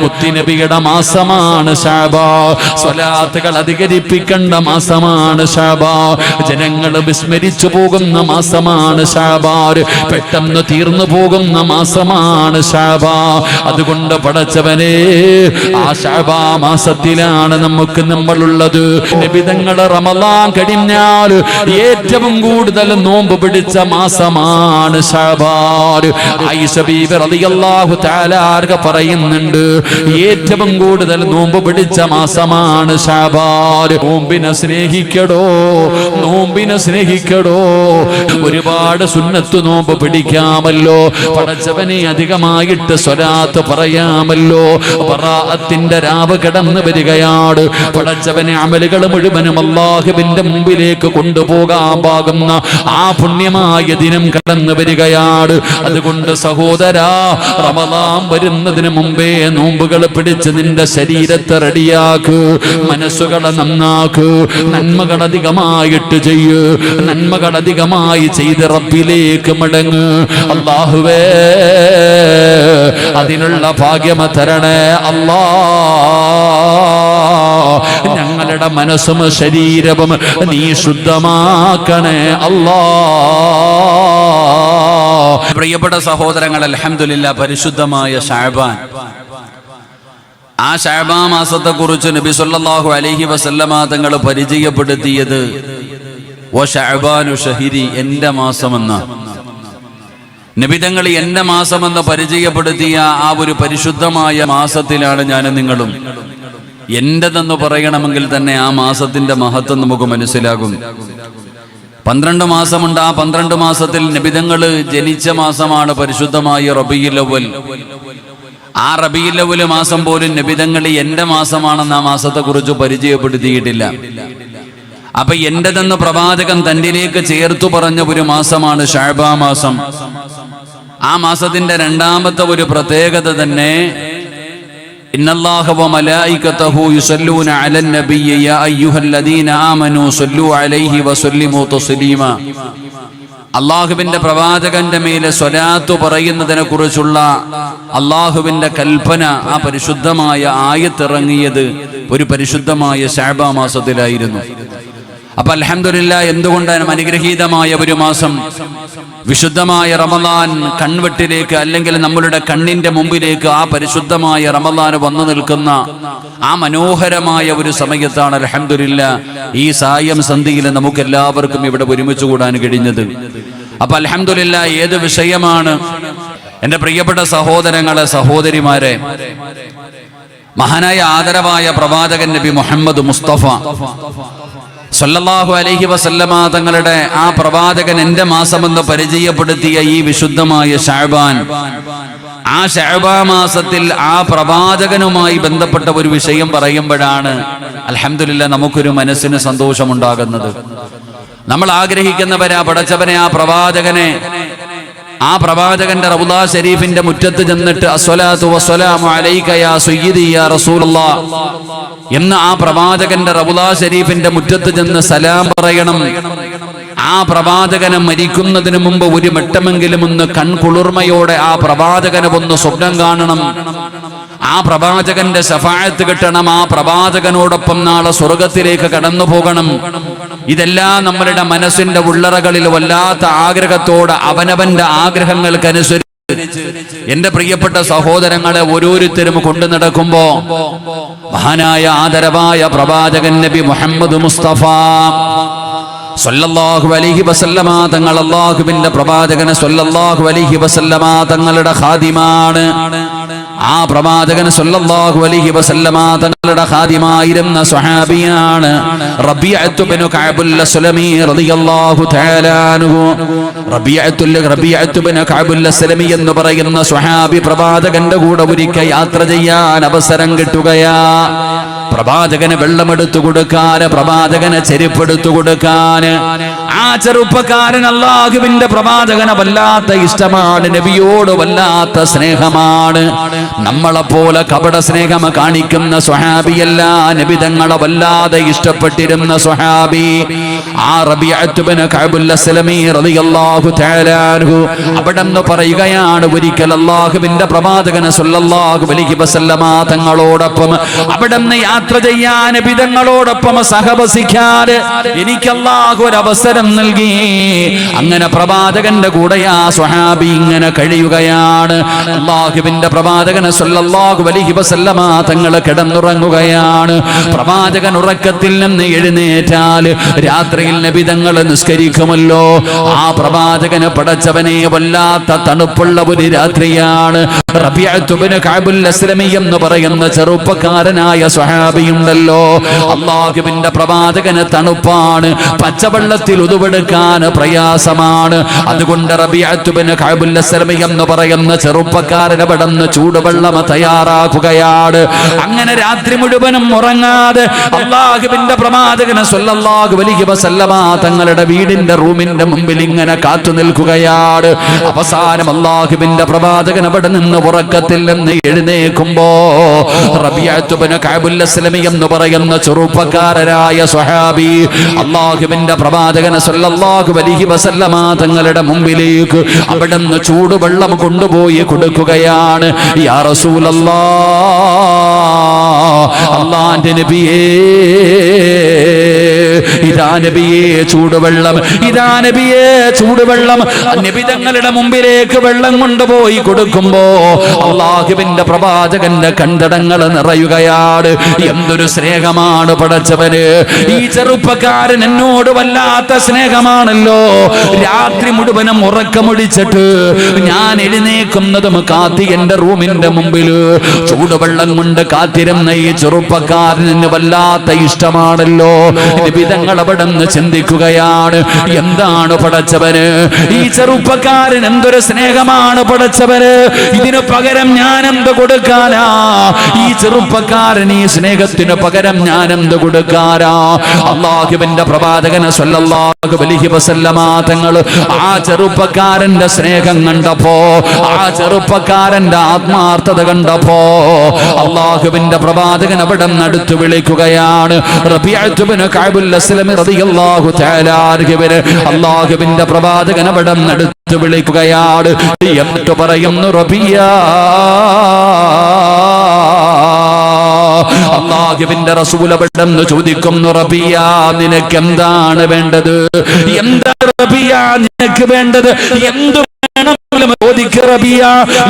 മുത്തുനബിയുടെ മാസമാണ് ശഅബാൻ. സ്വലാത്തുകൾ അധികരിപ്പിക്കേണ്ട മാസമാണ് ശഅബാൻ. ജനങ്ങൾ വിസ്മരിച്ചു പോകുന്ന മാസമാണ് ശഅബാൻ. പെട്ടെന്ന് തീർന്നു പോകുന്ന മാസമാണ് ശഅബാൻ. അതുകൊണ്ട് പടച്ചവനെ, ആ ശഅബാൻ മാസത്തിലാണ് നമ്മളുള്ളത്. നബി തങ്ങൾ റമളാൻ കഴിഞ്ഞാൽ ഏറ്റവും കൂടുതൽ നോമ്പ് പിടിച്ച മാസമാണ് ശഅബാൻ. ആയിഷ ബീബി റളിയല്ലാഹു തആല പറയുന്നുണ്ട്, ഏറ്റവും കൂടുതൽ നോമ്പ് പിടിച്ച മാസമാണ് ശഅബാൻ. നോമ്പിനെ സ്നേഹിക്കടോ, നോമ്പിനെ സ്നേഹിക്കടോ. ഒരുപാട് സുന്നത്ത് നോമ്പ് പിടിക്കാമല്ലോ. പടച്ചവനെ അധികമായിട്ട് സ്വലാത്ത് പറയാമല്ലോ. ബറാഅത്തിന്റെ രാവ് കടന്നു വരികയാണ്. പടച്ചവനെ അമലുകൾ മുഴുവനും അല്ലാഹുവിന്റെ മുമ്പിലേക്ക് കൊണ്ടുപോകാൻ പാകുന്ന ആ പുണ്യമായ ദിനം കടന്നു വരികയാണ്. അതുകൊണ്ട് സഹോദരാ, റമളാൻ വരുന്നതിന് മുമ്പേ നോമ്പുകൾ പിടിച്ച് നിന്റെ ശരീരത്തെ റെഡിയാക്ക്, മനസ്സുകളെ നന്നാക്ക്, നന്മകൾ അധികമായിട്ട് ചെയ്യ്, നന്മകൾ അധികമായി ചെയ്ത് റബ്ബിലേക്ക് മടങ്ങ്. അല്ലാഹുവേ, അതിനുള്ള ഭാഗ്യം തരണേ അല്ലാ. ഞങ്ങളുടെ മനസ്സും ശരീരവും നീ ശുദ്ധമാക്കണേ അല്ലാ. പ്രിയപ്പെട്ട സഹോദരങ്ങൾ, അൽഹംദുലില്ലാഹ്, പരിശുദ്ധമായ ശഅബാൻ, ആ ശഅബാൻ മാസത്തെക്കുറിച്ച് നബി സല്ലല്ലാഹു അലൈഹി വസല്ലമ തങ്ങൾ പരിചയപ്പെടുത്തിയത് വശഅബാനു ഷഹരി, എൻ്റെ മാസമെന്ന. നബി തങ്ങൾ എൻ്റെ മാസമെന്ന് പരിചയപ്പെടുത്തിയ ആ ഒരു പരിശുദ്ധമായ മാസത്തിലാണ് ഞാനും നിങ്ങളും. എന്റെതെന്ന് പറയണമെങ്കിൽ തന്നെ ആ മാസത്തിന്റെ മഹത്വം നമുക്ക് മനസ്സിലാകും. 12 മാസമുണ്ട്. ആ 12 മാസത്തിൽ നബിതങ്ങൾ ജനിച്ച മാസമാണ് പരിശുദ്ധമായ റബീഉൽ അവ്വൽ. ആ റബീഉൽ അവ്വൽ മാസം പോലും നബിതങ്ങൾ എൻ്റെ മാസമാണെന്ന് ആ മാസത്തെക്കുറിച്ച് പരിചയപ്പെടുത്തിയിട്ടില്ല. അപ്പൊ എന്റെതെന്ന് പ്രവാചകൻ തന്നിലേക്ക് ചേർത്തു പറഞ്ഞ ഒരു മാസമാണ് ശഅബാൻ മാസം. ആ മാസത്തിന്റെ രണ്ടാമത്തെ ഒരു പ്രത്യേകത തന്നെ, ഇന്നല്ലാഹ വ മലായികതഹു യുസല്ലൂന അലൻ നബിയ്യ യാ അയ്യുഹല്ലദീന ആമനൂ സല്ലൂ അലൈഹി വസല്ലിമൂ തസ്ലീമാ. അല്ലാഹുവിന്റെ പ്രവാചകന്റെ മേലെ സ്വലാത്ത് പറയുന്നതിനെ കുറിച്ചുള്ള അല്ലാഹുവിന്റെ കൽപ്പന, ആ പരിശുദ്ധമായ ആയത്തിറങ്ങിയത് ഒരു പരിശുദ്ധമായ ശഅബാൻ മാസത്തിലായിരുന്നു. അപ്പൊ അൽഹംദുലില്ലാഹ്, എന്തുകൊണ്ടാണ് അനുഗ്രഹീതമായ ഒരു മാസം, വിശുദ്ധമായ റമളാൻ കൺവെട്ടിലേക്ക്, അല്ലെങ്കിൽ നമ്മളുടെ കണ്ണിന്റെ മുമ്പിലേക്ക് ആ പരിശുദ്ധമായ റമളാൻ വന്നു നിൽക്കുന്ന ആ മനോഹരമായ ഒരു സമയത്താണ് അൽഹംദുലില്ലാഹ് ഈ സായം സന്ധിയിൽ നമുക്ക് എല്ലാവർക്കും ഇവിടെ ഒരുമിച്ച് കൂടാൻ കഴിഞ്ഞത്. അപ്പൊ അൽഹംദുലില്ലാഹ്, ഏത് വിഷയമാണ് എൻ്റെ പ്രിയപ്പെട്ട സഹോദരങ്ങളെ, സഹോദരിമാരെ, മഹാനായ ആദരവായ പ്രവാചകൻ നബി മുഹമ്മദ് മുസ്തഫ സല്ലല്ലാഹു അലൈഹി വസല്ലമ തങ്ങളുടെ ആ പ്രവാചകൻ എൻ്റെ മാസമെന്ന് പരിചയപ്പെടുത്തിയ ഈ വിശുദ്ധമായ ശഅബാൻ, ആ ശഅബാൻ മാസത്തിൽ ആ പ്രവാചകനുമായി ബന്ധപ്പെട്ട ഒരു വിഷയം പറയുമ്പോഴാണ് അൽഹംദുലില്ലാഹ് നമുക്കൊരു മനസ്സിന് സന്തോഷമുണ്ടാകുന്നത്. നമ്മൾ ആഗ്രഹിക്കുന്നവരാ പടച്ചവനെ, ആ പ്രവാചകന്റെ റൗള ശരീഫിന്റെ മുറ്റത്ത് ചെന്നിട്ട് അസ്സലാത്തു വസ്സലാമു അലൈക യാ സയ്യിദി യാ റസൂലുള്ളാഹ് എന്ന് ആ പ്രവാചകന്റെ റൗള ശരീഫിന്റെ മുറ്റത്ത് ചെന്ന് സലാം പറയണം. ആ പ്രവാചകനെ മരിക്കുന്നതിന് മുമ്പ് ഒരു വട്ടമെങ്കിലും ഒന്ന് കൺകുളിർമയോടെ ആ പ്രവാചകനെ ഒന്ന് സ്വപ്നം കാണണം. ആ പ്രവാചകന്റെ ശഫാഅത്ത് കിട്ടണം. ആ പ്രവാചകനോടൊപ്പം നാളെ സ്വർഗത്തിലേക്ക് കടന്നു പോകണം. ഇതെല്ലാം നമ്മളുടെ മനസ്സിന്റെ ഉള്ളറകളിൽ വല്ലാത്ത ആഗ്രഹത്തോടെ അവനവന്റെ ആഗ്രഹങ്ങൾക്കനുസരിച്ച് എന്റെ പ്രിയപ്പെട്ട സഹോദരങ്ങളെ ഓരോരുത്തരും കൊണ്ടു നടക്കുമ്പോ മഹാനായ ആദരവായ പ്രവാചകൻ നബി മുഹമ്മദ് മുസ്തഫ സല്ലല്ലാഹു അലൈഹി വസല്ലമ തങ്ങൾ അല്ലാഹുവിന്റെ പ്രവാചകനെ സല്ലല്ലാഹു അലൈഹി വസല്ലമ തങ്ങളുടെ ഖാദിമാണ്. ആ പ്രവാചകൻ സല്ലല്ലാഹു അലൈഹി വസല്ലമ തങ്ങളുടെ ഖാദിമായിരുന്ന സ്വഹാബിയാണ് റബീഅത്തു ബിൻ കഅബുൽ അസ്ലമി റളിയല്ലാഹു തആല അൻഹു. റബീഅത്തു ബിൻ കഅബുൽ അസ്ലമി എന്ന് പറയുന്ന സ്വഹാബി പ്രവാചകന്റെ കൂടെ ഒരിക്കൽ യാത്ര ചെയ്യാൻ അവസരം കിട്ടുകയാ. പ്രവാചകന് വെള്ളമെടുത്തു കൊടുക്കാൻ, പ്രവാചകന് ചെരുപ്പെടുത്തു കൊടുക്കാൻ. ആ ചെറുപ്പക്കാരൻ അല്ലാഹുവിന്റെ പ്രവാചകനെ വല്ലാത്ത ഇഷ്ടമാണ്, നബിയോട് വല്ലാത്ത സ്നേഹമാണ്. നമ്മളെപ്പോലെ കപട സ്നേഹം കാണിക്കുന്ന സ്വഹാബിയല്ല, നബി തങ്ങളെ വല്ലാതെ ഇഷ്ടപ്പെട്ടിരുന്ന സ്വഹാബി. ആ റബീഅത്ത് ഇബ്നു കഅബുൽ അസ്ലമി റളിയല്ലാഹു തആല അൻഹു അവിടെന്ന് പറയുകയാണ്, ഒരിക്കൽ അല്ലാഹുവിന്റെ പ്രവാചകൻ സല്ലല്ലാഹു അലൈഹി വസല്ലമ തങ്ങളോടൊപ്പം അവിടെന്ന് യാത്ര ചെയ്യാൻ, നബി തങ്ങളോടൊപ്പം സഹവസിക്കാൻ എനിക്ക് അല്ലാഹു ഒരു അവസരം നൽകി. അങ്ങനെ പ്രവാചകന്റെ കൂടെ ആ സ്വഹാബി ഇങ്ങനെ കഴിയുകയാണ്. അല്ലാഹുവിന്റെ പ്രവാചകൻ സല്ലല്ലാഹു അലൈഹി വസല്ലമ തങ്ങൾ കിടന്നുറങ്ങുകയാണ്. പ്രവാചകൻ ഉറക്കത്തിൽ നിന്ന് എഴുന്നേറ്റാൽ രാത്രിയിൽ നബി തങ്ങൾ നിസ്കരിക്കുമല്ലോ. ആ പ്രവാചകന് പടച്ചവനെ വല്ലാത്ത തണുപ്പുള്ള ഒരു രാത്രിയാണ്. റബീഅത്ത് ഇബ്നു കഅബുൽ അസ്ലമി എന്ന് പറയുന്ന ചെറുപ്പക്കാരനായ സ്വഹാബിയുണ്ടല്ലോ, അല്ലാഹുവിന്റെ പ്രവാചകന് തണുപ്പാണ്, പച്ചവെള്ളത്തിൽ ഉതുവെടുക്കാൻ പ്രയാസമാണ്. അതുകൊണ്ട് റബീഅത്ത് ഇബ്നു കഅബുൽ അസ്ലമി എന്ന് പറയുന്ന ചെറുപ്പക്കാരനെ പെടുന്ന ചൂടുവെള്ളം തയ്യാറാക്കുകയാണ്. അങ്ങനെ രാത്രി മുഴുവനും ഉറങ്ങാതെ അല്ലാഹുവിന്റെ പ്രവാചകന് സ്വല്ലല്ലാഹു അലൈഹി വസല്ലമ തങ്ങളുടെ വീടിന്റെ റൂമിന്റെ മുമ്പിൽ ഇങ്ങനെ കാത്തു നിൽക്കുകയാണ്. അവസാനം അല്ലാഹുവിന്റെ പ്രവാചകൻ അവിടെ നിന്ന് ഉറക്കത്തിൽ നിന്ന് എഴുന്നേൽക്കുമ്പോ റബീഅത്ത് ഇബ്നു കഅബുൽ അസ്ലമി എന്ന് പറയുന്ന ചെറുപ്പക്കാരനായ സ്വഹാബി അല്ലാഹുവിന്റെ പ്രവാചകൻ സ്വല്ലല്ലാഹു അലൈഹി വസല്ലമ തങ്ങളുടെ മുമ്പിലേക്ക് അവിടെ നിന്ന് ചൂടുവെള്ളം കൊണ്ടുപോയി കൊടുക്കുകയാണ്. യാ റസൂലല്ലാഹ്, അല്ലാഹുവിന്റെ നബിയേ, ഇതാ നബിയേ ചൂടുവെള്ളം, ഇതാ നബിയേ ചൂടുവെള്ളം. നബി തങ്ങളുടെ മുമ്പിലേക്ക് വെള്ളം കൊണ്ടുപോയി കൊടുക്കുമ്പോ അല്ലാഹുവിന്റെ പ്രവാചകന്റെ കണ്ടടങ്ങൾ നിറയുകയാണ്. എന്തൊരു സ്നേഹമാണ് പടച്ചവന്! ഈ ചെറുപ്പക്കാരൻ എന്നോട് വല്ലാത്ത സ്നേഹമാണല്ലോ. രാത്രി മുഴുവനും ഉറക്കമൊഴിച്ചിട്ട് ഞാൻ എഴുന്നേക്കുന്നതും കാത്തി എന്റെ റൂമിന്റെ മുമ്പിൽ ചൂടുവെള്ളം കൊണ്ട് കാത്തിരുന്ന ഈ ചെറുപ്പക്കാരന് വല്ലാത്ത ഇഷ്ടമാണല്ലോ. വിധങ്ങൾ അവിടെ നിന്ന് ചിന്തിക്കുകയാണ്, എന്താണ് പടച്ചവന് ഈ ചെറുപ്പക്കാരൻ എന്തൊരു സ്നേഹമാണ് പടച്ചവന്! ഇതിനു പകരം ഞാൻ എന്ത് കൊടുക്കാനാ? ഈ ചെറുപ്പക്കാരൻ ഈ സ്നേഹത്തിന് പകരം ഞാൻ എന്ത് കൊടുക്കാനാ? അല്ലാഹുവിന്റെ പ്രവാചകൻ സ്വല്ലല്ലാഹു അലൈഹി വസല്ലമ തങ്ങൾ ആ ചെറുപ്പക്കാരന്റെ സ്നേഹം കണ്ടപ്പോ, ആ ചെറുപ്പക്കാരന്റെ ആത്മാർത്ഥത കണ്ടപ്പോ അല്ലാഹുവിന്റെ പ്രവാചകൻ അവിടെ അടുത്ത് വിളിക്കുകയാണ്. റബീഅത്ത് ഇബ്നു കഅബുൽ അസ്ലമി റളിയല്ലാഹു തആല അൻഹുവിനെ അല്ലാഹുവിന്റെ പ്രവാചകൻ അവിടെ അടുത്ത് വിളിക്കുകയാണ്. എന്നിട്ട് പറയുന്നു, റബീഅ, അല്ലാഹുവിന്റെ റസൂൽ അവിടെ ചോദിക്കുന്നു, റബീഅ നിനക്ക് എന്താണ് വേണ്ടത്? എന്താണ് റബീഅ നിനക്ക് വേണ്ടത്? എന്ത്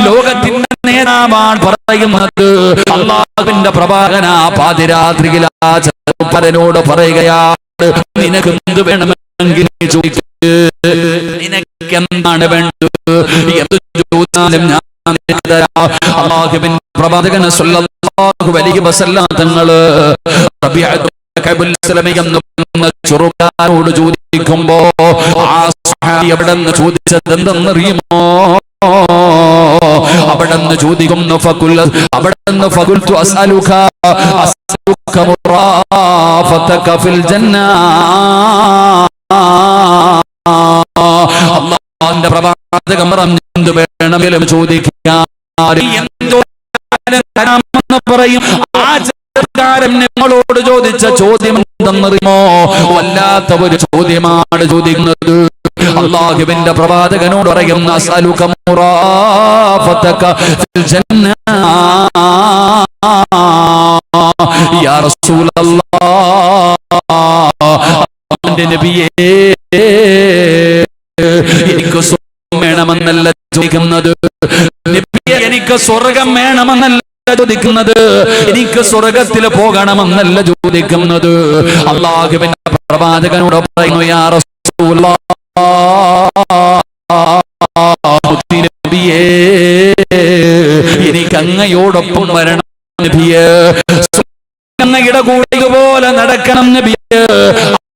ലോകത്തിന്റെ നേതാവാൻ പറയുന്നത് അല്ലാഹുവിന്റെ പ്രവാചകൻ പാതിരാത്രിയിൽ ആ ചെറുപ്പനോട് പറയുകയാണ്, നിനക്ക് എന്ത് വേണമെങ്കിൽ ചോദിക്കുക, നിനക്ക് എന്താണ് വേണ്ടത്? എന്ത് ചോദിച്ചാലും ഞാൻ അല്ലാഹുവിന്റെ പ്രവാചകൻ സ്വല്ലല്ലാഹു അലൈഹി വസല്ലം തങ്ങള് റബീഅത്ത് കഅബുൽ അസ്ലമി എന്ന് പറയുന്ന ചെറുപ്പക്കാരനോട് ചോദിക്കുമ്പോ ആ സ്വഹാബി അവിടെ നിന്ന് ചോദിച്ചത് എന്തെന്നറിയുമോ? അവിടെ നിന്ന് ചോദിക്കുന്നു, അവിടെ നിന്ന് ഫഖുൽതു അസ്അലുക മുറാഫതക ഫിൽ ജന്ന. അല്ലാഹുവിന്റെ പ്രവാചകൻ പറഞ്ഞു, എന്ത് വേണമെങ്കിലും ചോദിക്കാൻ, എന്തോ തരാമെന്ന് പറയും. ആ ചെറുപ്പക്കാരൻ നമ്മളോട് ചോദിച്ച ചോദ്യം എന്തെന്നറിയുമോ? വല്ലാത്ത ഒരു ചോദ്യമാണ് ചോദിക്കുന്നത്. അല്ലാഹുവിന്റെ പ്രവാചകനോട് പറയുന്ന, അസ്അലുക മുറാഫതക ഫിൽ ജന്ന യാ റസൂലല്ലാഹ്, നബിയേ, എനിക്ക് സ്വർഗ്ഗം വേണമെന്നല്ല ചോദിക്കുന്നത്, നബിയേ എനിക്ക് സ്വർഗ്ഗം വേണമെന്നല്ല ചോദിക്കുന്നത്, എനിക്ക് സ്വർഗ്ഗത്തിൽ പോകണമെന്നല്ല ചോദിക്കുന്നത്. അല്ലാഹുവിന്റെ പ്രവാചകനോട് പറയുന്നു, യാ റസൂലല്ലാഹ്, നബിയേ എനിക്ക് അങ്ങയോടൊപ്പം വരണം നബിയേ, അങ്ങയുടെ കൂടെ പോലെ നടക്കണം നബിയേ,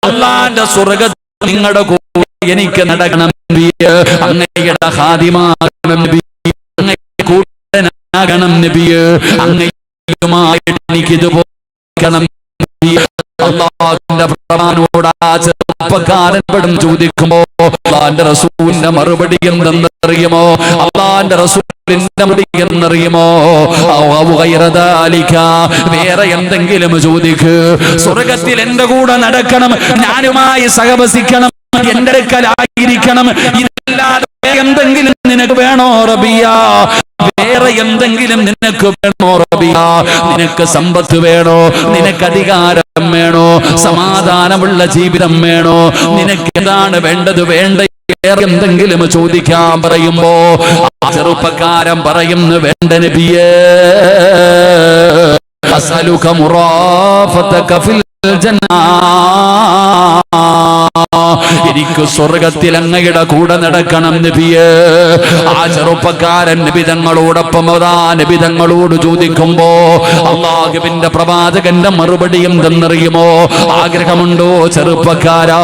അല്ലാഹുവിന്റെ സ്വർഗ്ഗത്തിൽ നിങ്ങളുടെ കൂടെ എനിക്ക് നടക്കണം നബിയേ, അങ്ങയുടെ ഖാദിമാകണം നബിയേ, അങ്ങയുടെ കൂട്ടനാകണം നബിയേ, അങ്ങയുമായിട്ട് എനിക്കിതുപോലെ അള്ളാഹുവിന്റെ പ്രമാണോട് ആ ചെറുപ്പക്കാരൻ പെടും ചോദിക്കുമ്പോ അള്ളാന്റെ റസൂലിന്റെ മറുപടി എന്തെന്നറിയുമോ? അള്ളാന്റെ റസൂലിന്റെ മറുപടി എന്നറിയുമോ? വേറെ എന്തെങ്കിലും ചോദിക്ക്. സ്വർഗത്തിൽ എന്റെ കൂടെ നടക്കണം, ഞാനുമായി സഹവസിക്കണം, എന്റെ അടുക്കലായിരിക്കണം, ഇതല്ലാതെ എന്തെങ്കിലും നിനക്ക് വേണോ റബിയ? വേറെ എന്തെങ്കിലും നിനക്ക് വേണോ റബിയ? നിനക്ക് സമ്പത്ത് വേണോ? നിനക്ക് അധികാരം വേണോ? സമാധാനമുള്ള ജീവിതം വേണോ? നിനക്ക് എന്താണ് വേണ്ടത്? വേണ്ട വേറെ എന്തെങ്കിലും ചോദിക്കാൻ പറയുമ്പോ ചെറുപ്പക്കാരൻ പറയുന്നു, വേണ്ട നബിയേ, അസ്അലുക മുറാഫതക ഫിൽ ജന്ന, എനിക്ക് സ്വർഗത്തിൽ അങ്ങയുടെ കൂടെ നടക്കണം നബിയേ. ആ ചെറുപ്പക്കാരൻ നബി തങ്ങളോടൊപ്പം അതാ നബി തങ്ങളോട് ചോദിക്കുമ്പോ അല്ലാഹുവിന്റെ പ്രവാചകന്റെ മറുപടി എന്തെന്നറിയുമോ? ആഗ്രഹമുണ്ടോ ചെറുപ്പക്കാരാ?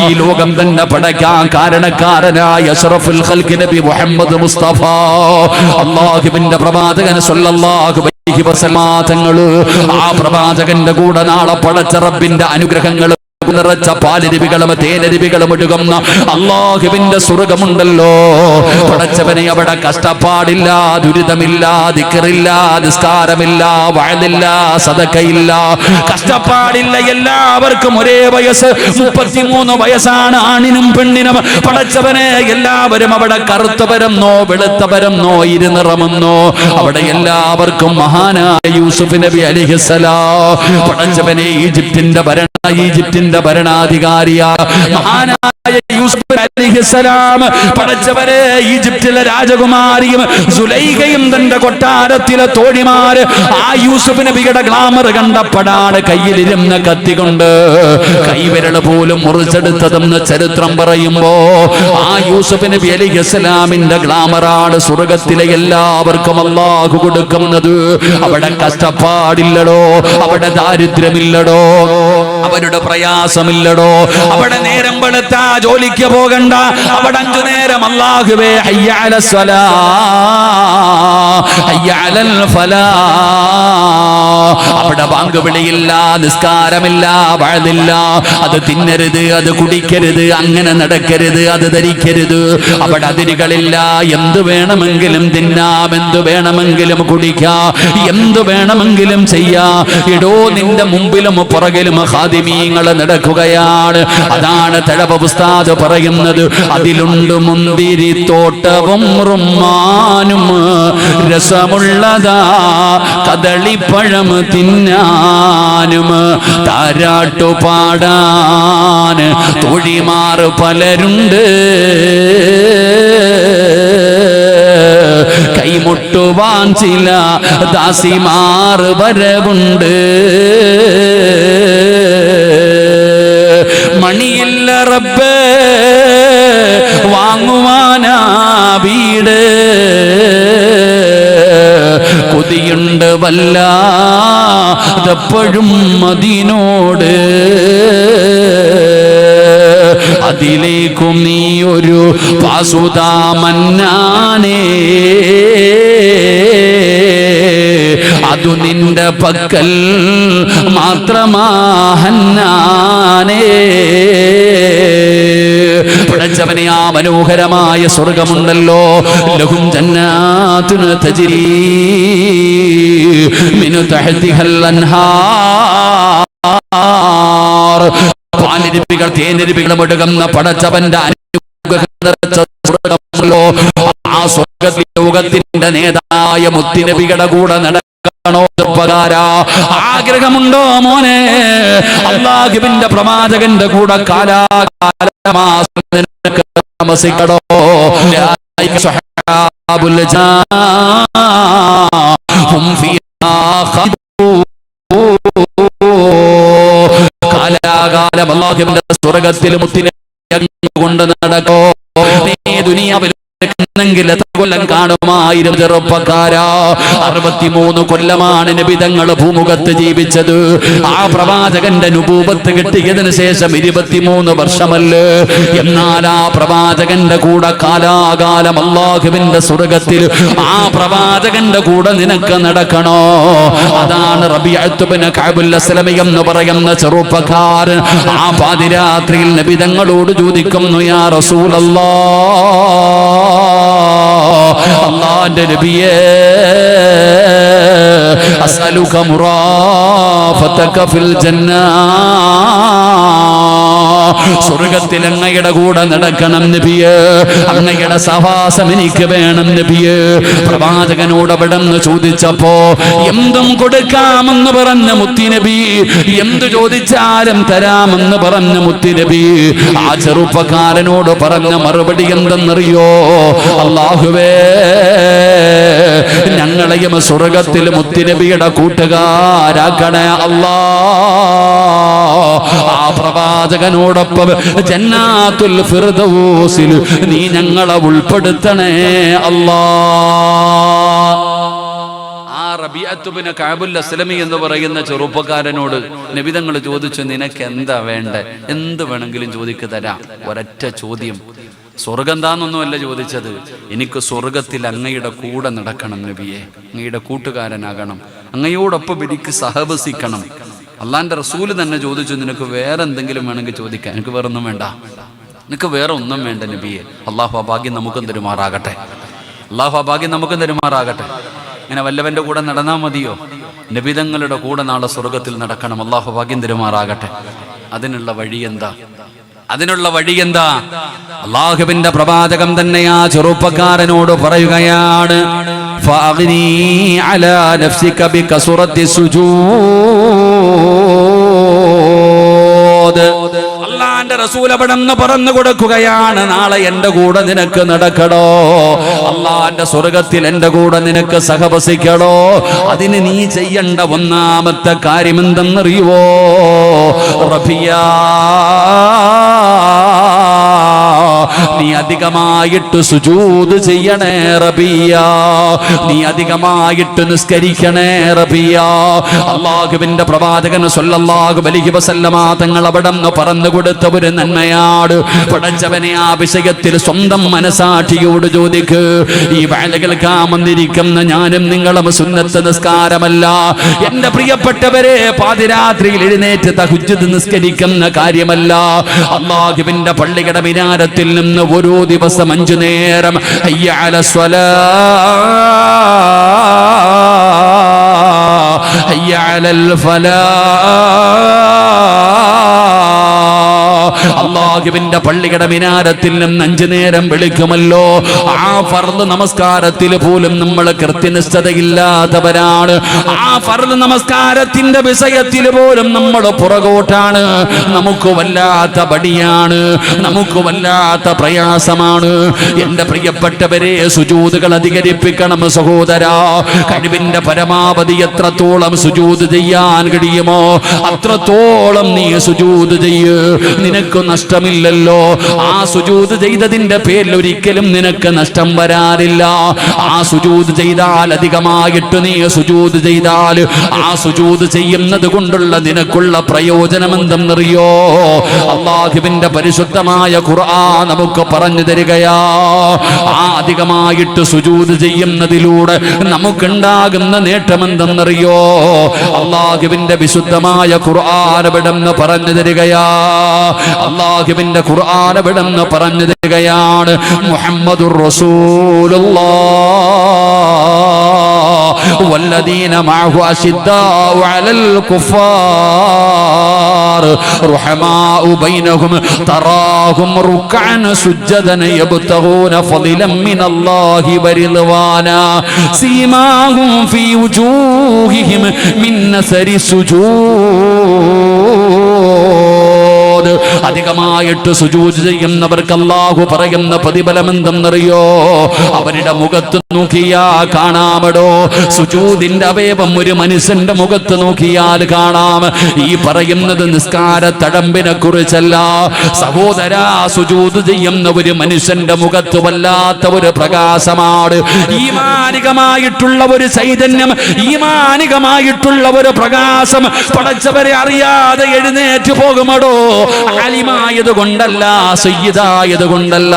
ഈ ലോകം തന്നെ പടയ്ക്കാൻ കാരണക്കാരനായ അഷ്റഫുൽ ഖൽഖ് നബി മുഹമ്മദ് മുസ്തഫ അല്ലാഹുവിന്റെ പ്രവാചകൻ സ്വല്ലല്ലാഹു അലൈഹി വസല്ലം തങ്ങള്, ആ പ്രവാചകന്റെ കൂടെ നാളെ പടച്ച റബ്ബിന്റെ അനുഗ്രഹങ്ങൾ നിറച്ച പാലരുവികളും തേനരുവികളും ഒഴുകുന്ന അല്ലാഹുവിന്റെ സ്വർഗമുണ്ടല്ലോ. പടച്ചവനെ, അവിടെ കഷ്ടപ്പാടില്ല, ദുരിതമില്ല, ദിക്റില്ല, നിസ്കാരമില്ല, വഅലില്ല, സദഖയില്ല, കഷ്ടപ്പാടില്ല. എല്ലാവർക്കും ഒരേ വയസ്സ്, 33 വയസ്സാണ് ആണിനും പെണ്ണിനും. പടച്ചവനെ, എല്ലാവരും അവിടെ കറുത്തവരെന്നോ വെളുത്തവരെന്നോ ഇരുനിറമെന്നോ അവിടെ എല്ലാവർക്കും മഹാനായ യൂസുഫ് നബി അലൈഹിസ്സലാം പടച്ചവനെ ഈജിപ്തിന്റെ ഭരണാധികാരിയ മഹാനായ യൂസുഫ് അലൈഹിസ്സലാം പടച്ചവരെ, ഈജിപ്തിലെ രാജകുമാരിയും സുലൈഖയും തന്റെ കൊട്ടാരത്തിലെ തോഴിമാര് ആ യൂസുഫ് നബിയുടെ ഗ്ലാമർ കണ്ടപ്പോഴാണ് കയ്യിലിരുന്ന കത്തി കൊണ്ട് കൈവിരൽ പോലും മുറിച്ചെടുത്തതെന്ന് ചരിത്രം പറയുമ്പോ ആ യൂസുഫ് നബി അലൈഹിസ്സലാമിന്റെ ഗ്ലാമറാണ് സ്വർഗത്തിലെ എല്ലാവർക്കും അല്ലാഹു കൊടുക്കുന്നത്. അവിടെ കഷ്ടപ്പാടില്ലടോ, അവിടെ ദാരിദ്ര്യമില്ലടോ, അവരുടെ പ്രയാസമില്ലടോ, അവിടെ നേരം വെളുത്താ ജോലിക്ക് പോകണ്ട, അവിടെ 5 നേരം അല്ലാഹുവേ ഹയ്യ അലസ് സ്വലാ ഹയ്യ അലൽ ഫലാ, അവിടെ ബാങ്ക് വിളിയില്ല, നിസ്കാരമില്ല, വഅദില്ല, അത് തിന്നരുത്, അത് കുടിക്കരുത്, അങ്ങനെ നടക്കരുത്, അത് ധരിക്കരുത്, അവിടെ അതിരുകളില്ല. എന്ത് വേണമെങ്കിലും തിന്നാം, എന്ത് വേണമെങ്കിലും കുടിക്കാം, എന്ത് വേണമെങ്കിലും ചെയ്യാം. ഇടോ, നിന്റെ മുമ്പിലും പുറകിലും ഖാദിമീങ്ങൾ നടക്കുകയാണ്. അതാണ് തഴവ ഉസ്താദ് പറയുന്നത്, അതിലുണ്ട് മുന്തിരിത്തോട്ടവും റുമ്മാനും രസമുള്ളതാ കദളിപ്പഴം തിന്നാനും താരാട്ടു പാടാൻ തൊഴിമാർ പലരുണ്ട്, കൈമുട്ടുവാൻ ചില ദാസിമാർ വരവുണ്ട്, മണിയില്ല റബ്ബേ വാങ്ങുവാനാ വീട്, കൊതിയുണ്ട് വല്ലാതെപ്പോഴും അതിനോട്, അതിലേക്കും നീ ഒരു പാസുതാ മന്നാനേ, അതു നിന്റെ പക്കൽ മാത്രമാഹന്നാനേ. പടച്ചവനെ, ആ മനോഹരമായ സ്വർഗമുണ്ടല്ലോ, ലഹും ജന്നാത്തുൻ തജ്രീ മിൻ തഹ്തിഹൽ അൻഹാർ, പാലരുവികൾ തേനരുവികളും ഒഴുകുന്ന പടച്ചവന്റെ അനുഗ്രഹമല്ലോ. ആ സ്വർഗത്തിൽ ലോകത്തിന്റെ നേതായ മുത്തുനബിയുടെ കൂടെ നടക്കണോ ചെറുപ്പക്കാരാ? ആഗ്രഹമുണ്ടോ മോനെ? അല്ലാഹുവിന്റെ പ്രവാചകന്റെ കൂടെ കാലാകാലമാസിക്കടോ? സ്വഹാബുൽ ജാഹും ഫീഹാ കാലാകാലം അല്ലാഹുവിന്റെ സ്വർഗത്തിൽ മുത്തിനെ കൊണ്ട് നടക്കോ? നീ ദുനിയാവിൽ ജീവിച്ചിരുന്നെങ്കിൽ എത്ര കൊല്ലം കാണുമായിരുന്നു ചെറുപ്പക്കാരാ. 63 കൊല്ലമാണ് നബി തങ്ങൾ ഭൂമുഖത്ത് ജീവിച്ചത്. ആ പ്രവാചകന്റെ നുബൂവത്ത് കിട്ടിയതിനു ശേഷം 23 വർഷമല്ലേ. എന്നാൽ ആ പ്രവാചകന്റെ കൂടെ കാലാകാലം അല്ലാഹുവിന്റെ സ്വർഗ്ഗത്തിൽ ആ പ്രവാചകന്റെ കൂടെ നിനക്ക് നടക്കണോ? അതാണ് റബീഅത്ത് ഇബ്നു കഅബുൽ അസ്ലമി എന്ന് പറയുന്ന ചെറുപ്പക്കാരൻ ആ പാതിരാത്രിയിൽ നബി തങ്ങളോട് ചോദിക്കുന്നു, യാ റസൂലല്ലാഹ്, അല്ലാഹുവിന്റെ നബിയേ, അസ്അലുക മുറാഫതക ഫിൽ ജന്ന, സ്വർഗ്ഗത്തിൽ അങ്ങയുടെ കൂടെ നടക്കണം നബിയേ, അങ്ങയുടെ സഹവാസം എനിക്ക് വേണം നബിയേ. പ്രവാചകനോട് അവിടെന്ന് ചോദിച്ചപ്പോ എന്തും കൊടുക്കാമെന്ന് പറഞ്ഞ മുത്തുനബി, എന്തു ചോദിച്ചാലും തരാമെന്ന് പറഞ്ഞ മുത്തുനബി ആ ചെറുപ്പക്കാരനോട് പറഞ്ഞ മറുപടി എന്തെന്നറിയോ? അല്ലാഹുവേ, ഞങ്ങളെയും സ്വർഗ്ഗത്തിൽ മുത്തുനബിയുടെ കൂട്ടുകാരാക്കണേ അല്ലാ. ആ പ്രവാചകനോടൊപ്പം ജന്നാത്തുൽ ഫിർദൗസിൽ നീ ഞങ്ങളെ ഉൾപ്പെടുത്തണേ അല്ലാ. ആ റബീഅത്ത് ഇബ്നു കഅബുൽ അസ്ലമി എന്ന് പറയുന്ന ചെറുപ്പക്കാരനോട് നബി തങ്ങൾ ചോദിച്ചു, നിനക്ക് എന്താ വേണ്ടേ? എന്ത് വേണമെങ്കിലും ചോദിക്ക് തരാം. ഒരൊറ്റ ചോദ്യം. സ്വർഗം എന്താണെന്നൊന്നുമല്ല ചോദിച്ചത്, എനിക്ക് സ്വർഗത്തിൽ അങ്ങയുടെ കൂടെ നടക്കണം നബിയെ, അങ്ങയുടെ കൂട്ടുകാരനാകണം, അങ്ങയോടൊപ്പം എനിക്ക് സഹവസിക്കണം. അള്ളാന്റെ റസൂല് തന്നെ ചോദിച്ചു, നിനക്ക് വേറെ എന്തെങ്കിലും വേണമെങ്കിൽ ചോദിക്കാൻ, എനിക്ക് വേറെ ഒന്നും വേണ്ട, നിനക്ക് വേറെ ഒന്നും വേണ്ട നബിയെ. അള്ളാഹു ആ ഭാഗ്യം നമുക്കും തരുമാറാകട്ടെ. അള്ളാഹു ആ ഭാഗ്യം നമുക്കും തരുമാറാകട്ടെ. ഇങ്ങനെ വല്ലവന്റെ കൂടെ നടന്നാൽ മതിയോ? നബിതങ്ങളുടെ കൂടെ നാളെ സ്വർഗത്തിൽ നടക്കണം. അള്ളാഹു ഭാഗ്യം തരുമാറാകട്ടെ. അതിനുള്ള വഴി എന്താ? അതിനുള്ള വഴി എന്താ? അല്ലാഹുവിന്റെ പ്രവാചകം തന്നെ ആ ചെറുപ്പക്കാരനോട് പറയുകയാണ്, ഫഅഗ്നി അലാ നഫ്സിക ബികസ്റത്തി സുജൂദ്. അല്ലാഹുവിന്റെ റസൂൽ അവിടെന്ന് പറഞ്ഞു കൊടുക്കുകയാണ്, നാളെ എന്റെ കൂടെ നിനക്ക് നടക്കണോ? അല്ലാഹുവിന്റെ സ്വർഗ്ഗത്തിൽ എന്റെ കൂടെ നിനക്ക് സഹവസിക്കണോ? അതിന് നീ ചെയ്യേണ്ട ഒന്നാമത്തെ കാര്യം എന്തെന്നറിയുവോ? റബിയാ, നീ അധികമായിട്ട് സുജൂദ് ചെയ്യണേ റബിയ, നീ അധികമായിട്ട് നിസ്കരിക്കണേ റബിയ. അല്ലാഹുവിന്റെ പ്രവാചകൻ സ്വല്ലല്ലാഹു അലൈഹി വസല്ലമ തങ്ങൾ അവിടെന്ന് പറഞ്ഞു കൊടുത്ത ഒരു നന്മയാണ്. പടച്ചവനെ, ആ വിഷയത്തിൽ സ്വന്തം മനസാക്ഷിയോട് ചോദിക്ക്. ഈ വഅല കേൾക്കാൻ വന്നിരിക്കുന്ന ഞാനും നിങ്ങളും സുന്നത്ത് നിസ്കാരമല്ല, എന്റെ പ്രിയപ്പെട്ടവരെ, പാതിരാത്രിയിൽ എഴുന്നേറ്റ് തഹജ്ജുദ് നിസ്കരിക്കുന്ന കാര്യമല്ല. അല്ലാഹുവിന്റെ പള്ളിയുടെ മിനാരത്തിൽ നിന്ന് ഓരോ ദിവസം 5 നേരം ഹയ്യ അലസ്വലാ, ഹയ്യ അലൽ ഫലാഹ്, അല്ലാഹുവിന്റെ പള്ളിയുടെ മിനാരത്തിൽ നിന്ന് 5 നേരം വിളിക്കുമല്ലോ. ആ ഫർദ് നമസ്കാരത്തിൽ പോലും നമ്മൾ കൃത്യനിഷ്ഠതയില്ലാത്തവരാണ്. ആ ഫർദ് നമസ്കാരത്തിന്റെ വിഷയത്തിൽ പോലും നമ്മൾ പുറകോട്ടാണ്. നമുക്ക് വല്ലാത്ത ബടിയാണ്, നമുക്ക് വല്ലാത്ത പ്രയാസമാണ്. എന്റെ പ്രിയപ്പെട്ടവരെ, സുജൂദുകൾ അധികരിപ്പിക്കണം സഹോദരാ. കഴിവിന്റെ പരമാവധി എത്രത്തോളം സുജൂദ് ചെയ്യാൻ കഴിയുമോ അത്രത്തോളം നീ സുജൂദ് ചെയ്യ്. നിനക്ക് നഷ്ടമില്ലല്ലോ. ആ സുജൂദ് ചെയ്തതിന്റെ പേരിൽ ഒരിക്കലും നിനക്ക് നഷ്ടം വരാനില്ല. ആ സുജൂദ് ചെയ്താൽ, അധികമായിട്ട് നീ സുജൂദ് ചെയ്താൽ, ആ സുജൂദ് ചെയ്യുന്നത് കൊണ്ടുള്ള നിനക്കുള്ള പ്രയോജനം എന്തെന്നറിയോ? അല്ലാഹുവിന്റെ പരിശുദ്ധമായ ഖുർആൻ നമുക്ക് പറഞ്ഞു തരികയാ. ആ അധികമായിട്ട് സുജൂദ് ചെയ്യുന്നതിലൂടെ നമുക്കുണ്ടാകുന്ന നേട്ടം എന്തെന്നറിയോ? അല്ലാഹുവിന്റെ വിശുദ്ധമായ ഖുർആൻ ഇവിടെന്ന് പറഞ്ഞു തരികയാ. അല്ലാഹുവിന്റെ ഖുർആൻ ഇവിടെന്ന് പറഞ്ഞു തരികയാണ്, മുഹമ്മദുർ റസൂലുള്ളാഹ് വല്ലദീന മഅഹു അശിദ്ദാഉ അലൽ കുഫാർ റഹമാഉ ബൈനഹും തറാഹും റുക്അൻ സുജ്ജദൻ യബ്തഗൂന ഫളിലൻ മിനല്ലാഹി വറിദ്വാനാ സീമാഹും ഫീ വുജൂഹിഹിം മിൻ നസരി സുജൂദ്. അധികമായിട്ട് സുജൂദ് ചെയ്യുന്നവർക്ക് അല്ലാഹു പറയുന്ന പ്രതിഫലം എന്തെന്നറിയോ? അവരുടെ മുഖത്ത് നോക്കിയാ കാണാമടോ. സുജൂദിന്റെ അവയവം ഒരു മനുഷ്യന്റെ മുഖത്ത് നോക്കിയാൽ കാണാം. ഈ പറയുന്നത് നിസ്കാര തഴമ്പിനെ കുറിച്ചല്ല സഹോദരാ. സുജൂദ് ചെയ്യുന്ന ഒരു മനുഷ്യന്റെ മുഖത്ത് വല്ലാത്ത ഒരു പ്രകാശമാണ്. ഈമാനികമായിട്ടുള്ള ഒരു ചൈതന്യം, ഈമാനികമായിട്ടുള്ള ഒരു പ്രകാശം പടച്ചവരെ അറിയാതെ എഴുന്നേറ്റ് പോകുമടോ. ആലിമായത് കൊണ്ടല്ല, സയ്യിദായത് കൊണ്ടല്ല.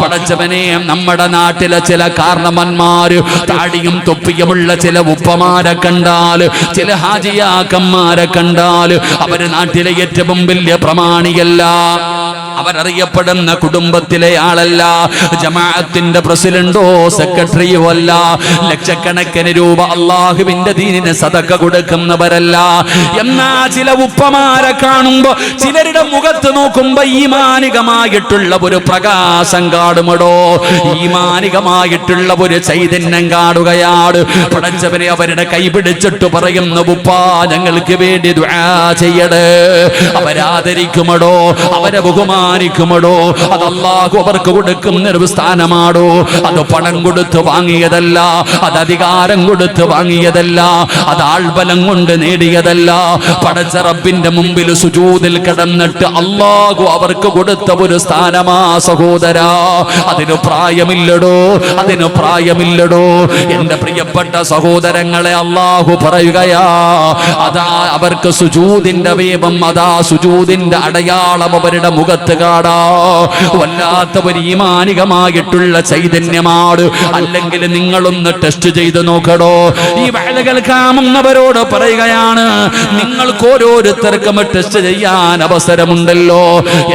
പടച്ചവനെ, നമ്മുടെ നാട്ടിലെ ചില കാരണവന്മാര് താടിയും തൊപ്പിയുമുള്ള ചില ഉപ്പമാരെ കണ്ടാൽ, ചില ഹാജിയാക്കന്മാരെ കണ്ടാൽ അവര് നാട്ടിലെ ഏറ്റവും വലിയ പ്രമാണിയല്ല, അവരറിയപ്പെടുന്ന കുടുംബത്തിലെ ആളല്ല, ജമാഅത്തിന്റെ പ്രസിഡന്റോ സെക്രട്ടറിയോ അല്ല, ലക്ഷക്കണക്കിന് രൂപ അള്ളാഹുവിന്റെ ദീനിന് സദഖ കൊടുക്കുന്നവരല്ല. എന്നാ ചില ഉപ്പമാരെ കാണുമ്പോ, ചിലരുടെ മുഖത്ത് നോക്കുമ്പോ ഈമാനികമായിട്ടുള്ള ഒരു പ്രകാശം കാണുമടോ, ഈമാനികമായിട്ടുള്ള ഒരു ചൈതന്യം കാണുകയാണ്. പടച്ചവനെ അവരുടെ കൈ പിടിച്ചിട്ട് പറയുന്ന ഉപ്പാ ഞങ്ങൾക്ക് വേണ്ടി ദുആ ചെയ്യടേ. അവരാദരിക്കുമടോ, അവരെ ബഹുമാനിക്കുമടോ. അത് അല്ലാഹു അവർക്ക് കൊടുക്കുന്ന ഒരു സ്ഥാനമാണോ. അത് പണം കൊടുത്ത് വാങ്ങിയതല്ല, അത് അധികാരം കൊടുത്ത് വാങ്ങിയതല്ല, അത് ആൾബലം കൊണ്ട് നേടിയതല്ല. പടച്ച റബ്ബിന്റെ മുമ്പിൽ സുജൂദിൽ കിടന്നിട്ട് അല്ലാഹു അവർക്ക് കൊടുത്ത ഒരു സ്ഥാനമാ സഹോദരാ. അതിന് പ്രായമില്ലടോ, അതിന് പ്രായമില്ലടോ. എന്റെ പ്രിയപ്പെട്ട സഹോദരങ്ങളെ, അല്ലാഹു പറയുകയാ, അതാ അവർക്ക് സുജൂദിന്റെ വേപം, അതാ സുജൂദിന്റെ അടയാളം അവരുടെ മുഖത്ത് കാണാ. വല്ലാത്ത ഒരു ഈമാനികമായിട്ടുള്ള ചൈതന്യമാണ്. അല്ലെങ്കിൽ നിങ്ങളൊന്ന് ടെസ്റ്റ് ചെയ്ത് നോക്കടോ. ഈ വേലകൾ കാമുന്നവരോട് പറയുകയാണ്, നിങ്ങൾക്ക് ഓരോരുത്തർക്കും ടെസ്റ്റ് ചെയ്യാൻ അവസരമുണ്ടല്ലോ.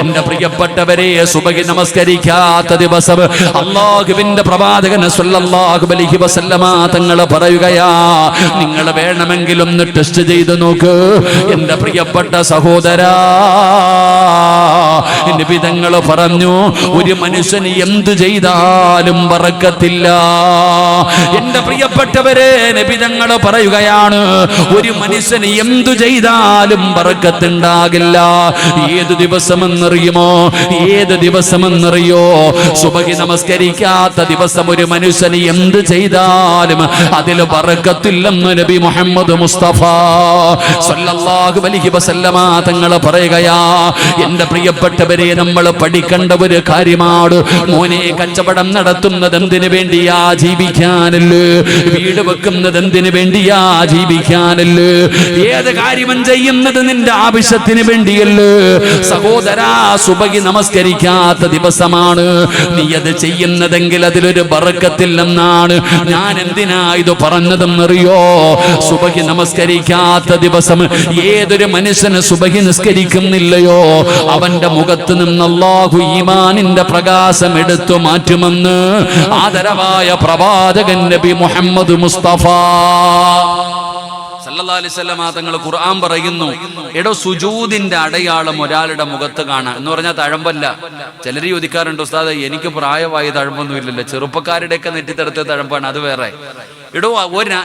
എന്റെ പ്രിയപ്പെട്ടവരെ, സുബഹി നമസ്കരിക്കാത്ത ദിവസം അല്ലാഹുവിന്റെ പ്രവാചകൻ സ്വല്ലല്ലാഹു അലൈഹി വസല്ലമ തങ്ങൾ പറയുകയാ, നിങ്ങൾ വേണമെങ്കിൽ ഒന്ന് ടെസ്റ്റ് ചെയ്ത് നോക്ക്. എന്റെ പ്രിയപ്പെട്ട സഹോദരാ, നബി തങ്ങൾ പറഞ്ഞു, ഒരു മനുഷ്യന് എന്ത് ചെയ്താലും ബറക്കത്തില്ല. എന്റെ പ്രിയപ്പെട്ടവരെ, നബി തങ്ങൾ പറയുകയാണ്, ഒരു മനുഷ്യന് എന്തു ചെയ്താലും ബറക്കത്തുണ്ടാകില്ല. ഏത് ദിവസമെന്നറിയുമോ? ഏത് ദിവസമെന്നറിയോ? സുബഹി നമസ്കരിക്കാത്ത ദിവസം ഒരു മനുഷ്യന് എന്ത് ചെയ്താലും അതിൽ ബറക്കത്തില്ലെന്ന് നബി മുഹമ്മദ് മുസ്തഫ സല്ലല്ലാഹു അലൈഹി വസല്ലമ തങ്ങൾ പറയുകയാ. എന്റെ പ്രിയപ്പെട്ടവരെ, നമ്മൾ പഠിക്കേണ്ട ഒരു കാര്യമാണ്. മോനെ, കച്ചവടം നടത്തുന്നത് എന്തിനു വേണ്ടിയാ? ജീവിക്കാനല്ലേ. വീട് വെക്കുന്നത് എന്തിനു വേണ്ടിയാ? ജീവിക്കാനല്ലേ. ഏത് കാര്യവും ചെയ്യുന്നത് നിന്റെ ആവശ്യത്തിന് വേണ്ടിയല്ലേ. സഹോദരാ, സുബഹി നമസ്കരിക്കാത്ത ദിവസമാണ് നീ അത് ചെയ്യുന്നതെങ്കിൽ അതിലൊരു ബറക്കത്തില്ലെന്നാണ്. ഞാൻ എന്തിനാ ഇത് പറഞ്ഞതെന്നറിയോ? സുബഹി നമസ്കരിക്കാത്ത ദിവസം ഏതൊരു മനുഷ്യന് സുബഹി നിസ്കരിക്കുന്നില്ലയോ, അവന്റെ മുഖത്ത് നിന്ന് അല്ലാഹു ഈമാനിന്റെ പ്രകാശം എടുത്തു മാറ്റുമെന്ന് ആദരവായ പ്രവാചകൻ നബി മുഹമ്മദ് മുസ്തഫ സല്ലല്ലാഹു അലൈഹി വസല്ലം തങ്ങൾ ഖുർആൻ പറയുന്നു, എടോ സുജൂദിന്റെ അടയാളം ഒരാളുടെ മുഖത്ത് കാണാം എന്ന് പറഞ്ഞാൽ തഴമ്പല്ല. ചിലർ ചോദിക്കാറുണ്ട്, ഉസ്താദ് എനിക്ക് പ്രായമായി തഴമ്പൊന്നും ഇല്ലല്ലോ, ചെറുപ്പക്കാരുടെയൊക്കെ നെറ്റിത്തടുത്ത തഴമ്പാണ്, അത് വേറെ. എടോ,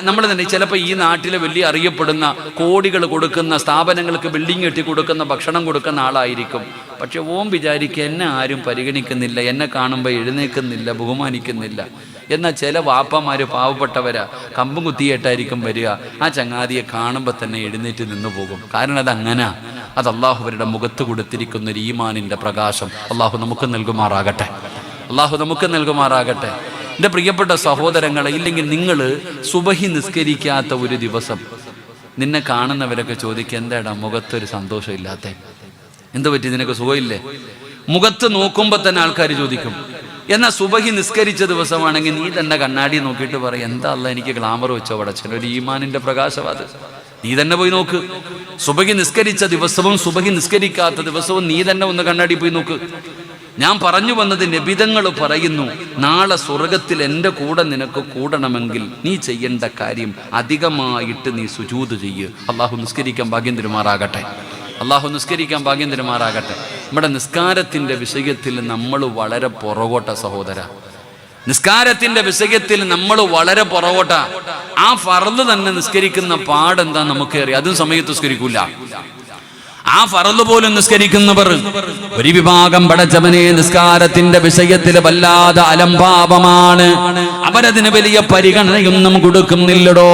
നമ്മൾ തന്നെ ചിലപ്പോൾ ഈ നാട്ടിലെ വലിയ അറിയപ്പെടുന്ന കോടികൾ കൊടുക്കുന്ന സ്ഥാപനങ്ങൾക്ക് ബിൽഡിംഗ് കെട്ടി കൊടുക്കുന്ന ഭക്ഷണം കൊടുക്കുന്ന ആളായിരിക്കും. പക്ഷെ ഓം വിചാരിക്കുക, എന്നെ ആരും പരിഗണിക്കുന്നില്ല, എന്നെ കാണുമ്പോൾ എഴുന്നേൽക്കുന്നില്ല, ബഹുമാനിക്കുന്നില്ല. എന്നാൽ ചില വാപ്പമാര് പാവപ്പെട്ടവരാ, കമ്പും കുത്തിയേട്ടായിരിക്കും വരിക. ആ ചങ്ങാതിയെ കാണുമ്പോൾ തന്നെ എഴുന്നേറ്റ് നിന്നു പോകും. കാരണം അതങ്ങനെ, അത് അള്ളാഹു അവരുടെ മുഖത്ത് കൊടുത്തിരിക്കുന്ന ഒരു ഈമാനിൻ്റെ പ്രകാശം അള്ളാഹു നമുക്ക് നൽകുമാറാകട്ടെ. അള്ളാഹു നമുക്ക് നൽകുമാറാകട്ടെ. എൻ്റെ പ്രിയപ്പെട്ട സഹോദരങ്ങളെ, ഇല്ലെങ്കിൽ നിങ്ങൾ സുബഹി നിസ്കരിക്കാത്ത ഒരു ദിവസം നിന്നെ കാണുന്നവരൊക്കെ ചോദിക്കുക, എന്താടാ മുഖത്തൊരു സന്തോഷമില്ലാത്ത, എന്ത് പറ്റി, നിനക്ക് സുഖമില്ലേ? മുഖത്ത് നോക്കുമ്പോൾ തന്നെ ആൾക്കാർ ചോദിക്കും. എന്നാൽ സുബഹി നിസ്കരിച്ച ദിവസമാണെങ്കിൽ നീ തന്നെ കണ്ണാടി നോക്കിയിട്ട് പറയും, എന്താ അല്ലാ എനിക്ക് ഗ്ലാമർ വെച്ചോ പടച്ചൻ, ഒരു ഈമാനിന്റെ പ്രകാശം അത്. നീ തന്നെ പോയി നോക്ക്. സുബഹി നിസ്കരിച്ച ദിവസവും സുബഹി നിസ്കരിക്കാത്ത ദിവസവും നീ തന്നെ ഒന്ന് കണ്ണാടി പോയി നോക്ക്. ഞാൻ പറഞ്ഞു വന്നത്, നബിതങ്ങൾ പറയുന്നു, നാളെ സ്വർഗത്തിൽ എൻ്റെ കൂടെ നിനക്ക് കൂടണമെങ്കിൽ നീ ചെയ്യേണ്ട കാര്യം അധികമായിട്ട് നീ സുജൂദ് ചെയ്യ്. അള്ളാഹു നിസ്കരിക്കാൻ ഭാഗ്യം തരുമാറാകട്ടെ. അള്ളാഹു നിസ്കരിക്കാൻ ഭാഗ്യം തരുമാറാകട്ടെ. നമ്മുടെ നിസ്കാരത്തിൻ്റെ വിഷയത്തിൽ നമ്മൾ വളരെ പുറകോട്ട സഹോദര. നിസ്കാരത്തിന്റെ വിഷയത്തിൽ നമ്മൾ വളരെ പുറകോട്ട. ആ ഫർള് തന്നെ നിസ്കരിക്കുന്ന പാടെന്താ നമുക്കേറിയ, അതും സമയത്ത് നിസ്കരിക്കൂല. ആ ഫറള് പോലും നിസ്കരിക്കുന്നവർ. ഒരു വിഭാഗം പടച്ചവനെ നിസ്കാരത്തിന്റെ വിഷയത്തിൽ വല്ലാതെ അലംഭാവമാണ്. അവരതിന് വലിയ പരിഗണനയൊന്നും കൊടുക്കുന്നില്ലടോ.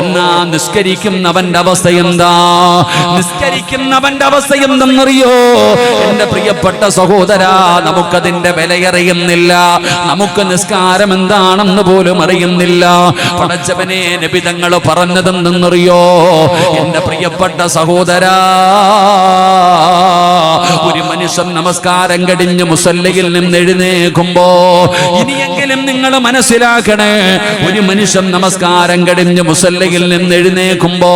എന്നാ നിസ്കരിക്കുന്നവന്റെ അവസ്ഥ എന്താ? നിസ്കരിക്കുന്നവന്റെ അവസ്ഥ എന്തെന്നറിയോ എന്റെ പ്രിയപ്പെട്ട സഹോദരാ? നമുക്കതിന്റെ വിലയറിയുന്നില്ല. നമുക്ക് നിസ്കാരം എന്താണെന്ന് പോലും അറിയുന്നില്ല. പടച്ചവനെ നബി തങ്ങൾ പറഞ്ഞതെന്തെന്നറിയോ എന്റെ പ്രിയപ്പെട്ട സഹോദരാ? ഒരു മനുഷ്യൻ നമസ്കാരം കഴിഞ്ഞ് മുസല്ലയിൽ നിന്ന് എഴുന്നേൽക്കുമ്പോ, ഇനിയെങ്കിലും നിങ്ങൾ മനസ്സിലാക്കണേ, ഒരു മനുഷ്യൻ നമസ്കാരം കഴിഞ്ഞ് മുസല്ലയിൽ നിന്ന് എഴുന്നേൽക്കുമ്പോ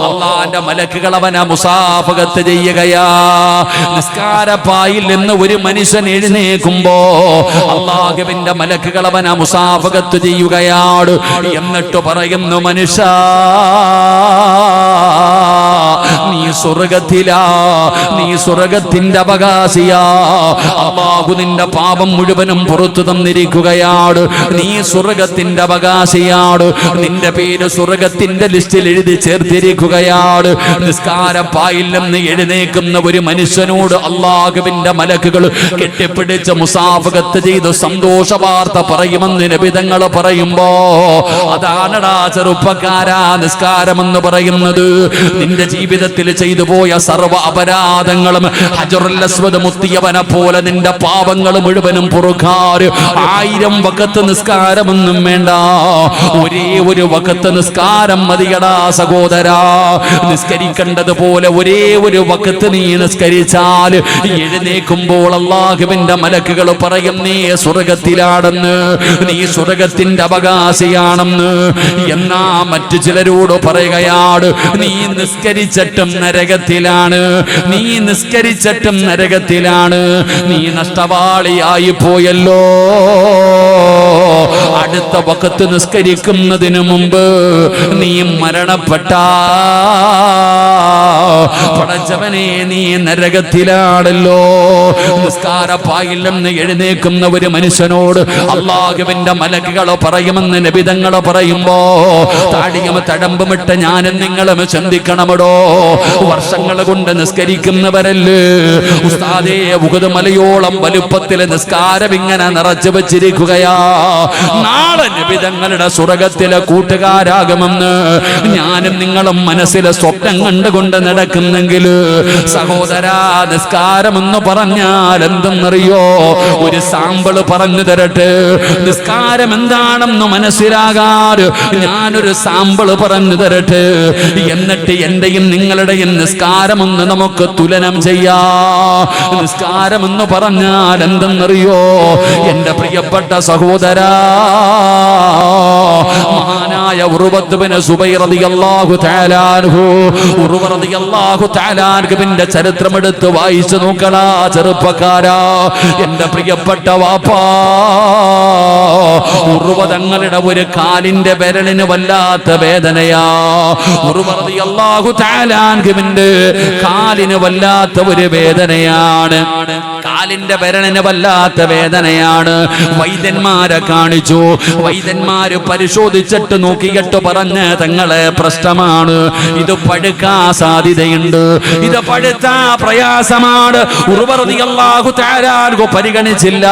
അള്ളാന്റെ മലക്കുകൾ അവനെ മുസാഫഹത്ത് ചെയ്യുകയാ. നിസ്കാരപ്പായിൽ നിന്ന് ഒരു മനുഷ്യൻ എഴുന്നേൽക്കുമ്പോ അള്ളാഹുവിന്റെ മലക്കുകൾ അവനെ മുസാഫഹത്ത് ചെയ്യുകയാണ്. എന്നിട്ട് പറയുന്നു, മനുഷ്യ നീ സ്വർഗത്തിലാ, നീ സ്വർഗത്തിന്റെ അവകാശിയാ. അല്ലാഹു നിന്റെ പാപം മുഴുവനും പുറത്തു തന്നിരിക്കുകയാണ്. നീ സ്വർഗത്തിന്റെ അവകാശിയാണ്. നിന്റെ പേര് സ്വർഗത്തിന്റെ ലിസ്റ്റിൽ എഴുതി ചേർത്തിരിക്കുകയാണ്. നിസ്കാരപ്പായിൽ നിന്ന് എഴുന്നേൽക്കുന്ന ഒരു മനുഷ്യനോട് അല്ലാഹുവിന്റെ മലക്കുകൾ കെട്ടിപ്പിടിച്ച് മുസാഫഹത്ത് ചെയ്ത് സന്തോഷ വാർത്ത പറയുമെന്ന് നബി തങ്ങൾ പറയുമ്പോ, അതാണടാ ചെറുപ്പക്കാരാ നിസ്കാരമെന്ന് പറയുന്നത്. നിന്റെ ജീവിതത്തിൽ ചെയ്തു പോയ സർവ്വ അപരാധങ്ങളും ഹജറുൽ അസ്വദ് മുത്തിയവനെ പോലെ നിന്റെ പാപങ്ങൾ മുഴുവനും പൊറുക്കാൻ 1000 വഖത്ത് നിസ്കാരമൊന്നും വേണ്ട, ഒരേ ഒരു വഖത്ത് നിസ്കാരം മതിയടാ സഹോദരാ. നിസ്കരിക്കേണ്ടതുപോലെ ഒരേ ഒരു വഖത്ത് നീ നിസ്കരിച്ചാൽ എഴുന്നേൽക്കുമ്പോൾ അല്ലാഹുവിന്റെ മലക്കുകൾ പറയും, നീ സ്വർഗത്തിലാണെന്ന്, നീ സ്വർഗത്തിന്റെ അവകാശിയാണെന്ന്. എന്നാ മറ്റു ചിലരോട് പറയുകയാണ്, നീ നിസ്കരിച്ചിട്ടും നരകത്തിലാണ്, നീ നിസ്കരിച്ചിട്ടും നരകത്തിലാണ്, നീ നഷ്ടവാളിയായി പോയല്ലോ. അടുത്ത വഖത്ത് നിസ്കരിക്കുന്നതിന് മുമ്പ് നീ മരണപ്പെട്ട പടച്ചവനെ നീ നരകത്തിലാണല്ലോ. നിസ്കാരപ്പായിൽ നിന്ന് എഴുന്നേൽക്കുന്ന ഒരു മനുഷ്യനോട് അല്ലാഹുവിന്റെ മലക്കുകൾ പറയുമെന്ന് നബി തങ്ങൾ പറയുമ്പോ, താടിയും തടമ്പുമിട്ട് ഞാനും നിങ്ങളും ചിന്തിക്കണമടോ. വർഷങ്ങൾ കൊണ്ട് നിസ്കരിക്കുന്നവരല്ലേ ഉസ്താദേ, ഉഹദ് മലയോളം വലുപ്പത്തിൽ നിസ്കാരം ഇങ്ങനെ നിറച്ചു വെച്ചിരിക്കുകയാ. നാളെ നബി തങ്ങളുടെ സ്വർഗത്തിലെ കൂട്ടുകാരാകുമെന്ന് ഞാനും നിങ്ങളും മനസ്സിലെ സ്വപ്നം കണ്ടുകൊണ്ട് നടക്കുന്നെങ്കിൽ സഹോദരാ, നിസ്കാരം എന്ന് പറഞ്ഞാൽ എന്തെന്നറിയോ? ഒരു സാമ്പിള് പറഞ്ഞു തരട്ടെ. നിസ്കാരം എന്താണെന്ന് മനസ്സിലാകാൻ ഞാനൊരു സാമ്പിള് പറഞ്ഞു തരട്ടെ. എന്നിട്ട് എന്റെയും നിങ്ങളുടെയും നിസ്കാരമൊന്ന് നമുക്ക് തുലനം ചെയ്യാം. നിസ്കാരം എന്ന് പറഞ്ഞാൽ എന്തെന്നറിയോ എന്റെ പ്രിയപ്പെട്ട സഹോദരാ? മഹാനായ ഉർവത്ത് ബിൻ സുബൈർ റളിയല്ലാഹു തആല അൻഹു, ഉർവ റളിയല്ലാഹു തആല അൻഹുവിന്റെ ചരിത്രം എടുത്ത് വായിച്ചു നോക്കടാ ചെറുപ്പക്കാരാ. എന്റെ പ്രിയപ്പെട്ട വാപ്പാ, ഉർവ തങ്ങളുടെ ഒരു കാലിന്റെ വിരലിന് വല്ലാത്ത വേദനയാ. ഉർവ റളിയല്ലാഹു തആല അൻഹുവിന്റെ കാലിന് വല്ലാത്ത ഒരു വേദനയാണ്, കാലിന്റെ വിരലിന് വല്ലാത്ത വേദനയാണ്. വൈദ്യന്മാരെ കാണിച്ചു. വൈദ്യന്മാര് പരിശോധിച്ചിട്ട് നോക്കിയിട്ട് പറഞ്ഞ്, തങ്ങളെ പ്രശ്നമാണ്, ഇത് പഴുക്കാൻ സാധ്യതയുണ്ട്, ഇത് പഴുത്താ പ്രയാസമാണ്. ഉർവ റളിയല്ലാഹു തആല അൻഹു പരിഗണിച്ചില്ല.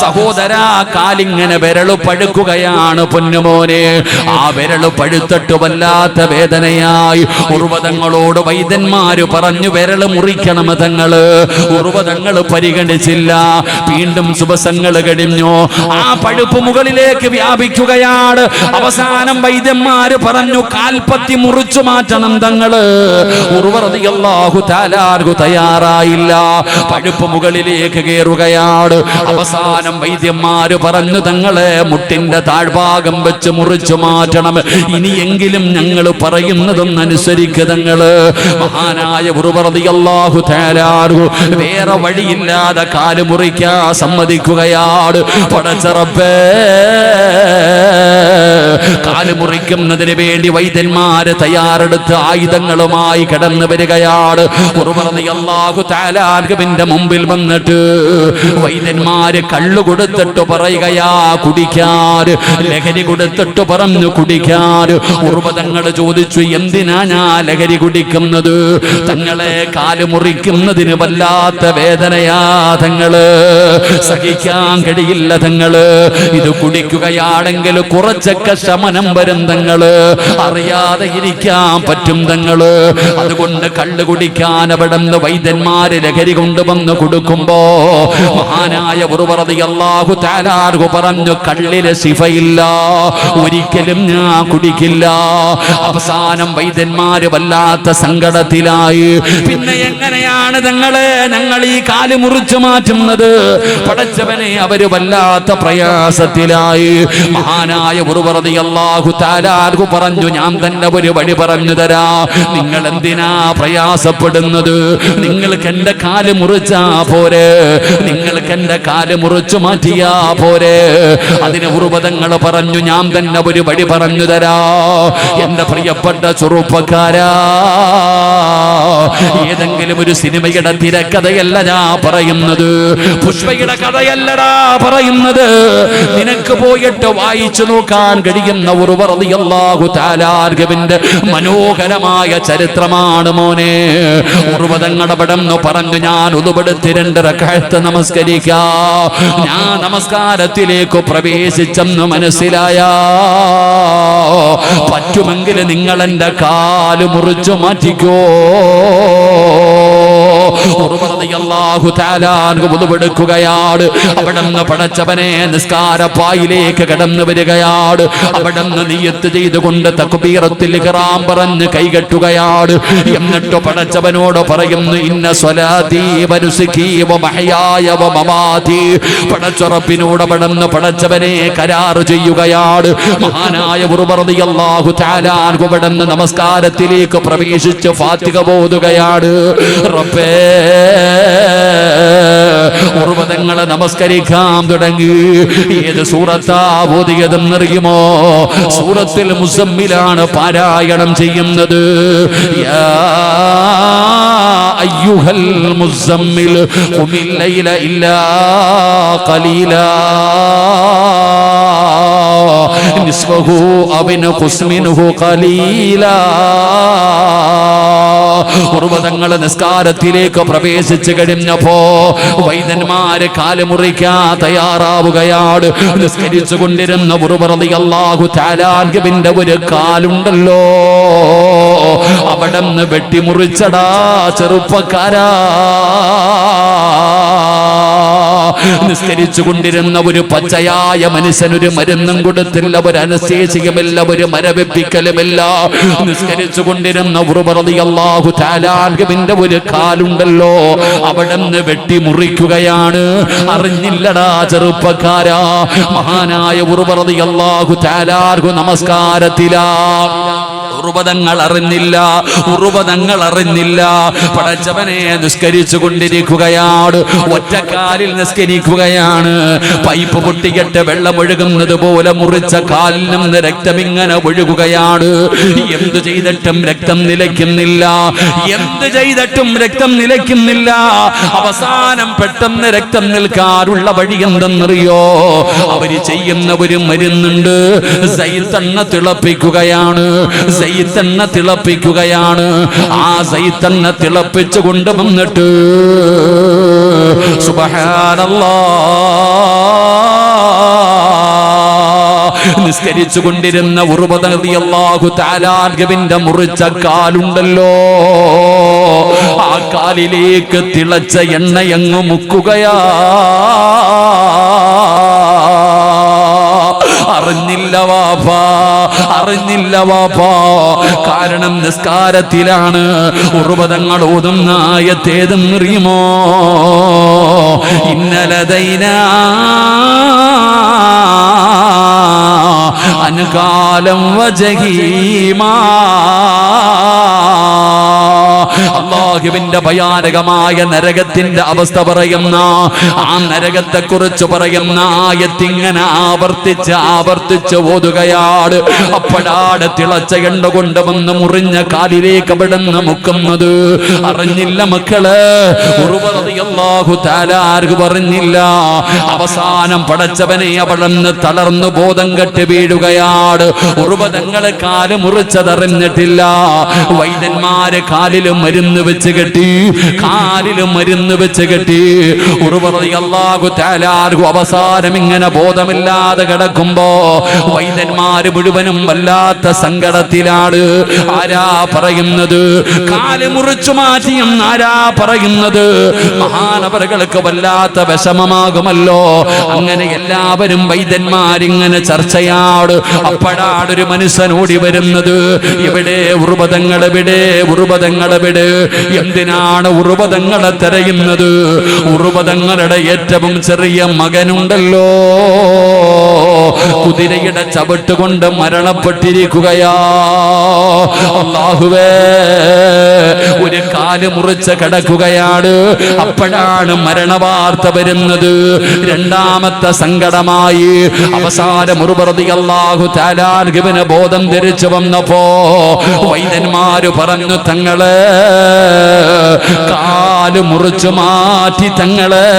സഹോദരാ, കാലിങ്ങനെ വിരല് പഴുക്കുകയാണ് പൊന്നുമോനെ. ആ വിരല് പഴുത്തിട്ട് വല്ലാത്ത വേദനയായി. ഉർവതങ്ങളോട് വൈദ്യന്മാര് പറഞ്ഞു, വിരല് മുറിക്കണം തങ്ങള്. ഉർവതങ്ങൾ പരിഗണിച്ചില്ല. വീണ്ടും ദിവസങ്ങൾ കഴിഞ്ഞു. ആ പഴുപ്പ് മുകളിലേക്ക് വ്യാപിക്കുകയാണ്. അവസാനം വൈദ്യന്മാര് പറഞ്ഞു, കാൽപ്പത്തി മുറിച്ചു മാറ്റണം തങ്ങള്. ഉർവ റളിയല്ലാഹു തആല അൻഹു തയ്യാറായില്ല. പഴുപ്പ് മുകളിലേക്ക് കയറുകയാണ്. അവസാനം വൈദ്യന്മാര് പറഞ്ഞു, തങ്ങളെ മുട്ടിന്റെ താഴ്ഭാഗം വെച്ച് മുറിച്ചു മാറ്റണം, ഇനിയെങ്കിലും ഞങ്ങൾ പറയുന്നതൊന്നും അനുസരിക്കുക തങ്ങള്. മഹാനായ ഉർവ റളിയല്ലാഹു തആല അൻഹു വേറെ വഴിയില്ലാതെ കാല് മുറിക്കാൻ സമ്മതിക്കുകയാണ്. പടച്ച റബ്ബേ, കാല് മുറിക്കുന്നതിന് വേണ്ടി വൈദ്യന്മാര് തയ്യാറെടുത്ത് ആയുധങ്ങളുമായി കടന്നു വരികയാണ്. ഉർവ റളിയല്ലാഹു തആല അൻഹുവിന്റെ മുമ്പിൽ വന്നിട്ട് വൈദ്യന്മാര് കള്ളു കൊടുത്തിട്ട് പറയുകയാ കുടിക്കാൻ, ലഹരി കൊടുത്തിട്ട് പറഞ്ഞു കുടിക്കാൻ. ഉർവ തങ്ങൾ ചോദിച്ചു, എന്തിനാ ഞാൻ ലഹരി കുടിക്കുന്നത്? പറയുന്നത്. തങ്ങളെ കാല് മുറിക്കുന്നതിന് വല്ലാത്ത വേദനയാ തങ്ങള്, സഹിക്കാൻ കഴിയില്ല തങ്ങള്. ഇത് കുടിക്കുകയാണെങ്കിൽ കുറച്ചൊക്കെ ശമനം വരും തങ്ങള്, അറിയാതെ ഇരിക്കാൻ പറ്റും തങ്ങള്. അതുകൊണ്ട് കള്ള് കുടിക്കാൻ അവിടെ നിന്ന് വൈദ്യന്മാര് ലഹരി കൊണ്ടുവന്ന് കൊടുക്കുമ്പോ മഹാനായ ഉർവ റളിയല്ലാഹു തആല അൻഹു പറഞ്ഞു, കള്ളിലെ ശിഫയില്ല, ഒരിക്കലും ഞാൻ കുടിക്കില്ല. അവസാനം വൈദ്യന്മാര് വല്ലാത്ത സങ്കടത്തിലായി. പിന്നെ എങ്ങനെയാണ് തങ്ങളെ ഞങ്ങൾ ഈ കാല് മുറിച്ചു മാറ്റുന്നത്? പടച്ചവനെ, അവര് വല്ലാത്ത പ്രയാസത്തിലായി. മഹാനായ ഉർവ റളിയല്ലാഹു തആല അൻഹു പറഞ്ഞു, ഞാൻ തന്നെ ഒരു വഴി പറഞ്ഞു തരാ. നിങ്ങൾ എന്തിനാ പ്രയാസപ്പെടുന്നത്? നിങ്ങൾക്ക് എന്റെ കാല് മുറിച്ചാ പോരെ, നിങ്ങൾക്ക് എന്റെ കാല് മുറിച്ചു മാറ്റിയാ പോരെ. അതിന് ഉർവതങ്ങൾ പറഞ്ഞു, ഞാൻ തന്നെ ഒരു വഴി പറഞ്ഞു തരാ. എന്റെ പ്രിയപ്പെട്ട ചെറുപ്പക്കാരാ, ഏതെങ്കിലും ഒരു സിനിമയുടെ തിരക്കഥയല്ല ഞാൻ പറയുന്നത്, പുഷ്പയുടെ കഥയല്ലടാ പറയുന്നത്. നിനക്ക് പോയിട്ട് വായിച്ചു നോക്കാൻ കഴിയുന്ന ഉർവ റളിയല്ലാഹു തആല അൻഹുവിന്റെ മനോഹരമായ ചരിത്രമാണ് മോനെ. ഉർവതങ്ങളുടെ പടംന്ന് പറഞ്ഞു, ഞാൻ ഉളുവെടുത്ത് 2 റക്അത്ത് നമസ്കരിക്കാം. ഞാൻ നമസ്കാരത്തിലേക്ക് പ്രവേശിച്ചെന്ന് മനസ്സിലായാ, പറ്റുമെങ്കിൽ നിങ്ങൾ എന്റെ കാല് മുറിച്ചു മാറ്റിക്കോ. ഉളുവെടുക്കുകയാണ്. അവിടുന്ന് പടച്ചവനെ നിസ്കാരപ്പായിലേക്ക് കടന്നു വരികയാണ്. അവിടുന്ന് നിയ്യത്ത് ചെയ്തുകൊണ്ട് തക്ബീറത്തുൽ ഇഹ്റാം പറഞ്ഞ് കൈകെട്ടുകയാണ്. എന്നിട്ട് പടച്ചവനോട് പറയുന്നു, ഇന്ന സ്വലാത്തി വനുസുകി വമഹയായ വമമാതി. പടച്ചറപ്പിനോട് അവിടുന്ന് പടച്ചവനെ കരാറ് ചെയ്യുകയാണ്. മഹാനായ ഉർവ റളിയല്ലാഹു തആല അൻഹു അവിടുന്ന് നമസ്കാരത്തിലേക്ക് പ്രവേശിച്ച് ഫാത്തിഹ ഓതുകയാണ്. റബ്ബേ, ഉർവതങ്ങളെ നമസ്കരിക്കാൻ തുടങ്ങി. ഏത് സൂറത്താ ഓതിയതെന്നറിയുമോ? സൂറത്തുൽ മുസമ്മിലാണ് പാരായണം ചെയ്യുന്നത്. യാ അയ്യുഹൽ മുസമ്മിൽ ഖുമിൽ ലൈല ഇല്ലാ ഖലീലാ നിസ്ഫഹു അവ ഇൻഖുസ് മിൻഹു ഖലീലാ. ഉർവതങ്ങളെ നിസ്കാരത്തിലേക്ക് പ്രവേശിച്ചു കഴിഞ്ഞപ്പോ വൈദ്യന്മാര് കാല് മുറിക്കാൻ തയ്യാറാവുകയാണ്. നിസ്കരിച്ചു കൊണ്ടിരുന്ന ഉർവ റളിയല്ലാഹു തആല അൻഹുവിന്റെ ഒരു കാലുണ്ടല്ലോ, അവിടെന്ന് വെട്ടിമുറിച്ചടാ ചെറുപ്പക്കാരാ. നിസ്കരിച്ചു കൊണ്ടിരുന്ന ഒരു പച്ചയായ മനുഷ്യനൊരു മരുന്നും കൊടുത്തില്ല, ഒരു അനസ്തേസിയുമില്ല, ഒരു മരവിപ്പിക്കലുമില്ല. നിസ്കരിച്ചു കൊണ്ടിരുന്ന ഉർവ റളിയല്ലാഹു തആല അൻഹുവിന്റെ ഒരു കാലുണ്ടല്ലോ, അവിടെന്ന് വെട്ടിമുറിക്കുകയാണ്. അറിഞ്ഞില്ലടാ ചെറുപ്പക്കാരാ. മഹാനായ ഉർവ റളിയല്ലാഹു തആല അൻഹു നമസ്കാരത്തിലാ. ഉർവതങ്ങൾ അറിഞ്ഞില്ല, ഉർവതങ്ങൾ അറിഞ്ഞില്ല. പടച്ചവനെ നിസ്കരിച്ചു കൊണ്ടിരിക്കുകയാണ്, ഒറ്റക്കാലിൽ നിസ്കരിക്കുകയാണ്. പൈപ്പ് പൊട്ടിയിട്ട് വെള്ളം ഒഴുകുന്നത് പോലെ മുറിച്ച കാലിൽ നിന്ന് രക്തം ഇങ്ങനെ ഒഴുകുകയാണ്. എന്തു ചെയ്തിട്ടും രക്തം നിലയ്ക്കുന്നില്ല, എന്ത് ചെയ്തിട്ടും രക്തം നിലയ്ക്കുന്നില്ല. അവസാനം പെട്ടെന്ന് രക്തം നിൽക്കാറുള്ള വഴി എന്തെന്നറിയോ? അവര് ചെയ്യുന്ന ഒരു മരുന്നുണ്ട്, സൈത്തെണ്ണ തിളപ്പിക്കുകയാണ്, സൈത്തെണ്ണ തിളപ്പിക്കുകയാണ്. ആ സൈത്തെണ്ണ തിളപ്പിച്ചു കൊണ്ടുവന്നിട്ട് സുബ്ഹാനല്ലാഹ്, നിസ്കരിച്ചു കൊണ്ടിരുന്ന ഉർവ റളിയല്ലാഹു തആല അൻഹുവിന്റെ മുറിച്ച കാലുണ്ടല്ലോ, ആ കാലിലേക്ക് തിളച്ച എണ്ണയങ്ങ് മുക്കുകയാ. അറിഞ്ഞില്ല വാപ്പാ, അറിഞ്ഞില്ല വാപ്പാ. കാരണം നിസ്കാരത്തിലാണ്. ഉർവതങ്ങൾ ഓതുന്ന ആയത്തേതെന്നറിയുമോ? ഇന്നലദൈനാ അൻകാലം വജഹീമാ. അല്ലാഹു അല്ലാഹുവിന്റെ ഭയാനകമായ നരകത്തിന്റെ അവസ്ഥ പറയുന്ന ആ നരകത്തെ കുറിച്ച് പറയുന്ന ആയത്തിങ്ങനെ ആവർത്തിച്ച് ഓതുകയാണ്. അപ്പോഴാണ് തിളച്ച എണ്ണ കൊണ്ടുവന്ന് മുറിഞ്ഞ കാലിലേക്ക് അവിടുന്ന് മുക്കുന്നത്. അറിഞ്ഞില്ല മക്കള്, ഉറുവ റളിയല്ലാഹു തആല ആർക്ക് പറഞ്ഞില്ല. അവസാനം പടച്ചവനെ അവിടുന്ന് തളർന്നു ബോധം കെട്ട് വീഴുകയാണ്. ഉറുവ തങ്ങളെ കാല് മുറിച്ചതറിഞ്ഞിട്ടില്ല. വൈദ്യന്മാര് കാലിലും മരുന്ന് വെച്ച് കെട്ടി, കാലിലും മരുന്ന് വെച്ച് കെട്ടി. ഉറുവ റളിയല്ലാഹു തആല അവസാനം ഇങ്ങനെ ബോധമില്ലാതെ കിടക്കുമ്പോ വൈദ്യന്മാര് മുഴുവനും വല്ലാത്ത സങ്കടത്തിലാണ്. ആരാ പറയുന്നത്? കാല് മുറിച്ചു മാറ്റിയെന്ന് ആരാ പറയുന്നത്? മഹാനവറുകൾക്ക് വല്ലാത്ത വിഷമമാകുമല്ലോ. അങ്ങനെ എല്ലാവരും വൈദ്യന്മാരിങ്ങനെ ചർച്ചയാണ്. അപ്പോഴാണ് ഒരു മനുഷ്യൻ ഓടി വരുന്നത്. എവിടെ ഉറുബതങ്ങൾ, എവിടെ ഉറുബതങ്ങൾ, എവിടെ? എന്തിനാണ് ഉറുബതങ്ങളെ തിരയുന്നത്? ഉറുബതങ്ങളുടെ ഏറ്റവും ചെറിയ മകനുണ്ടല്ലോ, കുതിരയുടെ ചവിട്ടുകൊണ്ട് മരണപ്പെട്ടിരിക്കുകയാ. അല്ലാഹുവേ, ഒരു കാല് മുറിച്ച് കിടക്കുകയാണ്. അപ്പോഴാണ് മരണവാർത്ത വരുന്നത്. രണ്ടാമത്തെ സങ്കടമായി. അവസാനം ഉറുവ റളിയല്ലാഹു തആല അൻഹുവിന് ബോധം ധരിച്ചു വന്നപ്പോ വൈദ്യന്മാര് പറഞ്ഞു, തങ്ങളെ കാല് മുറിച്ചു മാറ്റി, തങ്ങളെ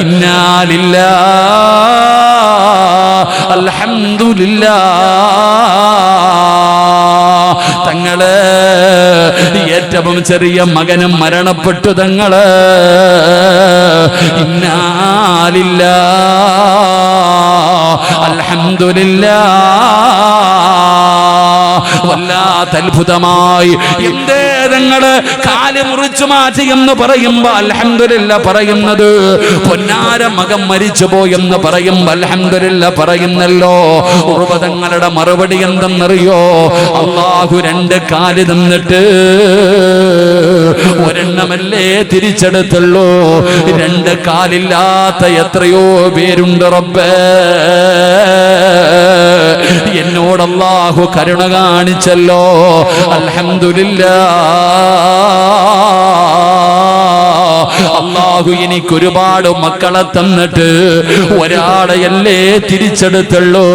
ഇന്നാ ലില്ലാഹി അൽഹംദുലില്ലാഹ്. തങ്ങള് ഏറ്റവും ചെറിയ മകനും മരണപ്പെട്ടു. തങ്ങള് ഇന്നാ ലില്ലാഹി അൽഹംദുലില്ലാഹ്. വല്ലാത്ത അത്ഭുതമായി. എന്തേ തങ്ങള് കാല് മുറിച്ചു മാറ്റി എന്ന് പറയുമ്പോ അൽഹംദുലില്ലാഹ് പറയുന്നത്? പൊന്നാര മകൻ മരിച്ചു പോയെന്ന് പറയുമ്പോ അൽഹംദുലില്ലാഹ് പറയുന്നല്ലോ. ഉറുവ തങ്ങളുടെ മറുപടി എന്തെന്നറിയോ? അല്ലാഹു രണ്ട് കാല് തന്നിട്ട് ഒരെണ്ണമല്ലേ തിരിച്ചെടുത്തുള്ളൂ. രണ്ട് കാലില്ലാത്ത എത്രയോ പേരുണ്ട് റബ്ബേ. എന്നോട് അല്ലാഹു കരുണ കാണിച്ചല്ലോ. അൽഹംദുലില്ലാഹ്. അല്ലാഹു എനിക്ക് ഒരുപാട് മക്കളെ തന്നിട്ട് ഒരാളെയല്ലേ തിരിച്ചെടുത്തുള്ളൂ.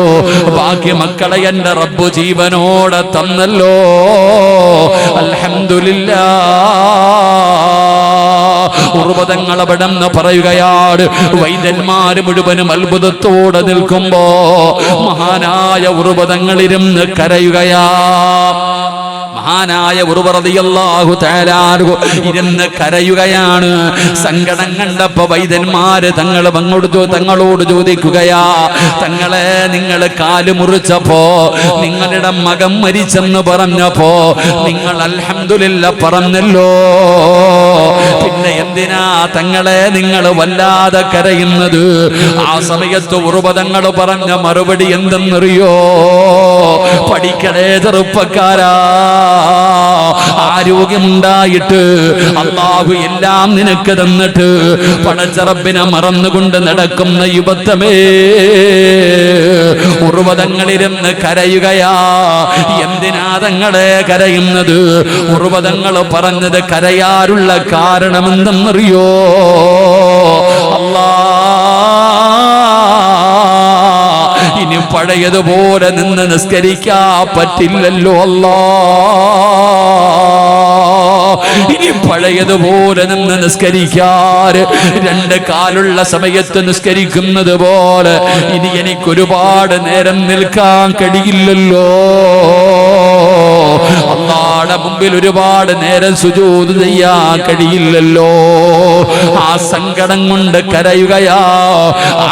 ബാക്കി മക്കളെ എന്റെ റബ്ബ് ജീവനോടെ തന്നല്ലോ. അൽഹംദുലില്ലാഹ്. ഉറുവതങ്ങൾ അവിടെന്ന് പറയുകയാണ്. വൈദ്യന്മാര് മുഴുവനും അത്ഭുതത്തോടെ നിൽക്കുമ്പോ മഹാനായ ഉറുവതങ്ങളിരുന്ന് കരയുകയാ. മഹാനായ ഉറുവ റളിയല്ലാഹു തആല ഇരുന്ന് കരയുകയാണ്. സങ്കടം കണ്ടപ്പോ വൈദ്യന്മാര് തങ്ങളോട് ചോദിക്കുകയാ, തങ്ങളെ നിങ്ങൾ കാല് മുറിച്ചപ്പോ, നിങ്ങളുടെ മകൻ മരിച്ചെന്ന് പറഞ്ഞപ്പോ നിങ്ങൾ അൽഹംദുലില്ലാഹ് പറഞ്ഞല്ലോ. പിന്നെ എന്തിനാ തങ്ങളെ നിങ്ങൾ വല്ലാതെ കരയുന്നത്? ആ സമയത്ത് ഉറുവ തങ്ങൾ പറഞ്ഞ മറുപടി എന്തെന്നറിയോ? പഠിക്കണേ ചെറുപ്പക്കാരാ, ആരോഗ്യമുണ്ടായിട്ട് അല്ലാഹു എല്ലാം നിനക്ക് തന്നിട്ട് പടച്ച റബ്ബിനെ മറന്നുകൊണ്ട് നടക്കുന്ന യുവത്വമേ, ഉറുവ തങ്ങളിരുന്ന് കരയുകയാ. എന്തിനാ തങ്ങളെ കരയുന്നത്? ഉറുവ തങ്ങൾ പറഞ്ഞത് കരയാറുള്ള കാരണമെന്തെന്നറിയോ? ഇനി പഴയതുപോലെ നിന്ന് നിസ്കരിക്കാൻ പറ്റില്ലല്ലോ അല്ലാ. ഇനി പഴയതുപോലെ നിന്ന് നിസ്കരിക്കാൻ രണ്ട് കാലുള്ള സമയത്ത് നിസ്കരിക്കുന്നത് പോലെ ഇനി എനിക്ക് ഒരുപാട് നേരം നിൽക്കാൻ കഴിയില്ലല്ലോ. അല്ലാഹുവിന്റെ മുമ്പിൽ ഒരുപാട് നേരം സുജൂദ് ചെയ്യാൻ കഴിയില്ലല്ലോ. ആ സങ്കടം കൊണ്ട് കരയുകയാ,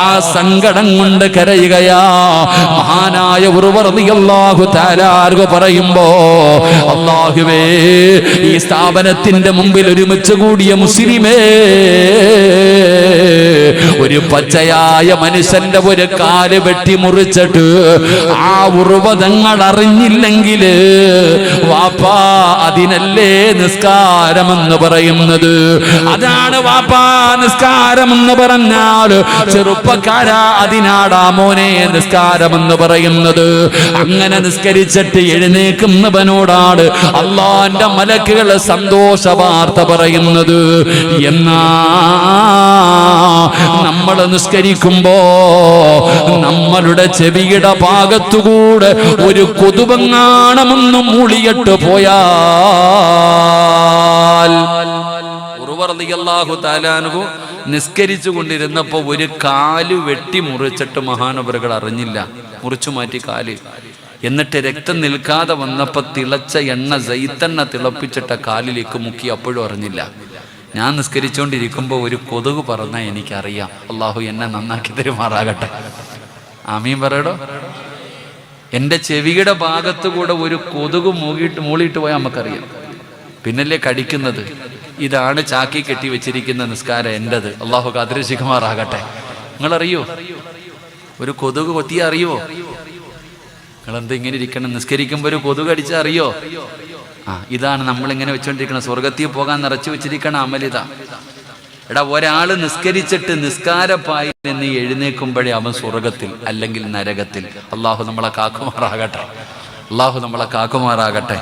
ആ സങ്കടം കൊണ്ട് കരയുകയാ. മഹാനായ ഉറുവ റളിയല്ലാഹു തആല പറയുമ്പോ, അല്ലാഹുവേ, ഈ സ്ഥാപനത്തിന്റെ മുമ്പിൽ ഒരുമിച്ച് കൂടിയ മുസ്ലിമേ, ഒരു പച്ചയായ മനുഷ്യന്റെ ഒരു കാല് വെട്ടി മുറിച്ചിട്ട് ആ ഉറുവ തങ്ങൾ അറിഞ്ഞില്ലെങ്കിൽ വാപ്പാ അതിനല്ലേ നിസ്കാരമെന്ന് പറയുന്നത്. അതാണ് വാപ്പാ നിസ്കാരമെന്ന് പറഞ്ഞാൽ. ചെറുപ്പക്കാരാ, അതിനാടാ മോനെ നിസ്കാരമെന്ന് പറയുന്നത്. അങ്ങനെ നിസ്കരിച്ചിട്ട് എഴുന്നേക്കുന്നവനോടാണ് അള്ളാന്റെ മലക്കുകൾ സന്തോഷ വാർത്ത പറയുന്നത്. എന്നാ നമ്മൾ നിസ്കരിക്കുമ്പോ നമ്മളുടെ ചെവിയുടെ ഭാഗത്തുകൂടെ ഒരു കൊതുവങ്ങാണമെന്ന് മൂളിയിട്ട് പോയാൽ, നിസ്കരിച്ചു കൊണ്ടിരുന്നപ്പോ ഒരു കാല് വെട്ടി മുറിച്ചിട്ട് മഹാനവറുകൾ അറിഞ്ഞില്ല, മുറിച്ചു മാറ്റി കാല്. എന്നിട്ട് രക്തം നിൽക്കാതെ വന്നപ്പോ തിളച്ച എണ്ണ സൈത്തെണ്ണ തിളപ്പിച്ചിട്ട കാലിലേക്ക് മുക്കി, അപ്പോഴും അറിഞ്ഞില്ല. ഞാൻ നിസ്കരിച്ചുകൊണ്ടിരിക്കുമ്പോൾ ഒരു കൊതുക് പറഞ്ഞാൽ എനിക്കറിയാം. അള്ളാഹു എന്നെ നന്നാക്കി തരുമാറാകട്ടെ. ആമീൻ പറയടോ. എൻ്റെ ചെവിയുടെ ഭാഗത്ത് കൂടെ ഒരു കൊതുക് മൂളിയിട്ട് പോയാൽ നമുക്കറിയാം. പിന്നല്ലേ കടിക്കുന്നത്. ഇതാണ് ചാക്കി കെട്ടി വെച്ചിരിക്കുന്ന നിസ്കാരം എൻ്റെത്. അള്ളാഹു കാത്തിരക്ഷിക്കുമാറാകട്ടെ. നിങ്ങളറിയോ ഒരു കൊതുക് കൊത്തിയാ അറിയോ? നിങ്ങളെന്താ ഇങ്ങനെ ഇരിക്കണം? നിസ്കരിക്കുമ്പോൾ ഒരു കൊതുക് അടിച്ചാൽ അറിയോ? ഇതാണ് നമ്മളിങ്ങനെ വെച്ചോണ്ടിരിക്കണം. സ്വർഗത്തിൽ പോകാൻ നിറച്ചു വെച്ചിരിക്കണം അമലിത. എടാ, ഒരാള് നിസ്കരിച്ചിട്ട് നിസ്കാരപ്പായി നിന്ന് എഴുന്നേക്കുമ്പോഴേ അവൻ സ്വർഗത്തിൽ അല്ലെങ്കിൽ നരകത്തിൽ. അള്ളാഹു നമ്മളെ കാക്കുമാറാകട്ടെ. അള്ളാഹു നമ്മളെ കാക്കുമാറാകട്ടെ.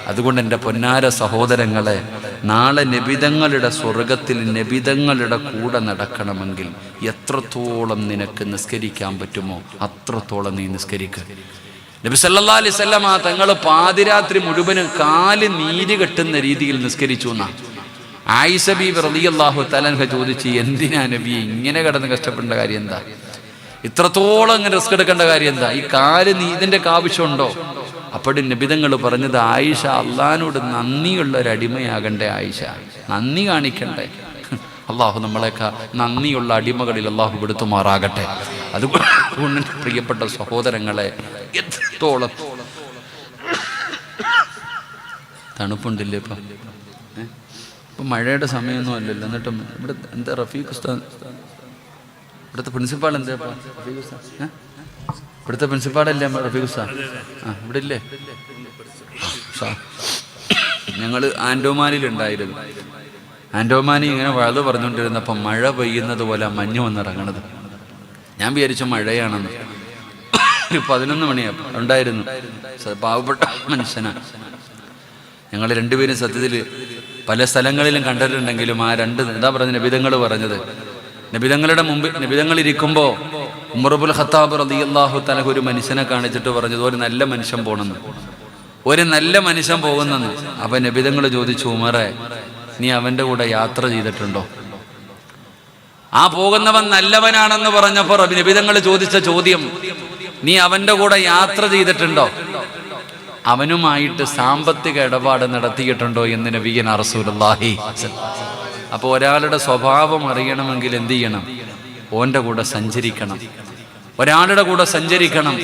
അതുകൊണ്ട് എൻ്റെ പൊന്നാര സഹോദരങ്ങളെ, നാളെ നബിതങ്ങളുടെ സ്വർഗത്തിൽ നബിതങ്ങളുടെ കൂടെ നടക്കണമെങ്കിൽ എത്രത്തോളം നിനക്ക് നിസ്കരിക്കാൻ പറ്റുമോ അത്രത്തോളം നീ നിസ്കരിക്കുക. നബി സല്ലല്ലാഹു അലൈഹി വസല്ലം തങ്ങൾ പാതിരാത്രി മുഴുവനും കാല് നീര് കെട്ടുന്ന രീതിയിൽ നിസ്കരിച്ചു എന്നാ ആയിഷ ബീബി റളിയല്ലാഹു തആല അൻഹ ചോദിച്ചു, എന്തിനാ നബി ഇങ്ങനെ കിടന്ന് കഷ്ടപ്പെടേണ്ട കാര്യം എന്താ? ഇത്രത്തോളം ഇങ്ങനെ റിസ്ക് എടുക്കേണ്ട കാര്യം എന്താ? ഈ കാല് നീതിൻ്റെ ആവശ്യമുണ്ടോ? അപ്പോഴും നബിതങ്ങൾ പറഞ്ഞത്, ആയിഷ അള്ളാഹിനോട് നന്ദിയുള്ള ഒരു അടിമയാകണ്ടേ ആയിഷ, നന്ദി കാണിക്കണ്ടേ. അള്ളാഹു നമ്മളെയൊക്കെ നന്ദിയുള്ള അടിമകളിൽ അള്ളാഹു പെടുത്തുമാറാകട്ടെ. അതുകൊണ്ട് പ്രിയപ്പെട്ട സഹോദരങ്ങളെ, എത്രത്തോളം തണുപ്പുണ്ടില്ലേ ഇപ്പം? ഇപ്പം മഴയുടെ സമയമൊന്നും അല്ലല്ലോ. എന്നിട്ടും ഇവിടെ എന്താ റഫീഖ് ഉസ്താദ്, ഇവിടുത്തെ പ്രിൻസിപ്പാൾ എന്താ റഫീഖ് ഉസ്താദ്? ഇവിടുത്തെ പ്രിൻസിപ്പാളല്ലേ റഫീഖ് ഉസ്താദ്? ഇവിടെ ഇല്ലേ? ഞങ്ങൾ ആൻഡോമാനിലുണ്ടായിരുന്നു. ആൻഡോമാനി ഇങ്ങനെ വഴുത് പറഞ്ഞുകൊണ്ടിരുന്നപ്പം മഴ പെയ്യുന്നത് പോലെ മഞ്ഞ് വന്നിറങ്ങണത്. ഞാൻ വിചാരിച്ചു മഴയാണെന്ന്. ഒരു 11 മണിയാ ഉണ്ടായിരുന്നു. പാവപ്പെട്ട മനുഷ്യനാണ്. ഞങ്ങൾ രണ്ടുപേരും സത്യത്തിൽ പല സ്ഥലങ്ങളിലും കണ്ടിട്ടുണ്ടെങ്കിലും ആ എന്താ പറഞ്ഞത് നബിതങ്ങൾ പറഞ്ഞത്, നബിതങ്ങളുടെ മുമ്പിൽ നബിതങ്ങൾ ഇരിക്കുമ്പോൾ ഉമർ ഇബ്നുൽ ഖത്താബ് റളിയല്ലാഹു തആല ഒരു മനുഷ്യനെ കാണിച്ചിട്ട് പറഞ്ഞത്, ഒരു നല്ല മനുഷ്യൻ പോണെന്ന്, ഒരു നല്ല മനുഷ്യൻ പോകുന്നെന്ന്. അപ്പൊ നബിതങ്ങൾ ചോദിച്ചു, ഉമറെ നീ അവന്റെ കൂടെ യാത്ര ചെയ്തിട്ടുണ്ടോ? ആ പോകുന്നവൻ നല്ലവനാണെന്ന് പറഞ്ഞപ്പോൾ നബിതങ്ങൾ ചോദിച്ച ചോദ്യം, നീ അവന്റെ കൂടെ യാത്ര ചെയ്തിട്ടുണ്ടോ? അവനുമായിട്ട് സാമ്പത്തിക ഇടപാട് നടത്തിയിട്ടുണ്ടോ എന്ന് നബിയന റസൂലുള്ളാഹി. അപ്പോൾ ഒരാളുടെ സ്വഭാവം അറിയണമെങ്കിൽ എന്ത് ചെയ്യണം? ഓൻ്റെ കൂടെ സഞ്ചരിക്കണം. ഒരാളുടെ കൂടെ സഞ്ചരിക്കണം,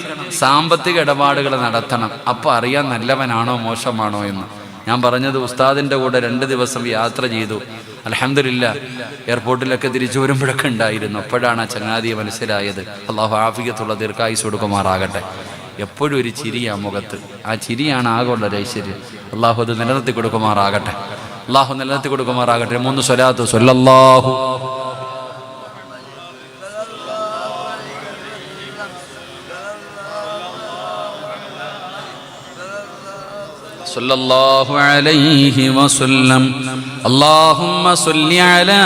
സാമ്പത്തിക ഇടപാടുകൾ നടത്തണം. അപ്പോൾ അറിയാൻ നല്ലവനാണോ മോശമാണോ എന്ന്. ഞാൻ പറഞ്ഞത്, ഉസ്താദിൻ്റെ കൂടെ 2 ദിവസം യാത്ര ചെയ്തു. അൽഹംദുലില്ലാ എയർപോർട്ടിലൊക്കെ തിരിച്ചു വരുമ്പോഴൊക്കെ ഉണ്ടായിരുന്നു. അപ്പോഴാണ് ആ ചങ്ങാതിയെ മനസ്സിലായത്. അള്ളാഹു ആഫിയത്തുള്ള ദീർഘായുസ്സ് കൊടുക്കുമാറാകട്ടെ. എപ്പോഴും ഒരു ചിരിയാ മുഖത്ത്. ആ ചിരിയാണ് ആകെയുള്ള ഐശ്വര്യം. അള്ളാഹു അത് നിലനിർത്തി കൊടുക്കുമാറാകട്ടെ. അള്ളാഹു നിലനിർത്തി കൊടുക്കുമാറാകട്ടെ. 3 സ്വലാത്ത് സ്വല്ലല്ലാഹു സല്ലല്ലാഹു അലൈഹി വസല്ലം. അല്ലാഹുമ്മ സ്വല്ലി അലാ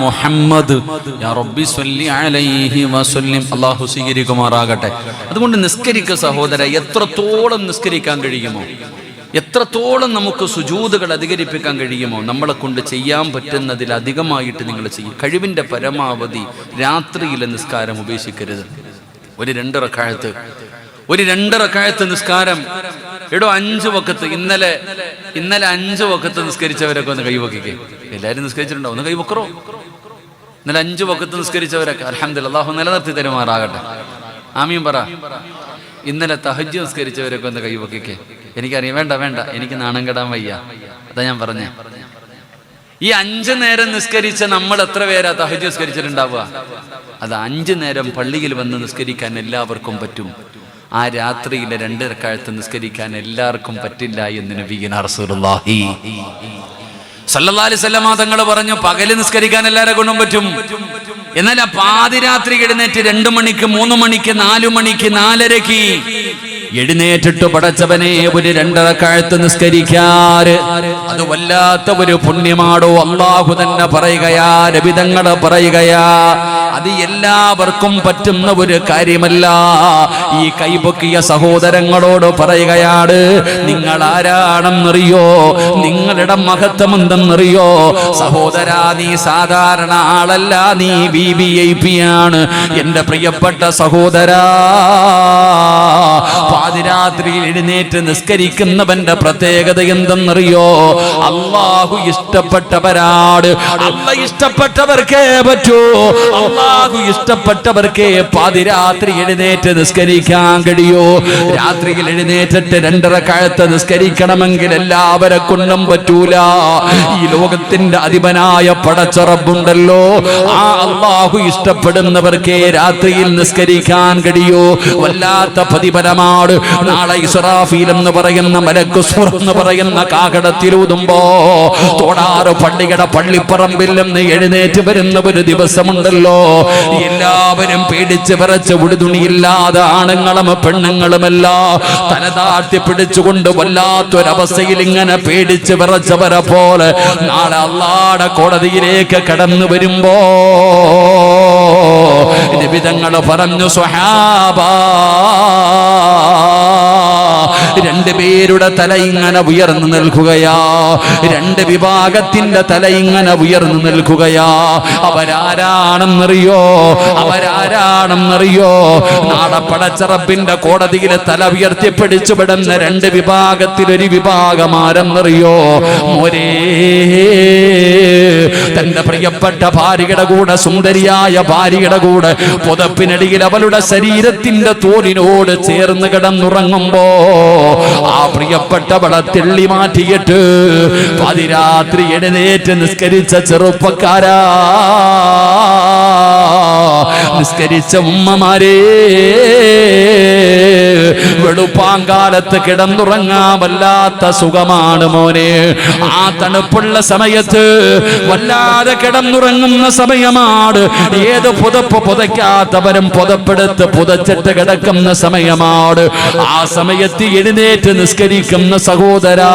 മുഹമ്മദ് യാ റബ്ബി സ്വല്ലി അലൈഹി വസല്ലം. അല്ലാഹു സ്വീകരിക്കുമാറാകട്ടെ. അതുകൊണ്ട് നിസ്കരിക്കുക സഹോദര. എത്രത്തോളം നിസ്കരിക്കാൻ കഴിയുമോ, എത്രത്തോളം നമുക്ക് സുജൂദുകൾ അധികരിപ്പിക്കാൻ കഴിയുമോ, നമ്മളെ കൊണ്ട് ചെയ്യാൻ പറ്റുന്നതിലധികമായിട്ട് നിങ്ങൾ ചെയ്യും. കഴിവിൻ്റെ പരമാവധി രാത്രിയിലെ നിസ്കാരം ഉപേക്ഷിക്കരുത്. ഒരു 2 റക്അത്ത് നിസ്കാരം. എടോ 5 വഖത്ത് ഇന്നലെ 5 വഖത്ത് നിസ്കരിച്ചവരൊക്കെ ഒന്ന് കൈവക്കിക്കേ. എല്ലാവരും നിസ്കരിച്ചിട്ടുണ്ടോ? ഒന്ന് കൈവക്കറോ? ഇന്നലെ 5 വഖത്ത് നിസ്കരിച്ചവരൊക്കെ അൽഹംദുലില്ലാഹ് അല്ലാഹു നിലനിർത്തി തരുമാറാകട്ടെ. ആമീൻ പറ. ഇന്നലെ തഹജ്ജുദ് നിസ്കരിച്ചവരൊക്കെ ഒന്ന് കൈവക്കിക്കേ. എനിക്കറിയാം. വേണ്ട എനിക്ക് നാണം കെടാൻ വയ്യ. അതാ ഞാൻ പറഞ്ഞേ. ഈ 5 നേരം നിസ്കരിച്ച നമ്മൾ എത്ര പേരാ തഹജ്ജുദ് നിസ്കരിച്ചിട്ടുണ്ടാവുക? അത് 5 നേരം പള്ളിയിൽ വന്ന് നിസ്കരിക്കാൻ എല്ലാവർക്കും പറ്റും. ആ രാത്രിയിലെ 2 റക്അത്ത് നിസ്കരിക്കാൻ എല്ലാവർക്കും പറ്റില്ല എന്ന് നബിയുനാ റസൂലുള്ളാഹി സല്ലല്ലാഹു അലൈഹി വസല്ലം തങ്ങൾ പറഞ്ഞു, പകല് നിസ്കരിക്കാൻ എല്ലാവരെ കൊണ്ടും പറ്റും. എന്നാൽ ആ പാതിരാത്രി എഴുന്നേറ്റ് 2 മണിക്ക് 3 മണിക്ക് 4 മണിക്ക് 4:30 എഴുന്നേറ്റിട്ട് പടച്ചവനെ ഒരു 2 റക്അത്ത് നിസ്കരിക്കാറ് അത് വല്ലാത്ത ഒരു പുണ്യമാടോ. അല്ലാഹു തന്നെ പറയുകയാ, നബി തങ്ങൾ പറയുകയാ, അത് എല്ലാവർക്കും പറ്റുന്ന ഒരു കാര്യമല്ല. ഈ കൈപൊക്കിയ സഹോദരങ്ങളോട് പറയുകയാണ്, നിങ്ങൾ ആരാണെന്നറിയോ? നിങ്ങളുടെ മഹത്വം എന്തെന്നറിയോ? സഹോദരാ, നീ സാധാരണ ആളല്ല, നീ VIP ആണ്. എന്റെ പ്രിയപ്പെട്ട സഹോദരാ, പാതിരാത്രിയിൽ എഴുന്നേറ്റ് നിസ്കരിക്കുന്നവന്റെ പ്രത്യേകത എന്തെന്നറിയോ? അല്ലാഹു ഇഷ്ടപ്പെട്ടവരാണ്. അല്ലാഹു ഇഷ്ടപ്പെട്ടവർക്കേ പറ്റൂ. അല്ലാഹു ഇഷ്ടപ്പെട്ടവർക്കേ പാതിരാത്രി എഴുന്നേറ്റ് നിസ്കരിക്കാൻ കഴിയൂ. രാത്രിയിൽ എഴുന്നേറ്റിട്ട് 2 റക്അത്ത് നിസ്കരിക്കണമെങ്കിൽ എല്ലാവരെ കൊണ്ടും പറ്റൂല. ഈ ലോകത്തിന്റെ അധിപനായ പടച്ച റബ്ബുണ്ടല്ലോ, ആ അല്ലാഹു ഇഷ്ടപ്പെടുന്നവർക്കേ രാത്രിയിൽ നിസ്കരിക്കാൻ കഴിയൂ. വല്ലാത്ത പ്രതിഫലമാണ്. നാളെ ഇസ്രാഫീൽ എന്ന് പറയുന്ന മലക്ക് സുർ എന്ന് പറയുന്ന കാകടത്തിലൂതുമ്പോ തോടാറ് പള്ളിയുടെ പള്ളിപ്പറമ്പിൽ നിന്ന് എഴുന്നേറ്റ് വരുന്ന ഒരു ദിവസമുണ്ടല്ലോ, എല്ലാവരും പേടിച്ച് വിറച്ച് ഉടുതുണിയില്ലാതെ ആണുങ്ങളും പെണ്ണുങ്ങളുമല്ല തലതാഴ്ത്തി പിടിച്ചുകൊണ്ട് വല്ലാത്തൊരവസ്ഥയിൽ ഇങ്ങനെ പേടിച്ച് വിറച്ചവരെ പോലെ നാളെ അല്ലാഹുവിന്റെ കോടതിയിലേക്ക് കടന്നു വരുമ്പോ നബി തങ്ങൾ പറഞ്ഞു, സ്വഹാബാ, 2 പേരുടെ തല ഇങ്ങനെ ഉയർന്നു നിൽക്കുകയാ. 2 വിഭാഗത്തിന്റെ തല ഇങ്ങനെ ഉയർന്നു നിൽക്കുകയാ. അവരാരാണെന്നറിയോ? അവരാരാണെന്നറിയോ? നാളെ പടച്ച റബ്ബിന്റെ കോടതിയിലെ തല ഉയർത്തിപ്പിടിച്ചുവിടുന്ന 2 വിഭാഗത്തിൽ ഒരു വിഭാഗം ആരെന്നറിയോ? മോരേ, തന്റെ പ്രിയപ്പെട്ട ഭാര്യയുടെ കൂടെ, സുന്ദരിയായ ഭാര്യയുടെ കൂടെ പുതപ്പിനടിയിൽ അവളുടെ ശരീരത്തിന്റെ തോലിനോട് ചേർന്ന് കിടന്നുറങ്ങുമ്പോ ആ പ്രിയപ്പെട്ടവളെ തെള്ളി മാറ്റിയിട്ട് പാതിരാത്രി എഴുന്നേറ്റ് നിസ്കരിച്ച ചെറുപ്പക്കാരാ, നിസ്കരിച്ച ഉമ്മമാരേ, വെളുപ്പാങ്കാലത്ത് കിടന്നുറങ്ങാൻ വല്ലാത്ത സുഖമാണ് മോനെ. ആ തണുപ്പുള്ള സമയത്ത് വല്ലാതെ കിടന്നുറങ്ങുന്ന സമയമാണ്. ഏത് പുതപ്പ് പുതയ്ക്കാത്തവരും പുതപ്പെടുത്ത് പുതച്ചിട്ട് കിടക്കുന്ന സമയമാണ്. ആ സമയത്ത് എഴുന്നേറ്റ് നിസ്കരിക്കുന്ന സഹോദരാ,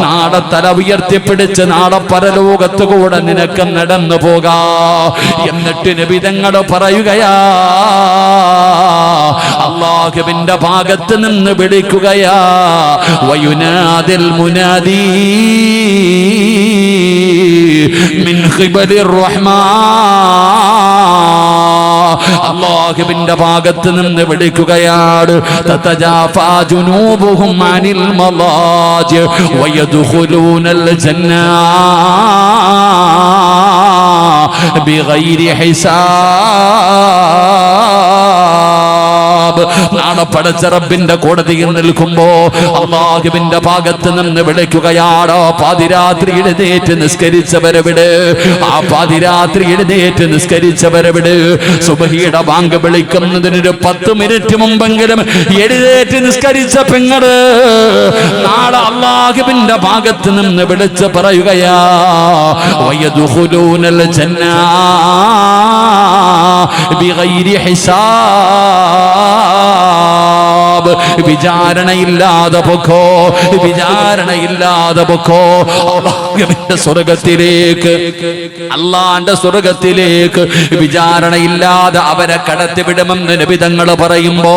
നാളെ തല ഉയർത്തിപ്പിടിച്ച് നാളെ പരലോകത്ത് കൂടെ നിനക്ക് നടന്നു പോകാ. എന്നിട്ട് നബി തങ്ങൾ പറയുകയാ, അല്ലാഹുവിന്റെ ഭാഗത്ത് നിന്ന് വിളിക്കുകയാ, വയുനാദിൽ മുനാദി മിൻ ഖിബലിർ റഹ്മാൻ, അല്ലാഹുവിന്റെ ഭാഗത്ത് നിന്ന് വിളിക്കുകയാണ്, തതജാഫാ ജുനൂബുഹും അനിൽ മലാജി വയദ്ഖുലൂനൽ ജന്ന ബിഗൈരി ഹിസാബ്. നാളെ പടച്ച റബ്ബിന്റെ കോടതിയിൽ നിൽക്കുമ്പോ അല്ലാഹുവിന്റെ ഭാഗത്ത് നിന്ന് വിളിക്കുകയാണ്, പാതിരാത്രി എഴുന്നേറ്റ് നിസ്കരിച്ചവരെവിടെ? ആ പാതിരാത്രി എഴുന്നേറ്റ് നിസ്കരിച്ചവരെവിടെ? സുബഹിയുടെ ബാങ്ക് വിളിക്കുന്നതിനൊരു 10 മിനിറ്റ് മുമ്പെങ്കിലും എഴുന്നേറ്റ് നിസ്കരിച്ച പെങ്ങള് നാളെ അല്ലാഹുവിന്റെ ഭാഗത്ത് നിന്ന് വിളിച്ച് പറയുകയാ, വയദ്ഖുലൂനൽ ജന്ന ബിഗൈരി ഹിസാബ്. വിചാരണയില്ലാതെ പൊക്കോ, വിചാരണയില്ലാതെ പൊക്കോ അല്ലാഹുവിന്റെ സ്വർഗത്തിലേക്ക്, അല്ലാഹുവിന്റെ സ്വർഗത്തിലേക്ക് വിചാരണയില്ലാതെ അവരെ കടത്തിവിടുമെന്ന് നബി തങ്ങൾ പറയുമ്പോ,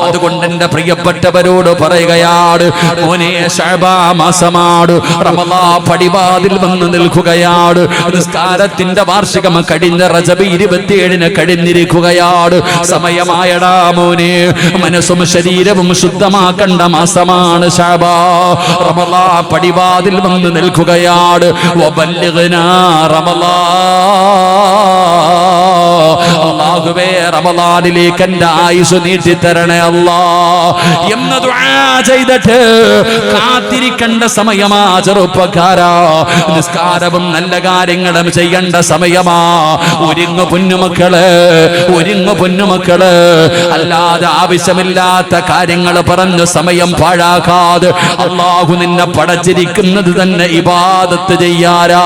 അതുകൊണ്ട് എന്റെ പ്രിയപ്പെട്ടവരോട് പറയുകയാണ്, മോനെ, ശഅബാൻ മാസമാണ്, റമളാൻ പടിവാതിൽ വന്ന് നിൽക്കുകയാണ്. നിസ്കാരത്തിന്റെ വാർഷികം കഴിഞ്ഞ റജബ് 27-ന് കഴിഞ്ഞിരിക്കുകയാണ്. സമയമായടാ മോനെ, മനസ്സും ശരീരവും ശുദ്ധമാക്കേണ്ട മാസമാണ് ശഅബാൻ. റമളാൻ പടിവാതിൽ വന്ന് നിൽക്കുകയാണ്. വബല്ലിഗ്നാ റമളാൻ, അല്ലാഹുവേ റമളാനിലേക്ക് എന്റെ ആയുസ് നീട്ടിത്തരണേ അല്ലാ എന്ന് ദുആ ചെയ്തിട്ട് കാത്തിരിക്കേണ്ട സമയമാ ചെറുപ്പക്കാരാ. നിസ്കാരവും നല്ല കാര്യങ്ങളും ചെയ്യേണ്ട സമയമാ. ഒരുങ്ങു പൊന്നുമക്കളെ, ഒരുങ്ങു പൊന്നുമക്കള്. അല്ലാതെ ആവശ്യമില്ലാത്ത കാര്യങ്ങൾ പറഞ്ഞു സമയം പാഴാക്കാതെ അള്ളാഹു നിന്നെ പടച്ചിരിക്കുന്നത് തന്നെ ഇബാദത്ത് ചെയ്യാനാ,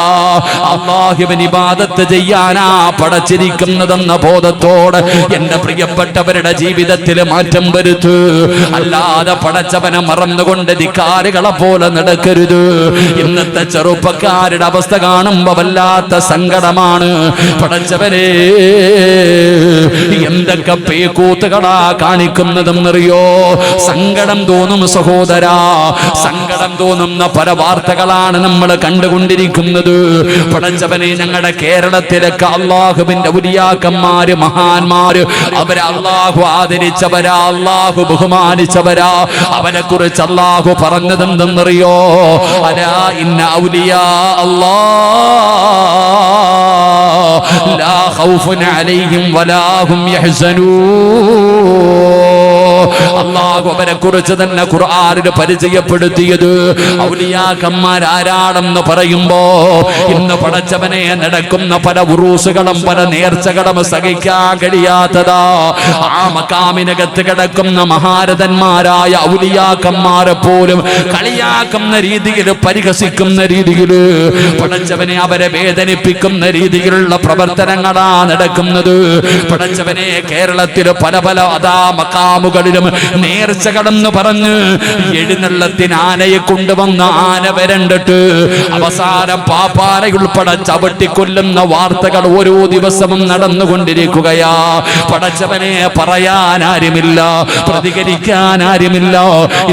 അള്ളാഹുവിന് ഇബാദത്ത് ചെയ്യാനാ പടച്ചിരിക്കുന്നതെന്ന ബോധത്തോടെ എന്റെ പ്രിയപ്പെട്ടവരുടെ ജീവിതത്തിൽ മാറ്റം വരുത്തു. അല്ലാതെ പടച്ചവനെ മറന്നുകൊണ്ട് ധിക്കാരികളെ പോലെ നടക്കരുത്. ഇന്നത്തെ ചെറുപ്പക്കാരുടെ അവസ്ഥ കാണുമ്പോ വല്ലാത്ത സങ്കടമാണ്. പടച്ചവനെ എന്തൊക്കെ പേക്കൂത്തുകളാ കാണിക്കുന്നതെന്നറിയോ? സങ്കടം തോന്നും സഹോദരാ, സങ്കടം തോന്നുന്ന പല വാർത്തകളാണ് നമ്മൾ കണ്ടുകൊണ്ടിരിക്കുന്നത്. പടച്ചവനെ ഞങ്ങളുടെ കേരളത്തിലൊക്കെ അള്ളാഹുവിന്റെ ഉലിയാക്കന്മാര്, മഹാന്മാര്, അവരെ അള്ളാഹു ആദരിച്ചവരാ, അള്ളാഹു ബഹുമാനിച്ചവരാ. അവരെ കുറിച്ച് അള്ളാഹു പറഞ്ഞതെന്തെന്നറിയോ? അലാ ഇന്ന ഔലിയാ അല്ലാഹ് ലാ ഖൗഫുൻ അലൈഹിം വലാ ഹും യഹ്സനൂൻ. അള്ളാഹു അവരെ കുറിച്ച് തന്നെ ഖുർആനിൽ പരിചയപ്പെടുത്തിയത്. ഔലിയാക്കന്മാർ ആരാണെന്ന് പറയുമ്പോ ഇന്ന് പടച്ചവനെ നടക്കുന്ന പല ഉറൂസുകളും പല നേർച്ചകളും സഹിക്കാൻ കഴിയാത്തതാ. ആ മക്കാമിനകത്ത് കിടക്കുന്ന മഹാരഥന്മാരായ ഔലിയാക്കന്മാരെ പോലും കളിയാക്കുന്ന രീതിയിൽ, പരിഹസിക്കുന്ന രീതിയിൽ, പടച്ചവനെ അവരെ വേദനിപ്പിക്കുന്ന രീതിയിലുള്ള പ്രവർത്തനങ്ങളാ നടക്കുന്നത്. പടച്ചവനെ കേരളത്തിൽ പല പല അതാ മക്കാമുകളിലും നേർച്ചകളെന്ന് പറഞ്ഞ് എഴുന്നള്ളത്തിന് ആനയെ കൊണ്ടുവന്ന ആന വരണ്ടിട്ട് അവസാനം പാപ്പാനയുൾപ്പെടെ ചവിട്ടിക്കൊല്ലുന്ന വാർത്തകൾ ഓരോ ദിവസവും നടന്നുകൊണ്ടിരിക്കുകയാ. പടച്ചവനെ പറയാൻ ആരുമില്ല, പ്രതികരിക്കാൻ ആരുമില്ല.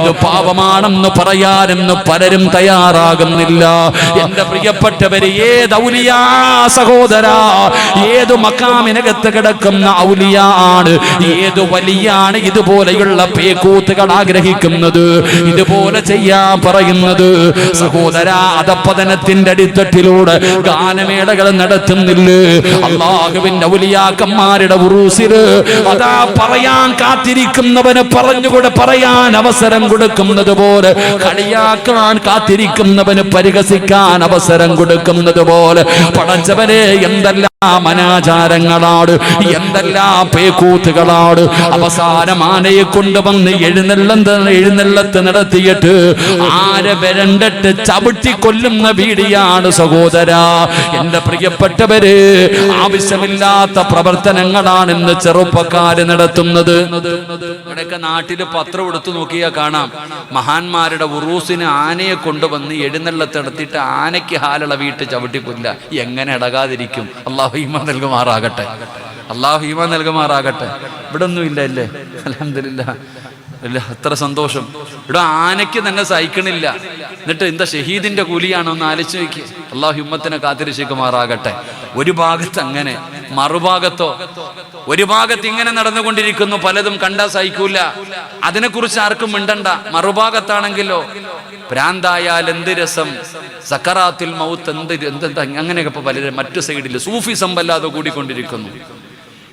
ഇത് പാപമാണെന്ന് പറയാനെന്ന് പലരും തയ്യാറാകുന്നില്ല. എന്റെ പ്രിയപ്പെട്ടവര്, ഏത് ഔലിയാ സഹോദരാ, ഏതു മക്കാമിനകത്ത് കിടക്കുന്ന ഔലിയാണ്, ഏതു വലിയാണ് ഇതുപോലെയുള്ള പേക്കൂത്തുകൾ ആഗ്രഹിക്കുന്നത്, ഇതുപോലെ ചെയ്യാൻ പറയുന്നത്? സഹോദരാ, അധപ്പതനത്തിന്റെ അടിത്തട്ടിലൂടെ ഗാനമേളകൾ നടത്തുന്നില്ലേ? അള്ളാഹുവിന്റെ ഔലിയാക്കന്മാരുടെ ഉറൂസില് അതാ പറയാൻ കാത്തിരിക്കുന്നവന് പറഞ്ഞുകൂടെ പറയാൻ അവസരം കൊടുക്കുന്നത് പോലെ, കളിയാക്കാൻ കാത്തിരിക്കുന്നവന് പരിഹസിക്കാൻ അവസരം കൊടുക്കുന്നത് പോലെ പടച്ചവനെ എന്തെല്ലാം അനാചാരങ്ങളാണ്, എന്തെല്ലാം പേക്കൂത്തുകളാണ്. അവസാനം ആനയെ കൊണ്ടുവന്ന് എഴുന്നള്ളത്ത് നടത്തിയിട്ട് ആരെ വരണ്ടിട്ട് ചവിട്ടി കൊല്ലുന്ന വീടിയാണ് സഹോദരാ. എന്റെ പ്രിയപ്പെട്ടവര്, ആവശ്യമില്ലാത്ത പ്രവർത്തനങ്ങളാണ് ഇന്ന് ചെറുപ്പക്കാര് നടത്തുന്നത്. ഇവിടെയൊക്കെ നാട്ടില് പത്രം എടുത്തു നോക്കിയാൽ കാണാം, മഹാന്മാരുടെ ഉറൂസിന് ആനയെ കൊണ്ടുവന്ന് എഴുന്നള്ളത്ത് നടത്തിയിട്ട് ആനയ്ക്ക് ഹാലുള്ള വീട്ട് ചവിട്ടിക്കൊല്ല. എങ്ങനെ അടകാതിരിക്കും? അള്ളാഹു ഈമാൻ നൽകുമാറാകട്ടെ, അള്ളാഹു ഈമാൻ നൽകുമാറാകട്ടെ. ഇവിടെ ഒന്നും ഇല്ല അല്ലേ? അൽഹംദുലില്ലാഹ്, ഇല്ല. എത്ര സന്തോഷം. ഇവിടെ ആനയ്ക്ക് തന്നെ സഹിക്കണില്ല, എന്നിട്ട് എന്താ ഷഹീദിന്റെ കൂലിയാണോ എന്ന് ആലോചിച്ച് നോക്കി. അള്ളാഹു ഹിമ്മത്തിനെ കാത്തിരക്ഷിക്കുമാറാകട്ടെ. ഒരു ഭാഗത്ത് അങ്ങനെ, മറുഭാഗത്തോ ഒരു ഭാഗത്ത് ഇങ്ങനെ നടന്നുകൊണ്ടിരിക്കുന്നു. പലതും കണ്ടാ സഹിക്കൂല, അതിനെക്കുറിച്ച് ആർക്കും മിണ്ടണ്ട. മറുഭാഗത്താണെങ്കിലോ ഭ്രാന്തായാൽ എന്ത് രസം, സക്കറാത്തുൽ മൗത്ത് എന്തെന്താ, അങ്ങനെയൊക്കെ ഇപ്പൊ പലരും മറ്റു സൈഡിൽ സൂഫിസം വല്ലാതെ കൂടിക്കൊണ്ടിരിക്കുന്നു.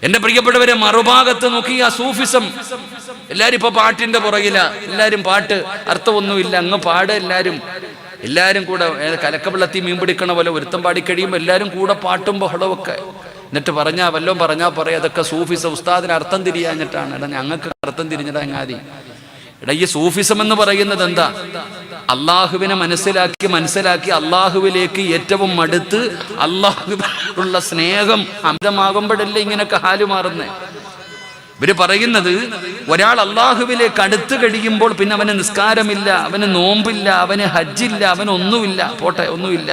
എന്റെ പ്രിയപ്പെട്ടവരെ, മറുഭാഗത്ത് നോക്കിയ സൂഫിസം. എല്ലാരും ഇപ്പൊ പാട്ടിന്റെ പുറകില, എല്ലാരും പാട്ട്, അർത്ഥമൊന്നുമില്ല, അങ്ങ് പാട്. എല്ലാരും കൂടെ കലക്കവെള്ളത്തിൽ മീൻ പിടിക്കണ പോലെ ഒരുത്തം പാടിക്കഴിയുമ്പോൾ എല്ലാരും കൂടെ പാട്ടും ബഹളമൊക്കെ. എന്നിട്ട് വല്ലതും പറഞ്ഞാൽ പറയാം അതൊക്കെ സൂഫിസം, ഉസ്താദിന് അർത്ഥം തിരിയാഞ്ഞിട്ടാണ്. എടാ, ഞങ്ങൾക്ക് അർത്ഥം തിരിഞ്ഞടാ അങ്ങാതി. എടാ, ഈ സൂഫിസം എന്ന് പറയുന്നത് എന്താ? അള്ളാഹുവിനെ മനസ്സിലാക്കി അള്ളാഹുവിലേക്ക് ഏറ്റവും അടുത്ത് അള്ളാഹുവിനുള്ള സ്നേഹം അമിതമാകുമ്പോഴല്ലേ ഇങ്ങനെയൊക്കെ ഹാല് മാറുന്നേ. ഇവര് പറയുന്നത്, ഒരാൾ അള്ളാഹുവിലേക്ക് അടുത്ത് കഴിയുമ്പോൾ പിന്നെ അവന് നിസ്കാരമില്ല, അവന് നോമ്പില്ല, അവന് ഹജ്ജില്ല, അവനൊന്നുമില്ല, പോട്ടെ ഒന്നുമില്ല.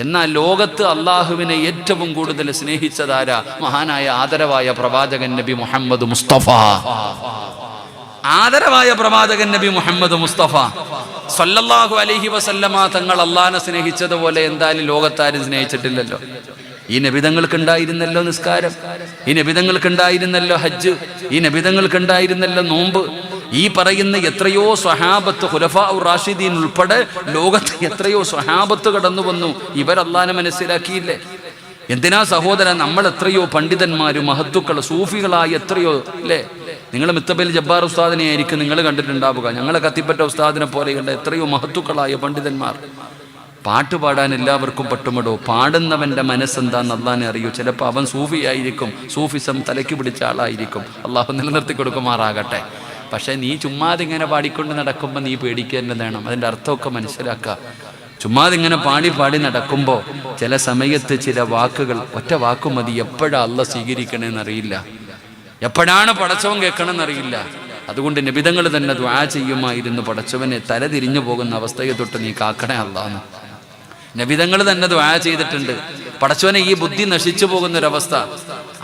എന്നാൽ ലോകത്ത് അള്ളാഹുവിനെ ഏറ്റവും കൂടുതൽ സ്നേഹിച്ചതാരാ? മഹാനായ ആദരവായ പ്രവാചകൻ നബി മുഹമ്മദ് മുസ്തഫ. ആദരവായ പ്രവാചകൻ നബി മുഹമ്മദ് മുസ്തഫ സല്ലല്ലാഹു അലൈഹി വസല്ലമ തങ്ങൾ അള്ളാഹിനെ സ്നേഹിച്ചതുപോലെ എന്തായാലും ലോകത്താരും സ്നേഹിച്ചിട്ടില്ലല്ലോ. ഈ നബിതങ്ങൾക്കുണ്ടായിരുന്നല്ലോ നിസ്കാരം, ഈ നബിതങ്ങൾക്കുണ്ടായിരുന്നല്ലോ ഹജ്ജ്, ഈ നബിതങ്ങൾക്കുണ്ടായിരുന്നല്ലോ നോമ്പ്. ഈ പറയുന്ന എത്രയോ സ്വഹാബത്ത്, ഖുലഫാ റാഷിദീൻ ഉൾപ്പെടെ ലോകത്ത് എത്രയോ സ്വഹാബത്ത് കടന്നു വന്നു. ഇവർ അള്ളാഹിനെ മനസ്സിലാക്കിയില്ലേ? എന്തിനാ സഹോദരൻ, നമ്മൾ എത്രയോ പണ്ഡിതന്മാരും മഹത്തുക്കൾ സൂഫികളായ എത്രയോ അല്ലേ? നിങ്ങൾ മിത്തബൽ ജബ്ബാർ ഉസ്താദിനെ ആയിരിക്കും നിങ്ങൾ കണ്ടിട്ടുണ്ടാവുക. ഞങ്ങളെ കത്തിപ്പറ്റ ഉസ്താദിനെ പോലെയുള്ള എത്രയോ മഹത്തുക്കളായ പണ്ഡിതന്മാർ. പാട്ട് പാടാൻ എല്ലാവർക്കും പട്ടുമിടോ, പാടുന്നവൻ്റെ മനസ്സെന്താന്ന് അള്ളാഹിനെ അറിയൂ. ചിലപ്പോൾ അവൻ സൂഫി ആയിരിക്കും, സൂഫിസം തലയ്ക്ക് പിടിച്ച ആളായിരിക്കും. അള്ളാഹു നിലനിർത്തി കൊടുക്കുമാറാകട്ടെ. പക്ഷേ നീ ചുമ്മാതിങ്ങനെ പാടിക്കൊണ്ട് നടക്കുമ്പോൾ നീ പേടിക്കുക വേണം. അതിൻ്റെ അർത്ഥമൊക്കെ മനസ്സിലാക്കുക. ചുമ്മാതിങ്ങനെ പാടി പാടി നടക്കുമ്പോൾ ചില സമയത്ത് ചില വാക്കുകൾ, ഒറ്റ വാക്കു മതി, എപ്പോഴാണ് അള്ളാഹ് സ്വീകരിക്കണമെന്നറിയില്ല, എപ്പോഴാണ് പടച്ചവൻ കേൾക്കണമെന്നറിയില്ല. അതുകൊണ്ട് നബിതങ്ങൾ തന്നെ ദുആ ചെയ്യുമായിരുന്നു, പടച്ചവനെ തല തിരിഞ്ഞു പോകുന്ന അവസ്ഥയെ തൊട്ട് നീ കാക്കണേ അല്ലാഹ്. നബിതങ്ങൾ തന്നെ ദുആ ചെയ്തിട്ടുണ്ട്, പടച്ചവനെ ഈ ബുദ്ധി നശിച്ചു പോകുന്നൊരവസ്ഥ,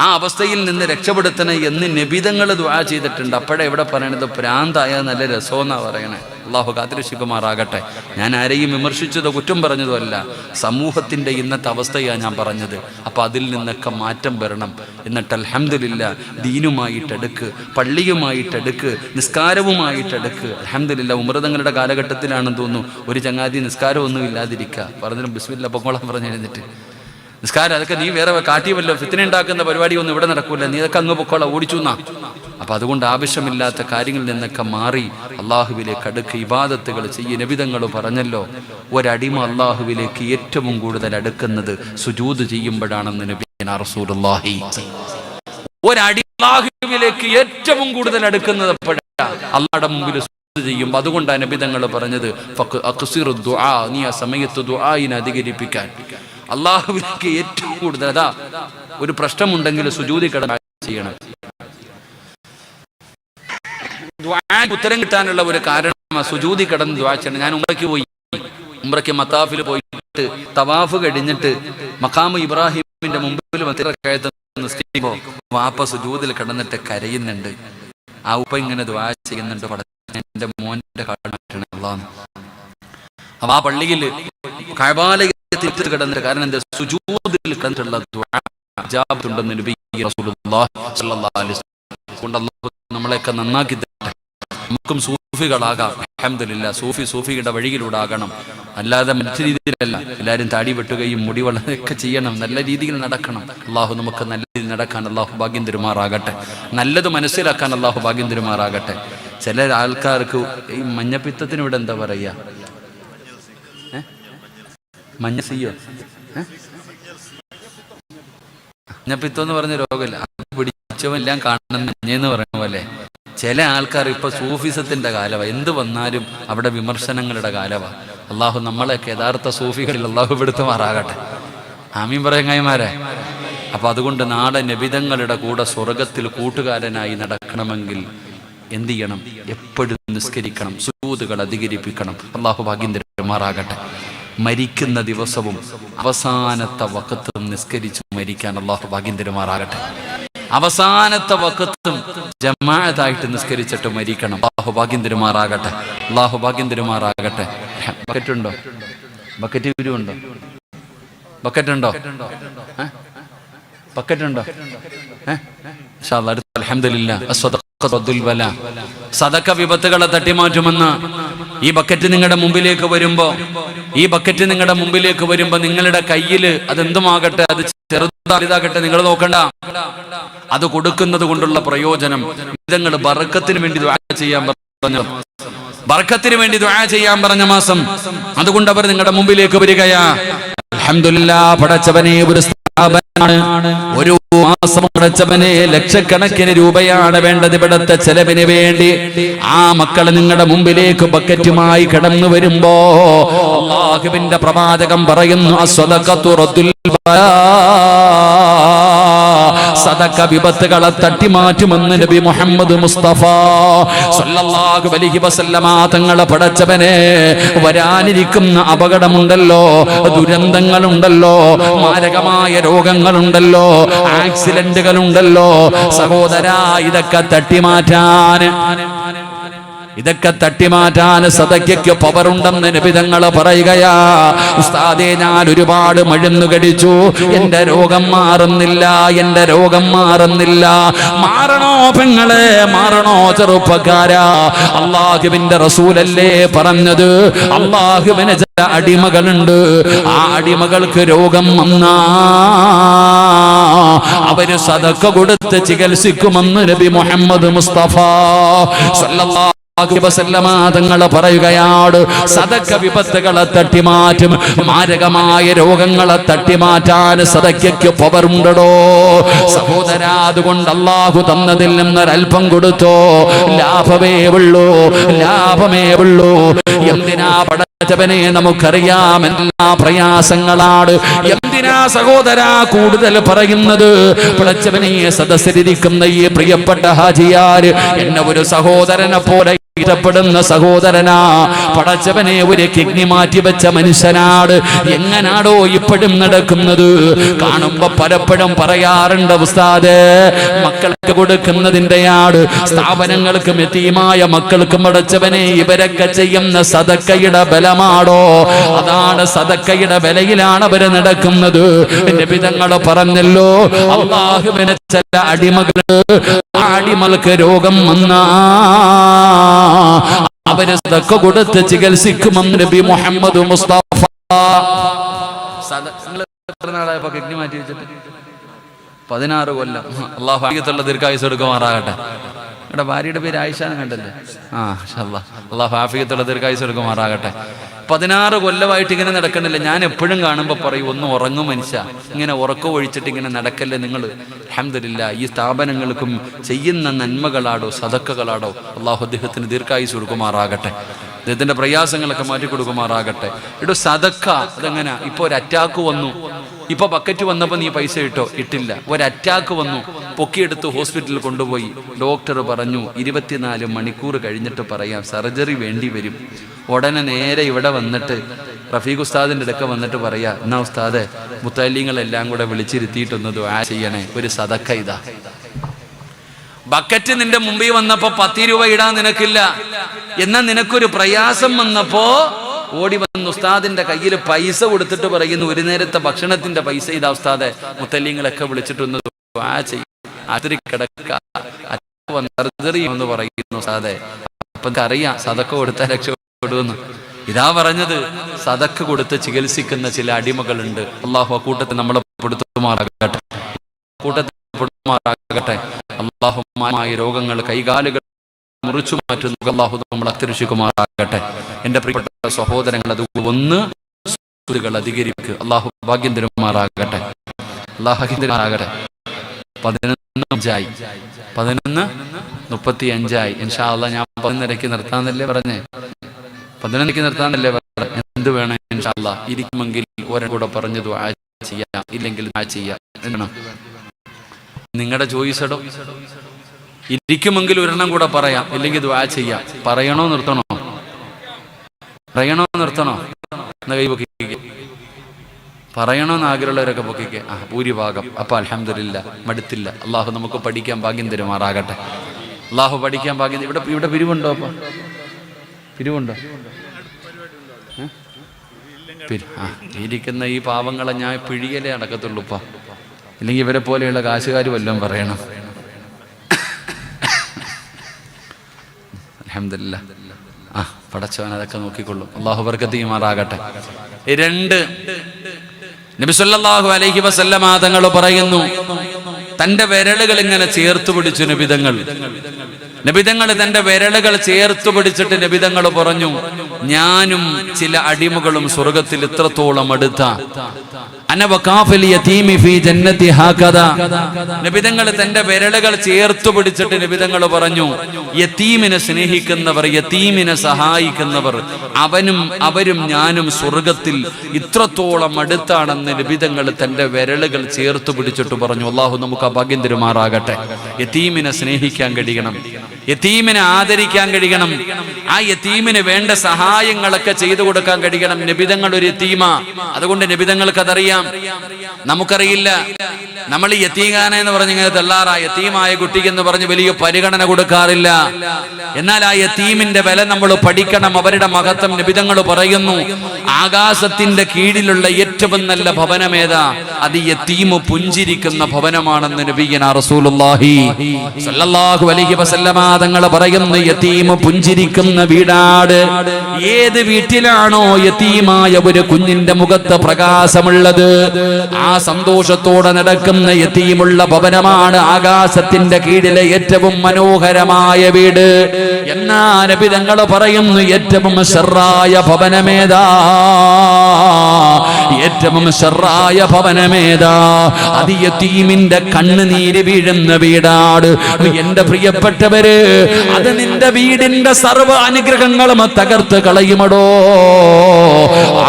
ആ അവസ്ഥയിൽ നിന്ന് രക്ഷപ്പെടുത്തണേ എന്ന് നബിതങ്ങൾ ദുആ ചെയ്തിട്ടുണ്ട്. അപ്പോഴേ ഇവിടെ പറയണത് പ്രാന്തായ നല്ല രസമെന്നാണ് പറയണേ. അള്ളാഹു കാത്തിരക്ഷിക്കുമാറാകട്ടെ. ഞാൻ ആരെയും വിമർശിച്ചതോ കുറ്റം പറഞ്ഞതോ അല്ല, സമൂഹത്തിൻ്റെ ഇന്നത്തെ അവസ്ഥയാണ് ഞാൻ പറഞ്ഞത്. അപ്പോൾ അതിൽ നിന്നൊക്കെ മാറ്റം വരണം. എന്നിട്ട് അൽഹംദുലില്ലാ ദീനുമായിട്ടെടുക്ക്, പള്ളിയുമായിട്ടെടുക്ക്, നിസ്കാരവുമായിട്ടെടുക്ക്. അൽഹംദുലില്ലാ ഉമർതങ്ങളുടെ കാലഘട്ടത്തിലാണെന്ന് തോന്നുന്നു ഒരു ചങ്ങാതി നിസ്കാരമൊന്നും ഇല്ലാതിരിക്കുക, പറഞ്ഞിട്ടും ബിസ്മില്ലാ പൊക്കോളം പറഞ്ഞ് എഴുന്നിട്ട് നിസ്കാരം അതൊക്കെ നീ വേറെ കാട്ടിയല്ലോ, ഫിത്ന ഉണ്ടാക്കുന്ന പരിപാടിയൊന്നും ഇവിടെ നടക്കൂല, നീ ഇതൊക്കെ അങ്ങ് പൊക്കോളാം ഓടിച്ചു എന്നാ. അപ്പം അതുകൊണ്ട് ആവശ്യമില്ലാത്ത കാര്യങ്ങളിൽ നിന്നൊക്കെ മാറി അള്ളാഹുവിലേക്ക് അടുക്ക്, ഇബാദത്തുകൾ ചെയ്യ്. നബിതങ്ങൾ പറഞ്ഞല്ലോ, ഒരടിമ അള്ളാഹുവിലേക്ക് ഏറ്റവും കൂടുതൽ അടുക്കുന്നത് സുജൂദ് ചെയ്യുമ്പോഴാണെന്ന് നബിയുനാ റസൂലുള്ളാഹി. ഒരടി അള്ളാഹുവിലേക്ക് ഏറ്റവും കൂടുതൽ അടുക്കുന്നത് എപ്പോഴാണ്? അള്ളാഹുടെ മുമ്പിൽ സുജൂദ് ചെയ്യുമ്പോൾ. അതുകൊണ്ടാണ് നബിതങ്ങൾ പറഞ്ഞത് അഖ്സിറു ദുആ, നീ ആ സമയത്ത് ദുആയിനെ അധികരിപ്പിക്കാൻ. അള്ളാഹുവിലേക്ക് ഏറ്റവും കൂടുതൽ അതാ ഒരു പ്രശ്നമുണ്ടെങ്കിൽ സുജൂദി കിടന്ന് ചെയ്യണം. ദുആക്ക് ഉത്തരം കിട്ടാനുള്ള ഒരു കാരണം സുജൂദി കിടന്ന് ദുആ ചെയ്യണം. ഞാൻ ഉംറയ്ക്ക് മത്താഫിൽ പോയിട്ട് തവാഫ് കഴിഞ്ഞിട്ട് മഖാമ് ഇബ്രാഹിമിന്റെ മുമ്പിൽ നിസ്കരിക്കുമ്പോൾ വാപ്പ സുജൂദിൽ കിടന്നിട്ട് കരയുന്നുണ്ട്. ആ ഉപ്പ ഇങ്ങനെ ദുആ ചെയ്യുന്നുണ്ട്, എന്റെ മോന്റെ കാണാൻ. അപ്പൊ ആ പള്ളിയിൽ കഅബാലയത്തിൽ കിടന്നിട്ട്, കാരണം എന്താ, സുജൂദിൽ കിടന്നിട്ടുള്ള ദുആ ഇജാബത്തുണ്ടെന്ന് നബി റസൂലുള്ളാഹി സ്വല്ലല്ലാഹു അലൈഹി വസല്ലം. അല്ലാഹു നമ്മളെയൊക്കെ നന്നാക്കി തരട്ടെ. നമുക്കും സൂഫികളാകാം. അൽഹംദുലില്ലാ സൂഫിയുടെ വഴിയിലൂടെ ആകണം, അല്ലാതെ മറ്റു രീതിയിലല്ല. എല്ലാവരും താടി വെട്ടുകയും മുടി വളരുകയൊക്കെ ചെയ്യണം, നല്ല രീതിയിൽ നടക്കണം. അള്ളാഹു നമുക്ക് നല്ല രീതിയിൽ നടക്കാൻ അള്ളാഹു ഭാഗ്യം തരുമാറാകട്ടെ. നല്ലത് മനസ്സിലാക്കാൻ അള്ളാഹു ഭാഗ്യം തരുമാറാകട്ടെ. ചില ആൾക്കാർക്ക് ഈ മഞ്ഞപ്പിത്തത്തിന് ഇവിടെ എന്താ പറയുക, മഞ്ഞസിയോ മഞ്ഞപ്പിത്തം എന്ന് പറഞ്ഞ രോഗമില്ല, പിടിച്ചവെല്ലാം കാണുന്ന മഞ്ഞെന്ന് പറയുന്ന പോലെ ചില ആൾക്കാർ ഇപ്പൊ സൂഫിസത്തിന്റെ കാലമാണ്. എന്ത് വന്നാലും അവിടെ വിമർശനങ്ങളുടെ കാലമാണ്. അള്ളാഹു നമ്മളെയൊക്കെ യഥാർത്ഥ സൂഫികളിൽ അള്ളാഹു പെടുത്തുമാറാകട്ടെ. ആമീൻ പറയങ്ങായിമാരെ. അപ്പൊ അതുകൊണ്ട് നാളെ നബിതങ്ങളുടെ കൂടെ സ്വർഗത്തിൽ കൂട്ടുകാരനായി നടക്കണമെങ്കിൽ എന്ത് ചെയ്യണം? എപ്പോഴും നിസ്കരിക്കണം, സുജൂദുകൾ അധികരിപ്പിക്കണം. അള്ളാഹു ഭാഗ്യം തരുമാറാകട്ടെ. മരിക്കുന്ന ദിവസവും അവസാനത്തെ വഖത്തും നിസ്കരിച്ചു മരിക്കാൻ അള്ളാഹു ഭാഗ്യം തരുമാറാകട്ടെ. അവസാനത്തെ വഖത്തും ജമാഅത്തായിട്ട് നിസ്കരിച്ചിട്ട് മരിക്കണം. അള്ളാഹു ഭാഗ്യം തരുമാറാകട്ടെ. അള്ളാഹു ഭാഗ്യം തരുമാറാകട്ടെ. ബക്കറ്റുണ്ടോ? ബക്കറ്റ് ഉണ്ടോ? ബക്കറ്റുണ്ടോ? ബക്കറ്റുണ്ടോ? അൽഹംദുലില്ലാ. സദക്ക വിപത്തുകളെ തട്ടിമാറ്റുമെന്ന് ഈ ബക്കറ്റ് നിങ്ങളുടെ മുമ്പിലേക്ക് വരുമ്പോ നിങ്ങളുടെ കയ്യിൽ അതെന്തുമാകട്ടെ, അത് ചെറുതാകട്ടെ, നിങ്ങൾ നോക്കണ്ട. അത് കൊടുക്കുന്നത് കൊണ്ടുള്ള പ്രയോജനം നിങ്ങൾ ബർക്കത്തിന് വേണ്ടി ദുആ ചെയ്യാൻ പറഞ്ഞു, ബർക്കത്തിന് വേണ്ടി ദുആ ചെയ്യാൻ പറഞ്ഞ മാസം. അതുകൊണ്ട് അവർ നിങ്ങളുടെ മുമ്പിലേക്ക് വരികയാ. അൽഹംദുലില്ലാ. പടച്ചവനെ, ഒരു മാസം പടച്ചവനെ ലക്ഷക്കണക്കിന് രൂപയാണ് വേണ്ടത് ഇവിടത്തെ ചെലവിന് വേണ്ടി. ആ മക്കള് നിങ്ങളുടെ മുമ്പിലേക്ക് ബക്കറ്റുമായി കടന്നു വരുമ്പോ അല്ലാഹുവിന്റെ പ്രവാചകൻ പറയുന്നു, അസ്സദഖത്തു റദ്ദുൽ ബലാ, സദഖ വിപത്തുകളെ തട്ടിമാറ്റുമെന്ന് നബി മുഹമ്മദ് മുസ്തഫ സല്ലല്ലാഹു അലൈഹി വസല്ലമ തങ്ങളെ. പടച്ചവനെ, വരാനിരിക്കുന്ന അപകടമുണ്ടല്ലോ, ദുരന്തങ്ങളുണ്ടല്ലോ, മാരകമായ രോഗങ്ങളുണ്ടല്ലോ, ആക്സിഡന്റുകളുണ്ടല്ലോ സഹോദരാ, ഇതൊക്കെ തട്ടിമാറ്റാൻ സദഖയ്ക്ക് പവറുണ്ടെന്ന് നബിതങ്ങൾ പറയുകയാ. ഉസ്താദേ, ഞാൻ ഒരുപാട് മരുന്ന് കഴിച്ചു, എന്റെ രോഗം മാറുന്നില്ല. മാറണോ പെങ്ങളെ, മാറണോ ചെറുപ്പക്കാരാ? അള്ളാഹുവിന്റെ റസൂലല്ലേ പറഞ്ഞത്, അള്ളാഹുവിന് ചില അടിമകളുണ്ട്, ആ അടിമകൾക്ക് രോഗം വന്നാ അവര് സദഖ കൊടുത്ത് ചികിത്സിക്കുമെന്ന് നബി മുഹമ്മദ് മുസ്തഫ സല്ലല്ലാഹു തങ്ങൾ പറയുകയാണ്, സദക്ക വിപത്തുകളെ തട്ടിമാറ്റും, മാരകമായ രോഗങ്ങളെ തട്ടിമാറ്റാൻ സദക്കയ്ക്ക് പവറുണ്ടോ സഹോദരാ. അതുകൊണ്ട് അല്ലാഹു തന്നതിൽ നിന്നൊരൽപ്പം കൊടുത്തോ, ലാഭമേ ഉള്ളൂ, ലാഭമേ ഉള്ളൂ. എന്തിനാ പടച്ചവനെ, നമുക്കറിയാം എല്ലാ പ്രയാസങ്ങളാണ്. എന്തിനാ സഹോദരാ കൂടുതൽ പറയുന്നത്? പടച്ചവനെ, സദസ്സിലിരിക്കുന്ന ഈ പ്രിയപ്പെട്ട ഹാജിയാര് എന്നെ ഒരു സഹോദരനെ പോലെ ഇഷ്ടപ്പെടുന്ന സഹോദരനാ. പടച്ചവനെ, ഒരു കിഡ്നി മാറ്റി വെച്ച മനുഷ്യനാണ്. എങ്ങനാടോ ഇപ്പോഴും നടക്കുന്നത്? കാണുമ്പോ പലപ്പോഴും പറയാറുണ്ട്, ഉസ്താദേ മക്കൾക്ക് കൊടുക്കുന്നതിന്റെയാണ്, സ്ഥാപനങ്ങൾക്കും യതീമായ മക്കൾക്കും പടച്ചവനെ ഇവരൊക്കെ ചെയ്യുന്ന സദക്കയുടെ ബലമാണോ? അതാണ് സദക്കയുടെ ബലയിലാണ് അവര് നടക്കുന്നത്. നബി തങ്ങൾ പറഞ്ഞല്ലോ, അല്ലാഹുവിനെ ചില അടിമകള്, ആ അടിമകൾക്ക് രോഗം വന്നാ അവര് സദക്ക കൊടുത്ത് ചികിത്സിക്കുമെന്ന് നബി മുഹമ്മദ് മുസ്തഫ. കിഡ്നി മാറ്റി വെച്ചിട്ട് 16 കൊല്ലം. അള്ളാഹു ആഫിയത്തുള്ള ദീർഘായുസ്സ് എടുക്കുമാറാകട്ടെ. ഇവിടെ ഭാര്യയുടെ പേര് ആയിഷ കണ്ടല്ലേ? അള്ളാഹു ആഫിയത്തുള്ള ദീർഘായുസ്സ് എടുക്കുമാറാകട്ടെ. 16 കൊല്ലമായിട്ട് ഇങ്ങനെ നടക്കണില്ല. ഞാൻ എപ്പോഴും കാണുമ്പോൾ പറയും, ഒന്ന് ഉറങ്ങും മനുഷ്യ, ഇങ്ങനെ ഉറക്കം ഒഴിച്ചിട്ട് ഇങ്ങനെ നടക്കല്ലേ നിങ്ങൾ. അൽഹംദുലില്ലാഹ്, ഈ സ്ഥാപനങ്ങൾക്കും ചെയ്യുന്ന നന്മകളാടോ സദക്കകളാടോ അള്ളാഹു അദ്ദേഹത്തിന് ദീർഘായുസ്സ് കൊടുക്കുമാറാകട്ടെ, അദ്ദേഹത്തിന്റെ പ്രയാസങ്ങളൊക്കെ മാറ്റി കൊടുക്കുമാറാകട്ടെ. ഇവിടെ സദക്ക അതെങ്ങനെ? ഇപ്പൊ ഒരു അറ്റാക്ക് വന്നു, ഇപ്പൊ ബക്കറ്റ് വന്നപ്പോ നീ പൈസ ഇട്ടോ? ഇട്ടില്ല. ഒരു അറ്റാക്ക് വന്നു, പൊക്കിയെടുത്ത് ഹോസ്പിറ്റലിൽ കൊണ്ടുപോയി. ഡോക്ടർ പറഞ്ഞു 24 മണിക്കൂർ കഴിഞ്ഞിട്ട് പറയാം, സർജറി വേണ്ടി വരും. ഉടനെ നേരെ ഇവിടെ വന്നിട്ട് റഫീഖ് ഉസ്താദിന്റെ അടുക്ക വന്നിട്ട് പറയാ, എന്നാ ഉസ്താദെ മുത്തല്ലിങ്ങളെല്ലാം കൂടെ വിളിച്ചിരുത്തിയിട്ടൊന്ന് ദുആ ചെയ്യണേ, ഒരു സദക്ക ഇതാ. ബക്കറ്റ് നിന്റെ മുമ്പിൽ വന്നപ്പോ 10 രൂപ ഇടാൻ നിനക്കില്ല, എന്നാ നിനക്കൊരു പ്രയാസം വന്നപ്പോ ഓടി വന്ന് ഉസ്താദിന്റെ കയ്യിൽ പൈസ കൊടുത്തിട്ട് പറയുന്നു, ഒരു നേരത്തെ ഭക്ഷണത്തിന്റെ പൈസ ഇതാ ഉസ്താദെ, മുത്തല്ലിങ്ങളൊക്കെ വിളിച്ചിട്ടൊന്ന് ദുആ ചെയ്യും, അതിരി കിടക്ക സർജറി എന്ന് പറയുന്നു ഉസ്താദെ. അപ്പൊ അറിയാം സദക്ക കൊടുത്താൽ രക്ഷപ്പെടുമെന്ന്. ഇതാ പറഞ്ഞത്, സദക്ക കൊടുത്ത് ചികിത്സിക്കുന്ന ചില അടിമകളുണ്ട്. അള്ളാഹു ആ കൂട്ടത്തിൽ നമ്മളെ പെടുത്തുമാറാകട്ടെ, കൂട്ടത്തിൽ പെടുത്തുമാറാകട്ടെ. അള്ളാഹുമായ രോഗങ്ങൾ, കൈകാലുകൾ മുറിച്ചു മാറ്റുന്ന അള്ളാഹു നമ്മളെ അത്തിരക്ഷിക്കുമാറാകട്ടെ. എന്റെ പ്രിയപ്പെട്ട സഹോദരങ്ങൾ, അത് ഒന്ന് അധികരിക്കുക. അള്ളാഹു ഭാഗ്യം തരുമാറാകട്ടെ, അള്ളാഹു തരുമാറാകട്ടെ. 11:05 11:35 ഇൻഷാ അല്ലാഹ്. ഞാൻ 11:30 നിർത്താന്നല്ലേ പറഞ്ഞേ? 11:30 നിർത്താന്നല്ലേ പറഞ്ഞേ? എന്ത് വേണം ഇൻഷാ അല്ലാഹ്. ഇരിക്കുമെങ്കിൽ ഒരെണ്ണം കൂടെ പറഞ്ഞു ദുആ ചെയ്യാം, ഇല്ലെങ്കിൽ ദുആ ചെയ്യാം. നിങ്ങളുടെ ചോയ്സടോ. ഇരിക്കുമെങ്കിൽ ഒരെണ്ണം കൂടെ പറയാം, ഇല്ലെങ്കിൽ ദുആ ചെയ്യാം. പറയണോ നിർത്തണോ? പറയണോ നിർത്തണോ? എന്ന കൈ പൊക്കിക്ക്. പറയണോന്ന് ആഗ്രഹമുള്ളവരൊക്കെ പൊക്കിക്ക്. ഭൂരിഭാഗം. അപ്പൊ അൽഹംദുലില്ലാഹ്, മടുത്തില്ല. അള്ളാഹു നമുക്ക് പഠിക്കാൻ ഭാഗ്യം തരുമാറാകട്ടെ. അള്ളാഹു പഠിക്കാൻ ഭാഗ്യം. ഇവിടെ പിരിവുണ്ടോ? അപ്പൊ പിരിവുണ്ടോ? ഇരിക്കുന്ന ഈ പാവങ്ങളെ ഞാൻ പിഴിയലേ നടക്കത്തുള്ളൂ ഇപ്പ, ഇല്ലെങ്കിൽ ഇവരെ പോലെയുള്ള കാശുകാർ വല്ലതും പറയണം. അൽഹംദുലില്ലാഹ്. പടച്ചവൻ അതൊക്കെ നോക്കിക്കൊള്ളും. അള്ളാഹു ബർക്കത്ത് ചെയ്യുമാറാകട്ടെ. 2 നബി സല്ലല്ലാഹു അലൈഹി വസല്ലമ തങ്ങൾ പറയുന്നു, തന്റെ വിരലുകൾ ഇങ്ങനെ ചേർത്ത് പിടിച്ചു നബിതങ്ങൾ തന്റെ വിരലുകൾ ചേർത്ത് പിടിച്ചിട്ട് നബിതങ്ങൾ പറഞ്ഞു, ഞാനും ചില അടിമകളും സ്വർഗത്തിൽ ഇത്രത്തോളം അടുത്ത. നബിതങ്ങൾ തന്റെ വിരലുകൾ ചേർത്ത് പിടിച്ചിട്ട് നബിതങ്ങൾ പറഞ്ഞു, യതീമിനെ സ്നേഹിക്കുന്നവർ, യതീമിനെ സഹായിക്കുന്നവർ, അവരും ഞാനും സ്വർഗത്തിൽ ഇത്രത്തോളം അടുത്താണെന്ന് നബിതങ്ങൾ തന്റെ വിരലുകൾ ചേർത്ത് പിടിച്ചിട്ട് പറഞ്ഞു. അല്ലാഹു നമുക്ക് ആ ഭാഗ്യം തരുമാറാകട്ടെ. യതീമിനെ സ്നേഹിക്കാൻ കഴിയണം, യതീമിനെ ആദരിക്കാൻ കഴിയണം, ആ യതീമിന് വേണ്ട സഹായങ്ങളൊക്കെ ചെയ്തു കൊടുക്കാൻ കഴിയണം. നബിതങ്ങൾ ഒരു യതീമ, അതുകൊണ്ട് നബിതങ്ങൾക്ക് അതറിയാം, നമുക്കറിയില്ല. നമ്മൾ യതീഖാന എന്ന് പറഞ്ഞിങ്ങനെ തെല്ലാറാ, യതീമായ കുട്ടിക്ക് എന്ന് പറഞ്ഞ് വലിയ പരിഗണന കൊടുക്കാറില്ല. എന്നാൽ ആ യതീമിന്റെ വില നമ്മൾ പഠിക്കണം, അവരുടെ മഹത്വം. നബിതങ്ങൾ പറയുന്നു, ആകാശത്തിന്റെ കീഴിലുള്ള ഏറ്റവും നല്ല ഭവനമേതാ? അത് യതീം പുഞ്ചിരിക്കുന്ന ഭവനമാണെന്ന് നബിയനാ റസൂലുള്ളാഹി സ്വല്ലല്ലാഹു അലൈഹി വസല്ലമ തങ്ങൾ പറയുന്നു, യതീം പുഞ്ചിരിക്കുന്ന വീടാണ്. ഏത് വീട്ടിലാണോ യതീമായ ഒരു കുഞ്ഞിന്റെ മുഖത്ത് പ്രകാശമുള്ളത്, ആ സന്തോഷത്തോടെ നടക്കുന്ന കിടക്കുന്ന യതീമുള്ള ഭവനമാണ് ആകാശത്തിന്റെ കീഴിലെ ഏറ്റവും മനോഹരമായ വീട്. എന്നാ നബി തങ്ങൾ പറയുന്നു ഏറ്റവും ശർറായ ഭവനമേതാ? ഏറ്റവും ശർറായ ഭവനമേതാ? അത് യതീമിന്റെ കണ്ണുനീര് വീഴുന്ന വീടാണ്. എന്റെ പ്രിയപ്പെട്ടവര്, അത് നിന്റെ വീടിന്റെ സർവ്വ അനുഗ്രഹങ്ങളും തകർത്ത് കളയുമടോ.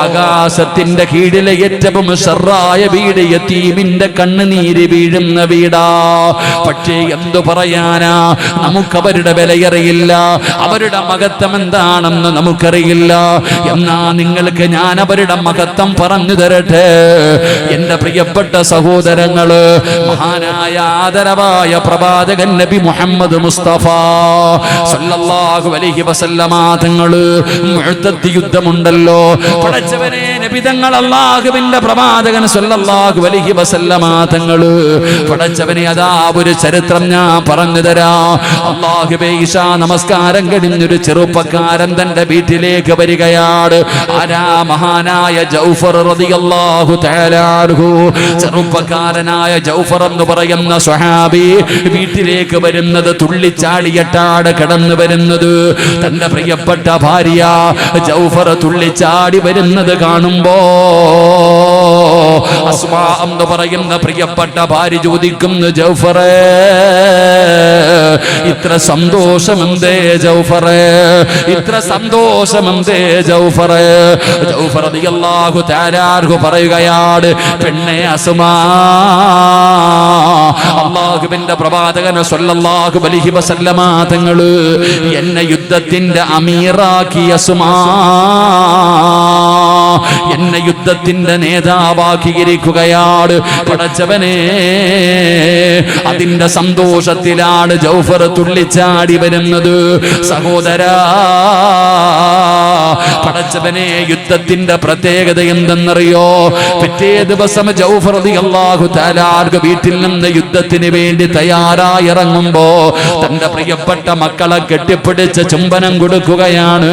ആകാശത്തിന്റെ കീഴിലെ ഏറ്റവും ശർറായ വീട് യതീമിന്റെ കണ്ണുനീര് വീഴുന്ന വീടാ. പക്ഷേ എന്തു പറയാനാ, നമുക്കവരുടെ വിലയറിയില്ല, അവരുടെ മഹത്വം എന്താണെന്ന് നമുക്കറിയില്ല. എന്നാ നിങ്ങൾക്ക് ഞാൻ അവരുടെ മഹത്വം പറഞ്ഞു തരട്ടെ. എന്റെ പ്രിയപ്പെട്ട സഹോദരങ്ങള്, മഹാനായ ആദരവായ പ്രവാചകൻ നബി മുഹമ്മദ് മുസ്തഫ സല്ലല്ലാഹു അലൈഹി വസല്ലമ തങ്ങള് മുഅ്തദ് യുദ്ധമുണ്ടല്ലോ, പടച്ചവനെ നബി തങ്ങൾ അല്ലാഹുവിന്റെ പ്രവാചകൻ സല്ലല്ലാഹു അലൈഹി വസല്ലമ തങ്ങള് പടച്ചവനെ അതാ ഒരു ചരിത്രം ഞാൻ പറഞ്ഞു തരാം. അല്ലാഹുവേ, ഇശാ നമസ്കാരം കഴിഞ്ഞൊരു ചെറുപ്പക്കാരൻ തന്റെ വീട്ടിലേക്ക് വരികയാണ്. ആരാ? മഹാനായ ജൗഫർ റളിയല്ലാഹു തആല അൻഹു. ചെറുപ്പക്കാരനായ ജൗഫർ എന്ന് പറയുന്ന സ്വഹാബി വീട്ടിലേക്ക് വരുന്നത് തുള്ളിച്ചാടിയിട്ടാണ് കടന്നു വരുന്നത്. തന്റെ പ്രിയപ്പെട്ട ഭാര്യ ജൗഫർ തുള്ളിച്ചാടി വരുന്നത് കാണുമ്പോ അസ്മാ എന്ന് പറയുന്ന പ്രിയപ്പെട്ട ഭാര്യ ചോദിക്കുന്നു, ജൗഫറേ, ഇത്ര സന്തോഷമെന്തേ ജൗഫറേ, ഇത്ര സന്തോഷമെന്തേ ജൗഫറേ? ജൗഫർ റളിയല്ലാഹു തആല അൻഹു പറയുകയാണ്, പെണ്ണെ അസ്മാ, അല്ലാഹുവിന്റെ പ്രവാചകൻ സല്ലല്ലാഹു അലൈഹി വസല്ലമ തങ്ങള് എന്നെ യുദ്ധത്തിന്റെ അമീറാക്കി അസ്മാ, എന്നെ യുദ്ധത്തിന്റെ നേതാവാക്കിയിരിക്കുകയാണ്. പടച്ചവനെ, അതിന്റെ സന്തോഷത്തിലാണ് ജൗഫർ തുള്ളിച്ചാടി വരുന്നത്. സഹോദരാ, പടച്ചവനെ, യുദ്ധത്തിന്റെ പ്രത്യേകത എന്തെന്നറിയോ? പിറ്റേ ദിവസം ജൗഫർ റളിയല്ലാഹു തആല അൻഹു വീട്ടിൽ നിന്ന് യുദ്ധത്തിന് വേണ്ടി തയ്യാറായി ഇറങ്ങുമ്പോ തന്റെ പ്രിയപ്പെട്ട മക്കളെ കെട്ടിപ്പിടിച്ച് ചുംബനം കൊടുക്കുകയാണ്.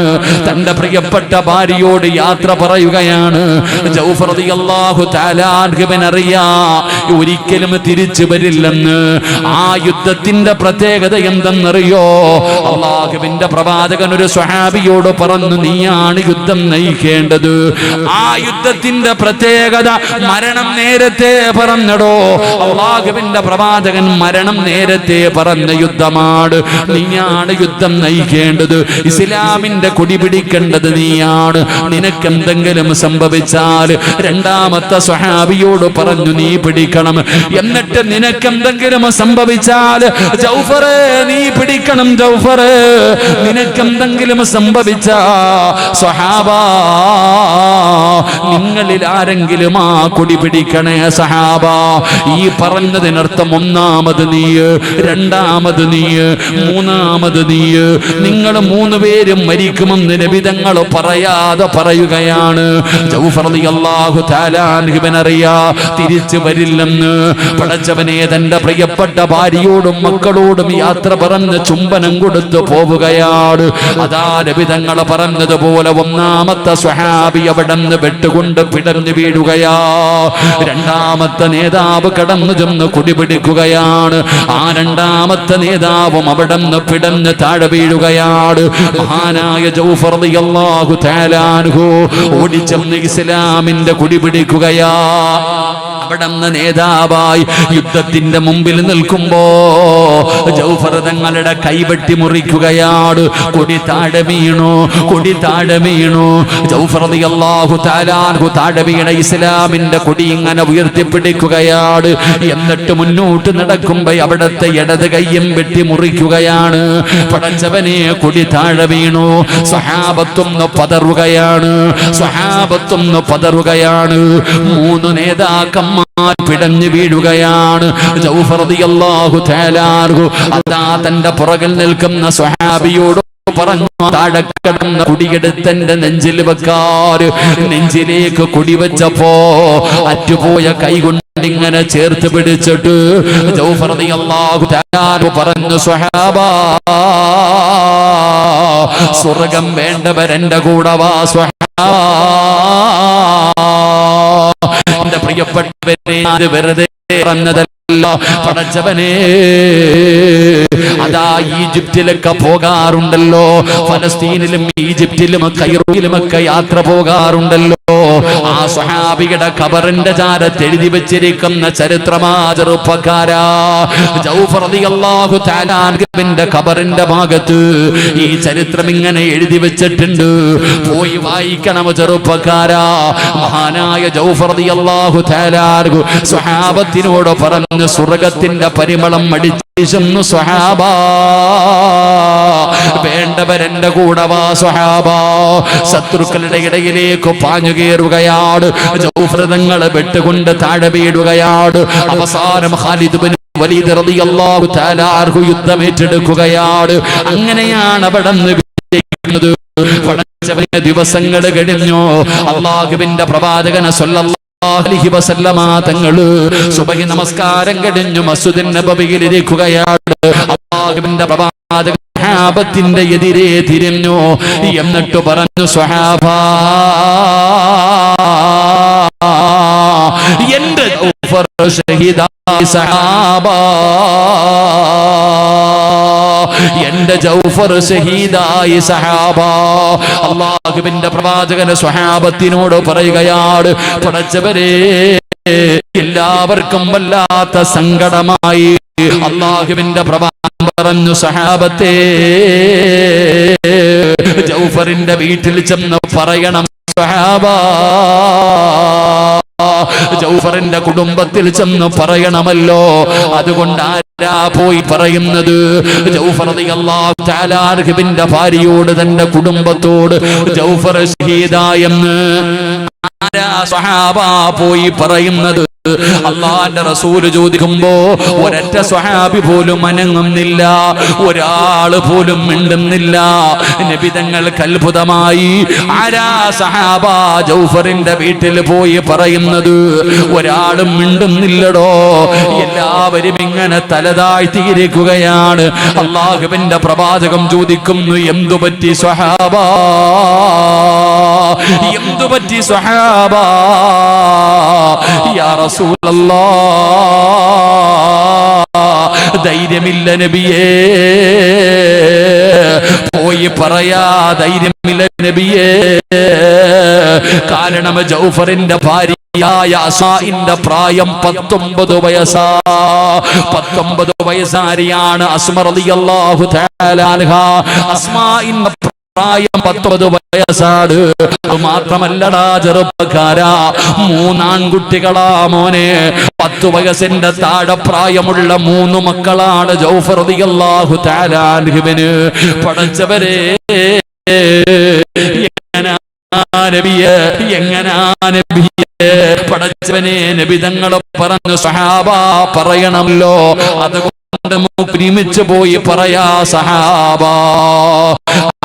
തന്റെ പ്രിയപ്പെട്ട ഭാര്യയോട് യാത്ര പറയുകയാണ്. ജൗഫർ റളിയല്ലാഹു തആല അൻഹുവിനറിയാം ഒരിക്കലും തിരിച്ചു വരില്ലെന്ന്. ആ യുദ്ധത്തിന്റെ പ്രത്യേകത എന്തെന്നറിയോ? അല്ലാഹുവിന്റെ പ്രവാചകൻ ഒരു സ്വഹാബിയോട് പറഞ്ഞു, നീയാണ് യുദ്ധം നയിക്കേണ്ടത്. ആ യുദ്ധത്തിന്റെ പ്രത്യേകത മരണം നേരത്തെ പറഞ്ഞടോ. അല്ലാഹുവിന്റെ പ്രവാചകൻ മരണം നേരത്തെ പറഞ്ഞ യുദ്ധമാണ്. നീയാണ് യുദ്ധം നയിക്കേണ്ടത്. ഇസ്ലാമിന്റെ കൊടി പിടിക്കേണ്ടത് നീയാണ്. നിനക്കെന്തെങ്കിലും സംഭവിച്ചാൽ രണ്ടാമത്തെ സ്വഹാബിയോട് പറഞ്ഞു, നീ പിടിക്കണം. എന്നിട്ട് നിനക്കെന്തെങ്കിലും സംഭവിച്ചാൽ ജൗഫറേ, നീ പിടിക്കണം. ജൗഫറേ, നിനക്കെന്തെങ്കിലും സംഭവിച്ചാ സ്വഹാബാ, നിങ്ങളിൽ ആരെങ്കിലും ആ കൊടി പിടിക്കണേ സഹാബാ. ഈ പറഞ്ഞതിനർത്ഥം ഒന്നാമത് നീ, രണ്ടാമത് നീ, മൂന്നാമത് നീ, നിങ്ങൾ മൂന്ന് പേരും മരിക്കുമെന്ന് നബി തങ്ങൾ പറയാതെ പറയുകയാണ്. ജൗഫർ റളിയല്ലാഹു തആല അൻഹുവിനറിയാ തിരിച്ചു വരില്ലെന്ന്. പടച്ചവനെ, തന്റെ പ്രിയപ്പെട്ട ഭാര്യയോടും മക്കളോടും യാത്ര പറഞ്ഞ് ചുംബനം കൊടുത്ത് പോവുകയാണ്. അതാ നബി തങ്ങൾ പറഞ്ഞതുപോലെ ഒന്നാമത്തെ സ്വഹാബി അവിടുന്ന് വെട്ടുകൊണ്ട് പിടഞ്ഞു വീഴുകയാ. രണ്ടാമത്തെ നേതാവ് കടന്നു ചെന്ന് കുടിപിടിക്കുകയാണ്. ആ രണ്ടാമത്തെ നേതാവും അവിടുന്ന് പിടഞ്ഞ് താഴെ വീഴുകയാണ്. മഹാനായ ജൗഫർ റളിയല്ലാഹു തആല അൻഹു ഓടിച്ചെന്ന് ഇസ്ലാമിന്റെ കുടിപിടിക്കുകയാ. അവിടുന്ന് നേതാവായി യുദ്ധത്തിന്റെ മുമ്പിൽ നിൽക്കുമ്പോ ജൗഫർ തങ്ങളുടെ കൈവെട്ടി മുറിക്കുകയാണ്. കൊടി താഴെ വീണു, കൊടി താഴെ വീണു. ജൗഫർ റളിയല്ലാഹു തആല അൻഹു താഴെ വീണ ഇസ്ലാമിന്റെ കൊടി ഇങ്ങനെ ഉയർത്തിപ്പിടിക്കുകയാണ്. എന്നിട്ട് മുന്നോട്ട് നടക്കുമ്പോ അവിടത്തെ ഇടത് കൈയും വെട്ടി മുറിക്കുകയാണ്. പടച്ചവനെ, കൊടി താഴെ വീണു. സ്വഹാബത്തൊന്ന് പതറുകയാണ്, സ്വഹാബത്തൊന്ന് പതറുകയാണ്. മൂന്ന് നേതാക്കന്മാർ പിടഞ്ഞു വീഴുകയാണ്. ജൗഫർ റളിയല്ലാഹു തആല അൻഹു അതാ തന്റെ പുറകിൽ നിൽക്കുന്ന സ്വഹാബിയോട് പറഞ്ഞു, താഴെ കിടന്ന കുടിയെടുത്തെന്റെ നെഞ്ചിൽ വെക്കാറ്. നെഞ്ചിലേക്ക് കുടിവെച്ചപ്പോ അറ്റുപോയ കൈകൊണ്ട് ഇങ്ങനെ ചേർത്ത് പിടിച്ചിട്ട് ജൗഫർ റളിയല്ലാഹു തആല അൻഹു പറഞ്ഞു, സ്വഹാബാ, സ്വർഗം വേണ്ടവരെന്റെ കൂടെ വാ. സ്വഹാബാ, എന്റെ പ്രിയപ്പെട്ടവരെ, വെറുതെ പറഞ്ഞതല്ല പടച്ചവനെ. അതാ ഈജിപ്തിലൊക്കെ പോകാറുണ്ടല്ലോ, ഫലസ്തീനിലും ഈജിപ്തിലും കൈറോയിലുമൊക്കെ യാത്ര പോകാറുണ്ടല്ലോ. ആ സ്വഹാബിയുടെ ഖബറിന്റെ ചാരത്ത് എഴുതി വെച്ചിരിക്കുന്ന ചരിത്രമാ ചെറുപ്പക്കാരാ. ജൗഫർ റളിയല്ലാഹു തആല അൻഹുവിന്റെ ഖബറിന്റെ ഭാഗത്ത് ഈ ചരിത്രം ഇങ്ങനെ എഴുതി വെച്ചിട്ടുണ്ട്. പോയി വായിക്കണം ചെറുപ്പക്കാരാ. മഹാനായ ജൗഫർ റളിയല്ലാഹു തആല അൻഹു സ്വഹാബത്തിനോട് പറഞ്ഞു, സ്വർഗ്ഗത്തിന്റെ പരിമളം അടിച്ചീശുന്നു സ്വഹാബാ, വേണ്ടവരെന്റെ കൂടെ വാ സ്വഹാബാ. ശത്രുക്കളുടെ ഇടയിലേക്ക് പാഞ്ഞു കയറുകയാണ്. ജൗഫർ തങ്ങളെ വെട്ടുകൊണ്ട് താഴെ വീഴുകയാണ്. അവസാനം ഖാലിദ് ഇബ്നു വലീദ് റളിയല്ലാഹു തആല അൻഹു യുദ്ധം ഏറ്റെടുക്കുകയാണ്. അങ്ങനെയാണ് അവിടെ വിജയിക്കുന്നത്. ദിവസങ്ങൾ കഴിഞ്ഞു. അല്ലാഹുവിന്റെ പ്രവാചകൻ സ്വല്ലല്ലാഹു അലൈഹി വസല്ലമ തങ്ങള് സുബഹി നമസ്കാരം കഴിഞ്ഞു മസ്ജിദുൻ നബവിയിൽ ഇരിക്കുകയാണ്. അല്ലാഹുവിന്റെ പ്രവാചകൻ സ്വഹാബത്തിന്റെ എതിരെ തിരിഞ്ഞു. എന്നിട്ട് പറഞ്ഞു, സ്വഹാബാ, എന്റെ ജൗഫർ ഷഹീദായ സഹാബാ, എന്റെ ജൗഫർ ഷഹീദായി സഹാബാ. അല്ലാഹുവിന്റെ പ്രവാചകൻ സ്വഹാബത്തിനോട് പറയുകയാണ്, പടച്ചവരെ, എല്ലാവർക്കും വല്ലാത്ത സങ്കടമായി. അല്ലാഹുവിന്റെ പ്രവാചകൻ പറഞ്ഞു, സഹാബത്തെ, ജൗഫറിന്റെ വീട്ടിൽ ചെന്ന് പറയണം സഹാബാ, ജൗഫറിന്റെ കുടുംബത്തിൽ ചെന്ന് പറയണമല്ലോ. അതുകൊണ്ട് ആരാ പോയി പറയുന്നത്? ജൗഫർ റളിയല്ലാഹു തആല അൻഹുവിന്റെ ഭാര്യയോട്, തന്റെ കുടുംബത്തോട് ജൗഫർ ഷഹീദായെന്ന് ആരാ സ്വഹാബ പോയി പറയുന്നത്? അല്ലാഹുവിന്റെ റസൂല് ചോദിക്കുമ്പോ ഒരൊറ്റ സ്വഹാബി പോലും അനങ്ങുന്നില്ല, ഒരാള് പോലും മിണ്ടുന്നില്ല. നബി തങ്ങൾക്ക് അത്ഭുതമായി. ആരാ സഹാബ ജൗഫറിന്റെ വീട്ടിൽ പോയി പറയുന്നത്? ഒരാളും മിണ്ടുന്നില്ലടോ. എല്ലാവരും ഇങ്ങനെ തലതാഴ്ത്തിയിരിക്കുകയാണ്. അല്ലാഹുവിന്റെ പ്രവാചകം ചോദിക്കുന്നു, എന്തുപറ്റി സ്വഹാബ, എന്തുപറ്റി സ്വഹാബ? യാ റസൂലല്ലാഹ്, ധൈര്യമില്ല നബിയേ, പോയി പറയാ ധൈര്യമില്ല നബിയേ. കാരണം ജൗഫറിന്റെ ഭാര്യയായ അസ്മാഇന്റെ പ്രായം 19 വയസ്സാ. 19 വയസ്സാരിയാണ് അസ്മ റളിയല്ലാഹു തആല അൻഹാ. അസ്മാഇന്റെ പ്രായം 19 വയസ്സാണ്. മാത്രമല്ലടാ ചെറുപ്പക്കാരാ, 3 ആൺകുട്ടികളാ മോനെ. 10 വയസ്സിന്റെ താഴെ പ്രായമുള്ള 3 മക്കളാണ് ജൗഫർ റളിയല്ലാഹു തആല അൻഹുവിന്. പടച്ചവരെ, പടച്ചവനെ, നബി തങ്ങൾ പറഞ്ഞു, സഹാബ പറയണമല്ലോ. അതുകൊണ്ട് ഒരുമിച്ച് പോയി പറയാ സഹാബ.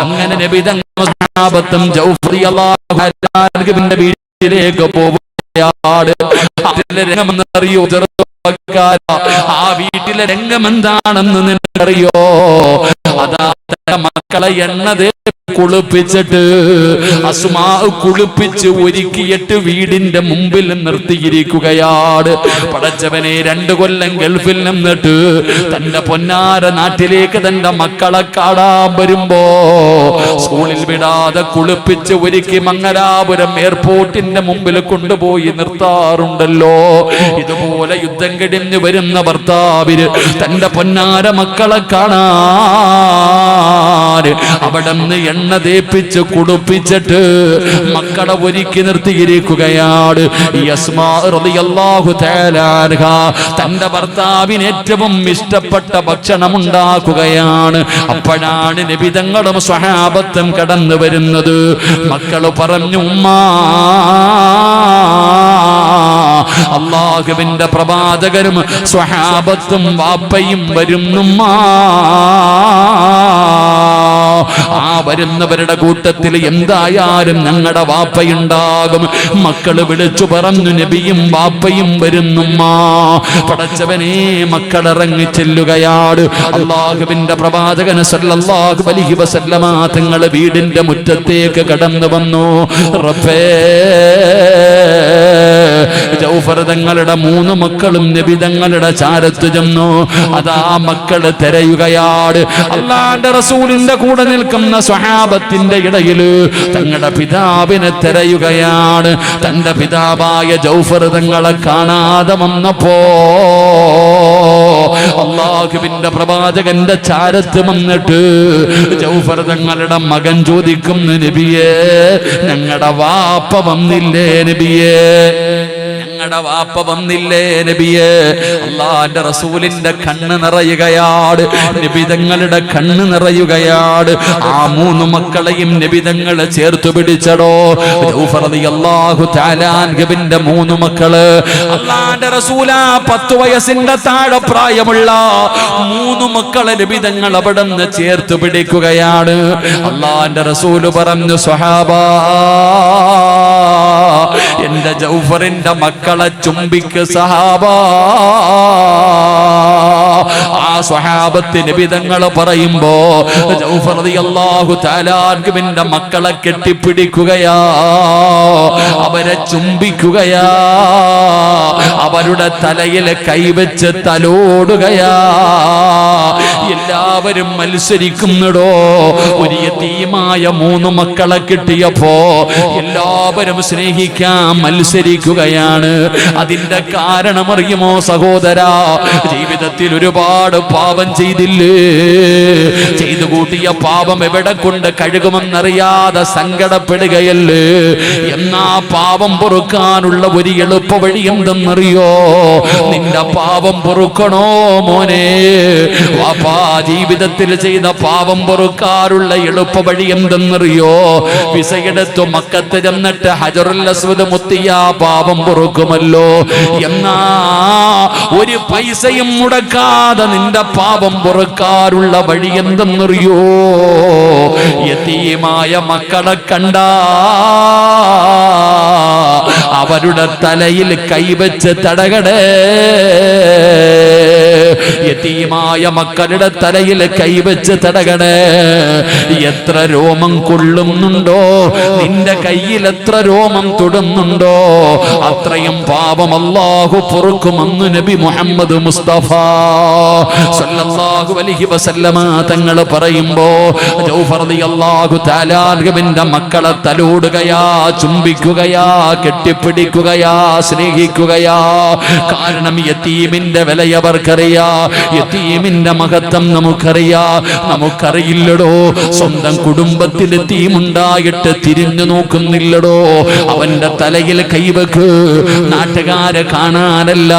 അങ്ങനെ നബി തങ്ങൾ സഹാബത്തും ജൗഫർ റളിയല്ലാഹു അൻഹുവിന്റെ വീട്ടിലേക്ക് പോവുകയാണ്. അതിലെ രംഗമെന്നറിയോ ചെറുപ്പക്കാരാ? ആ വീട്ടിലെ രംഗം എന്താണെന്ന് നിനക്കറിയോ? അതാ മക്കളെ എണ്ണ കുളിപ്പിച്ചിട്ട് അസ്മാ കുളിപ്പിച്ച് ഒരുക്കിയിട്ട് വീടിന്റെ മുമ്പിൽ നിർത്തിയിരിക്കുകയാണ്. പടച്ചവനെ, 2 കൊല്ലം ഗൾഫിൽ നിന്നിട്ട് തന്റെ പൊന്നാര നാട്ടിലേക്ക് തന്റെ മക്കളെ കാണാൻ വരുമ്പോ സ്കൂളിൽ വിടാതെ കുളിപ്പിച്ച് ഒരുക്കി മംഗലാപുരം എയർപോർട്ടിന്റെ മുമ്പിൽ കൊണ്ടുപോയി നിർത്താറുണ്ടല്ലോ. ഇതുപോലെ യുദ്ധം കഴിഞ്ഞു വരുന്ന ഭർത്താവിന് തന്റെ പൊന്നാര മക്കളെ കാണാൻ അവിടെ നിന്ന് എണ്ണ തേപ്പിച്ച് കുടിപ്പിച്ചിട്ട് മക്കളെ ഒരുക്കി നിർത്തിയിരിക്കുകയാണ്. അസ്മാ റളിയല്ലാഹു തആല അൻഹാ തന്റെ ഭർത്താവിന് ഏറ്റവും ഇഷ്ടപ്പെട്ട ഭക്ഷണം ഉണ്ടാക്കുകയാണ്. അപ്പോഴാണ് നബി തങ്ങളും സ്വഹാബത്തും കടന്നു വരുന്നത്. മക്കൾ പറഞ്ഞു, ഉമ്മാ, അല്ലാഹുവിന്റെ പ്രവാചകരും സ്വഹാബത്തും വാപ്പയും വരുന്നുമ്മാ. ആ വരുന്നവരുടെ കൂട്ടത്തിൽ എന്തായാലും ഞങ്ങളുടെ വാപ്പയുണ്ടാകും. മക്കള് വിളിച്ചു പറഞ്ഞു, നബിയും വാപ്പയും വരുന്നുമ്മാ. പടച്ചവനെ, മക്കളിറങ്ങി ചെല്ലുകയാണ്. അല്ലാഹുവിന്റെ പ്രവാചകൻ സല്ലല്ലാഹു അലൈഹി വസല്ലമ തങ്ങൾ വീടിന്റെ മുറ്റത്തേക്ക് കടന്നു വന്നു. റബ്ബേ, ജൗഫർ തങ്ങളുടെ 3 മക്കളും നബി തങ്ങളുടെ ചാരത്ത് ചെന്നു. അതാ മക്കള് തിരയുകയാണ്. അല്ലാഹുവിന്റെ റസൂലിന്റെ കൂടെ നിൽക്കുന്ന സ്വഹാബത്തിന്റെ ഇടയിൽ തങ്ങളുടെ പിതാവിനെ തിരയുകയാണ്. തന്റെ പിതാവായ ജൗഫർ തങ്ങളെ കാണാതെ വന്നപ്പോ അല്ലാഹുവിന്റെ പ്രവാചകന്റെ ചാരത്ത് വന്നിട്ട് ജൗഫർ തങ്ങളുടെ മകൻ ചോദിക്കുന്നു, നബിയേ ഞങ്ങളുടെ വാപ്പ വന്നില്ലേ നബിയേ, ഞങ്ങളുടെ വാപ്പ വന്നില്ലേ നബിയേ? അല്ലാഹുവിന്റെ റസൂലിന്റെ കണ്ണ് നിറയുകയാണ്, നബിതങ്ങളുടെ കണ്ണ് നിറയുകയാണ്. ആ 3 മക്കളെയും നബിതങ്ങളെ ചേർത്ത് പിടിച്ചടോ. ജൗഫർ റളിയല്ലാഹു തആല അൻഹുവിന്റെ 3 മക്കള് അല്ലാഹുവിന്റെ റസൂലാ 10 വയസ്സിന്റെ താഴെ പ്രായമുള്ള 3 മക്കളെ നബിതങ്ങൾ അവിടുന്ന് ചേർത്ത് പിടിക്കുകയാണ്. അല്ലാഹുവിന്റെ റസൂല് പറഞ്ഞു, സ്വഹാബാ എന്റെ ജൗഫറിന്റെ മക്കളെ ചുംബിക്ക് സഹാബാ. ആ സ്വഹാബത്ത് നബിതങ്ങൾ പറയുമ്പോ ജൗഫർ റളിയല്ലാഹു തആല അൻഹുവിന്റെ മക്കളെ കെട്ടിപ്പിടിക്കുകയാ, അവരെ ചുംബിക്കുകയാ, അവരുടെ തലയിൽ കൈവച്ച് തലോടുകയാ. എല്ലാവരും മത്സരിക്കുന്നുടോ. ഒരു യതീമായ 3 മക്കളെ കിട്ടിയപ്പോ എല്ലാവരും സ്നേഹിക്കാൻ മത്സരിക്കുകയാണ്. അതിന്റെ കാരണം അറിയുമോ സഹോദരാ? ജീവിതത്തിൽ ഒരുപാട് പാപം ചെയ്തില്ലേ? ചെയ്തു കൂട്ടിയ പാപം എവിടെ കൊണ്ട് കഴുകുമെന്നറിയാതെ സങ്കടപ്പെടുകയല്ലേ? എന്നാ പാപം പൊറുക്കാനുള്ള ഒരു എളുപ്പ വഴി എന്തെന്നറിയോ? നിന്റെ പാപം പൊറുക്കണോ മോനെ? വാപ്പാ ജീവിതത്തിൽ ചെയ്ത പാപം പൊറുക്കാനുള്ള എളുപ്പ വഴി എന്തെന്നറിയോ? വിസയെടുത്തു മക്കത്ത് ചെന്നിട്ട് ഹജറുൽ അസ്വദ് മുത്തിയ പാപം പൊറുക്കുമല്ലോ. എന്നാ ഒരു പൈസയും മുടക്കാതെ നിന്റെ പാപം പൊറുക്കാനുള്ള വഴി എന്തെന്നറിയോ? യതീമായ മക്കളെ കണ്ട അവരുടെ തലയിൽ കൈവച്ച് തടകടേ. യതീമായ മക്കളുടെ തലയിൽ കൈവച്ച് തടകണേ. എത്ര രോമം കൊള്ളുന്നുണ്ടോ, നിന്റെ കയ്യിൽ എത്ര രോമം തൊടുന്നുണ്ടോ അത്രയും പാപം അല്ലാഹു പൊറുക്കുമെന്ന് നബി മുഹമ്മദ് മുസ്തഫ സല്ലല്ലാഹു അലൈഹി വസല്ലമ തങ്ങൾ പറയുമ്പോ ജൗഫർ റളിയല്ലാഹു തആല അൻഹുവിന്റെ മക്കളെ തലോടുകയാ, ചുംബിക്കുകയാ, കെട്ടിപ്പിടിക്കുകയാ, സ്നേഹിക്കുകയാ. കാരണം യതീമിന്റെ വില അവർക്കറിയാ, യതീമിന്റെ മഹത്വം നമുക്കറിയാ. നമുക്കറിയില്ലടോ, സ്വന്തം കുടുംബത്തിൽ യതീമുണ്ടായിട്ട് തിരിഞ്ഞു നോക്കുന്നില്ലടോ. അവന്റെ തലയിൽ കൈവക്ക്, നാട്ടുകാരെ കാണാനല്ല,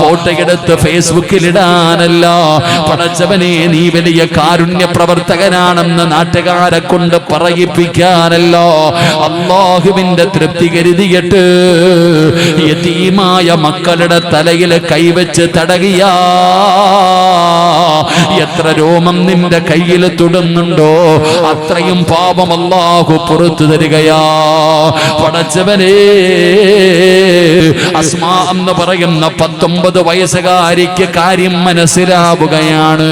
ഫോട്ടോ എടുത്ത് ഫേസ്ബുക്കിൽ ഇടാനല്ല. പടച്ചവനെ നീ വലിയ കാരുണ്യ പ്രവർത്തകനാണെന്ന് നാട്ടുകാരെ കൊണ്ട് പറയിപ്പിക്കാനല്ല. അല്ലാഹുവിന്റെ തൃപ്തി കരുതിയിട്ട് യതീമായ മക്കളുടെ തലയിൽ കൈവച്ച് തടകിയാ. എത്ര രോമം നിന്റെ കയ്യിൽ തൊടുന്നുണ്ടോ അത്രയും പാപം അല്ലാഹു പുറത്തു തരികയാ. പടച്ചവനെ, അസ്മാ എന്ന് പറയുന്ന 19 വയസ്സുകാരിക്ക് കാര്യം മനസ്സിലാവുകയാണ്.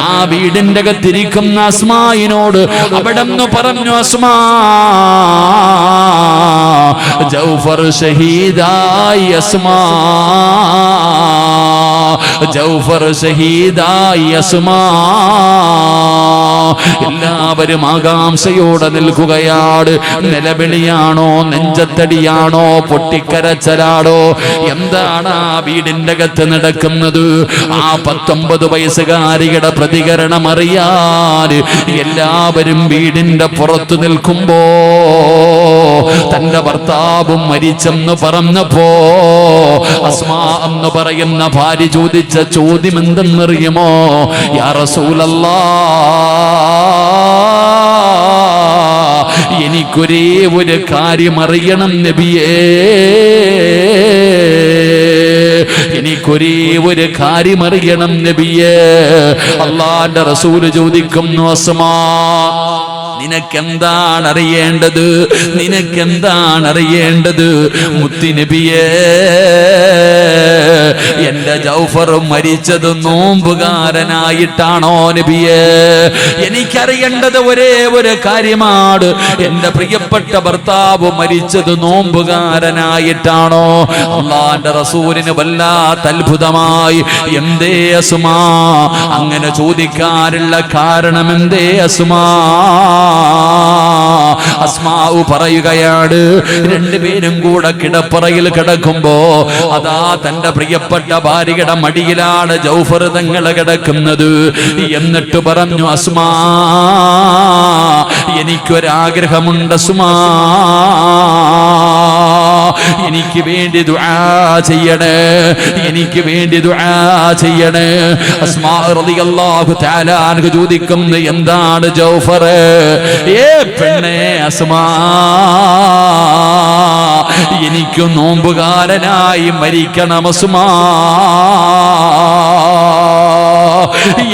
ആ വീടിന്റെ അകത്തിരിക്കുന്ന അസ്മായിനോട് അവിടെന്ന് പറഞ്ഞു, അസ്മാ ജൗഫർ ഷഹീദായി, അസ്മാ ജൗഫർ ഷഹീദായി, അസ്മാ. എല്ലാവരും ആകാംക്ഷയോടെ നിൽക്കുകയാണ്. നിലവിളിയാണോ, നെഞ്ചത്തടിയാണോ, പൊട്ടിക്കരച്ചലാടോ, എന്താണ് ആ വീടിന്റെ അകത്ത് നടക്കുന്നത്? ആ 19 വയസ്സുകാരിയുടെ പ്രതികരണം അറിയാൻ എല്ലാവരും വീടിന്റെ പുറത്തു നിൽക്കുമ്പോ തന്റെ ഭർത്താവും മരിച്ചെന്ന് പറഞ്ഞപ്പോ അസ്മാ എന്ന് പറയുന്ന ഭാര്യ ചോദിച്ച ചോദ്യം എന്തെന്നറിയുമോ? യാ റസൂലല്ലാഹ്, എനിക്കൊരേ ഒരു കാര്യം അറിയണം നബിയേ, എനിക്കൊരേ ഒരു കാര്യം അറിയണം നബിയേ. അല്ലാഹുവിന്റെ റസൂല് ചോദിക്കുന്നു, അസ്മാ നിനക്കെന്താണ് അറിയേണ്ടത്? നിനക്കെന്താണ് അറിയേണ്ടത്? മുത്തി നബിയേ, എന്റെ ജൗഫർ മരിച്ചത് നോമ്പുകാരനായിട്ടാണോ നബിയേ? എനിക്കറിയേണ്ടത് ഒരേ ഒരു കാര്യമാണ്, എന്റെ പ്രിയപ്പെട്ട ഭർത്താവ് മരിച്ചത് നോമ്പുകാരനായിട്ടാണോ? അല്ലാഹുവിന്റെ റസൂലിന് വല്ലാത്ത അത്ഭുതമായി. എന്തേ അസ്മാ അങ്ങനെ ചോദിക്കാനുള്ള കാരണം എന്തേ അസ്മാ? അസ്മാഉ പറയുകയാണ്, രണ്ടുപേരും കൂടെ കിടപ്പറയിൽ കിടക്കുമ്പോ അതാ തന്റെ പ്രിയപ്പെട്ട ഭാര്യയുടെ മടിയിലാണ് ജൗഫർ തങ്ങൾ കിടക്കുന്നത്. എന്നിട്ട് പറഞ്ഞു, അസ്മാ എനിക്കൊരാഗ്രഹമുണ്ട് അസ്മാ, എനിക്ക് വേണ്ടി ദുആ ചെയ്യണേ, എനിക്ക് വേണ്ടി ദുആ ചെയ്യണേ. അസ്മാ റളിയല്ലാഹു തആല അൻഹ ചോദിക്കുന്നു, എന്താണ് ജൗഫറേ? ഏ പെണ്ണേ അസ്മാ, എനിക്ക് നോമ്പുകാരനായി മരിക്കണം അസ്മാ,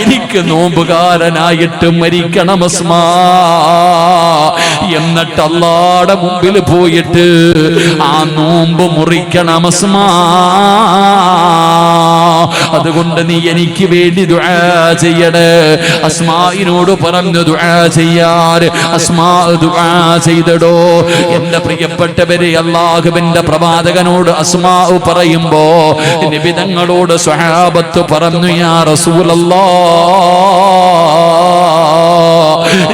എനിക്ക് നോമ്പുകാരനായിട്ട് മരിക്കണം അസ്മാ. എന്നിട്ട് അല്ലാഹുവിന്റെ മുമ്പിൽ പോയിട്ട് ആ നോമ്പ് മുറിക്കണം അസ്മാ. അതുകൊണ്ട് നീ എനിക്ക് വേണ്ടി ദുആ ചെയ്യണേ. അസ്മാഇനോട് പറഞ്ഞു ദുആ ചെയ്യാൻ. അസ്മാ ദുആ ചെയ്തടോ. എന്റെ പ്രിയപ്പെട്ടവരെ, അല്ലാഹുവിന്റെ പ്രവാചകനോട് അസ്മാ പറയുമ്പോ നബി തങ്ങളോട് സ്വഹാബത്ത് പറഞ്ഞു, യാ റസൂലല്ലാഹ്,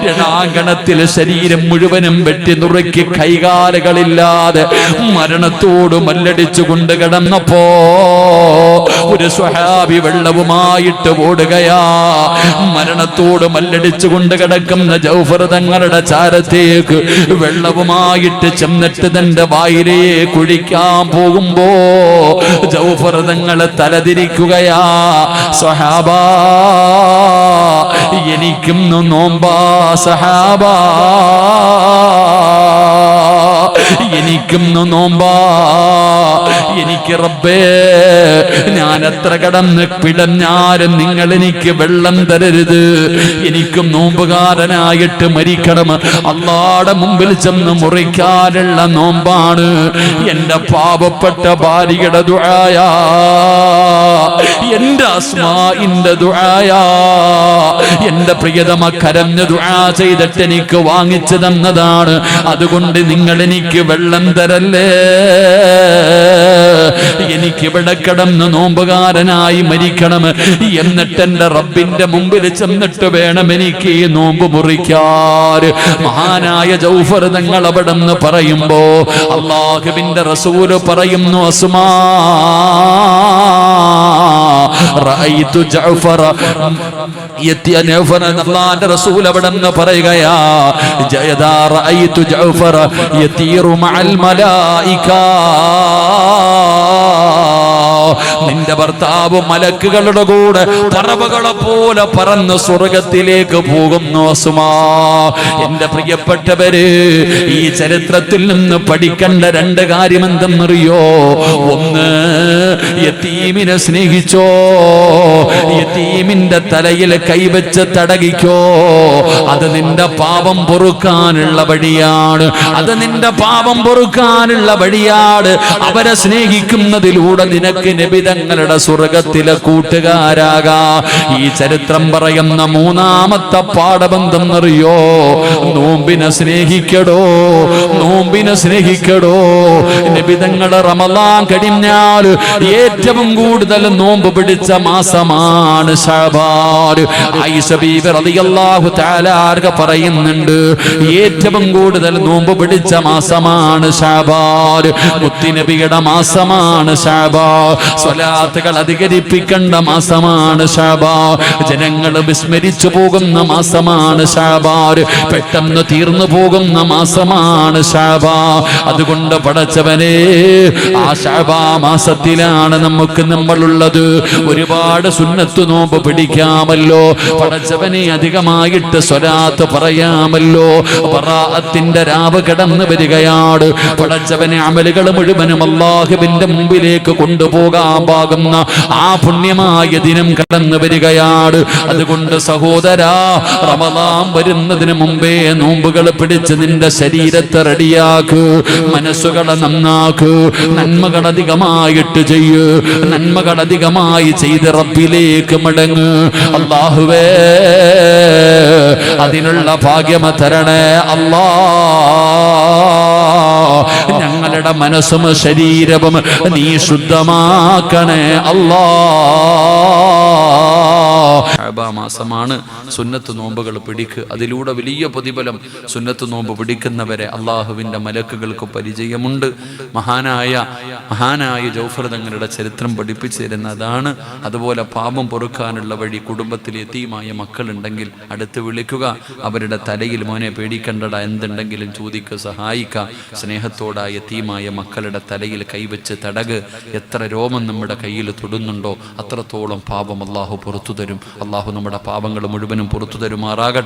രണാങ്കണത്തിൽ ശരീരം മുഴുവനും വെട്ടി നുറുക്കി കൈകാലുകളില്ലാതെ മരണത്തോട് മല്ലടിച്ചു കൊണ്ട് കിടന്നപ്പോ ഒരു സ്വഹാബി വെള്ളവുമായിട്ട് ഓടുകയാ. മരണത്തോട് മല്ലടിച്ചു കൊണ്ട് കിടക്കുന്ന ജൗഫർ തങ്ങളുടെ ചാരത്തേക്ക് വെള്ളവുമായിട്ട് ചെന്നിട്ട് തന്റെ വായിലേ കുഴിക്കാൻ പോകുമ്പോ ജൗഫർ തങ്ങളെ തലതിരിക്കുകയാ. സ്വഹാബാ എനിക്കും നോമ്പാ സഹാബാ, എനിക്കും നോമ്പാ. എനിക്ക് റബ്ബേ, ഞാൻ എത്ര കടന്ന് പിടഞ്ഞാലും നിങ്ങൾ എനിക്ക് വെള്ളം തരരുത്, എനിക്കും നോമ്പുകാരനായിട്ട് മരിക്കണം. അല്ലാഹുവിന്റെ മുമ്പിൽ ചെന്ന് മുറിക്കാനുള്ള നോമ്പാണ്. എന്റെ പാപപ്പെട്ട ഭാര്യയുടെ ദുആയാ, എന്റെ അസ്മാഇന്റെ ദുആയാ. എന്റെ പ്രിയതമ കരഞ്ഞ് ദുആ ചെയ്തിട്ട് എനിക്ക് വാങ്ങിച്ചു തന്നതാണ്. അതുകൊണ്ട് നിങ്ങൾ എനിക്ക് വെള്ളം തരല്ലേ, എനിക്ക് ഇവിടെ കിടന്ന് നോമ്പുകാരനായി മരിക്കണം. എന്നിട്ട് എന്റെ റബ്ബിന്റെ മുമ്പിൽ ചെന്നിട്ട് വേണം എനിക്ക് ഈ നോമ്പ് മുറിക്കാൻ. മഹാനായ ജൗഫർ തങ്ങൾ അവിടെ നിന്ന് പറയുമ്പോ അല്ലാഹുവിന്റെ റസൂല് പറയുന്നു, അസ്മാ റഅയ്തു ജഅഫർ അല്ലാഹുവിന്റെ റസൂൽ അവിടെ നിന്ന് പറയുകയാ, ജയദാ റഅയ്തു ജഅഫർ യതീറു മഅൽ മലായിക, നിന്റെ ഭർത്താവ് മലക്കുകളുടെ കൂടെ പറവകളെ പോലെ പറന്ന് സ്വർഗത്തിലേക്ക് പോകുന്നു അസ്മാ. എന്റെ പ്രിയപ്പെട്ടവര്, ഈ ചരിത്രത്തിൽ നിന്ന് പഠിക്കേണ്ട രണ്ട് കാര്യം എന്തെന്നറിയോ? ഒന്ന്, യതീമിനെ സ്നേഹിച്ചോ, യതീമിന്റെ തലയിൽ കൈവച്ച് തടകിക്കോ. അത് നിന്റെ പാപം പൊറുക്കാനുള്ള വഴിയാണ്, അത് നിന്റെ പാപം പൊറുക്കാനുള്ള വഴിയാണ്. അവരെ സ്നേഹിക്കുന്നതിലൂടെ നിനക്ക് നബി തങ്ങളുടെ സ്വർഗത്തിലെ കൂട്ടുകാരാകാ. ഈ ചരിത്രം പറയുന്ന മൂന്നാമത്തെ പാഠബന്ധമെന്നറിയോ? നോമ്പിനെ സ്നേഹിക്കടോ, നോമ്പിനെ സ്നേഹിക്കടോ. നബി തങ്ങളുടെ റമളാൻ കഴിഞ്ഞാൽ ഏറ്റവും കൂടുതൽ നോമ്പ് പിടിച്ച മാസമാണ് ശഅബാൻ. ആയിഷ ബീബി റളിയല്ലാഹു തആല അൻഹ പറയുന്നുണ്ട്, ഏറ്റവും കൂടുതൽ നോമ്പ് പിടിച്ച മാസമാണ് ശഅബാൻ. മുത്തുനബിയുടെ മാസമാണ് ശഅബാൻ. സ്വലാത്തുകൾ അധികരിപ്പിക്കേണ്ട മാസമാണ് ശഅബാൻ. ജനങ്ങൾ വിസ്മരിച്ചു പോകുന്ന മാസമാണ് ശഅബാൻ. പെട്ടെന്ന് തീർന്നു പോകുന്ന മാസമാണ് ശഅബാൻ. അതുകൊണ്ട് പടച്ചവനെ, ആ ശഅബാൻ മാസത്തിലാണ് നമ്മളുള്ളത്. ഒരുപാട് സുന്നത്ത് നോമ്പ് പിടിക്കാമല്ലോ. പടച്ചവനെ, അധികമായിട്ട് സ്വലാത്ത് പറയാമല്ലോ. ബറാഅത്തിന്റെ രാവ് കടന്നു വരികയാണ്. പടച്ചവനെ, അമലുകൾ മുഴുവനും അല്ലാഹുവിന്റെ മുമ്പിലേക്ക് കൊണ്ടുപോകാൻ പാകുന്ന ആ പുണ്യമായ ദിനം കടന്നു വരികയാണ്. അതുകൊണ്ട് സഹോദരാ, റമളാൻ വരുന്നതിന് മുമ്പേ നോമ്പുകൾ പിടിച്ച് നിന്റെ ശരീരത്തെ റെഡിയാക്ക. ശരിയാക്ക്, മനസ്സുകളെ നന്നാക്ക്, നന്മകൾ അധികമായിട്ട് ചെയ്യ്, നന്മകൾ അധികമായി ചെയ്ത് റബ്ബിലേക്ക് മടങ്ങ്. അല്ലാഹുവേ അതിനുള്ള ഭാഗ്യം തരണേ അല്ലാ. ഞങ്ങളുടെ മനസ്സും ശരീരവും നീ ശുദ്ധമാക്കണേ അല്ലാ. മാസമാണ്. സുന്നത്ത് നോമ്പുകൾ പിടിക്ക്, അതിലൂടെ വലിയ പ്രതിഫലം. സുന്നത്ത് നോമ്പ് പിടിക്കുന്നവരെ അള്ളാഹുവിൻ്റെ മലക്കുകൾക്ക് പരിചയമുണ്ട്. മഹാനായ ജൗഫർ തങ്ങളുടെ ചരിത്രം പഠിപ്പിച്ചു തരുന്നതാണ്. അതുപോലെ പാപം പൊറുക്കാനുള്ള വഴി, കുടുംബത്തിൽ യതീമായ മക്കളുണ്ടെങ്കിൽ അടുത്ത് വിളിക്കുക, അവരുടെ തലയിൽ മോനെ പേടിക്കണ്ടട, എന്തുണ്ടെങ്കിലും ചോദിക്കുക, സഹായിക്കുക. സ്നേഹത്തോടായ യതീമായ മക്കളുടെ തലയിൽ കൈവച്ച് തടക്. എത്ര രോമം നമ്മുടെ കയ്യിൽ തൊടുന്നുണ്ടോ അത്രത്തോളം പാപം അള്ളാഹു പുറത്തു തരും. അള്ളാഹു നമ്മുടെ പാപങ്ങൾ മുഴുവനും പുറത്തു തരുമാറാകട്ടെ.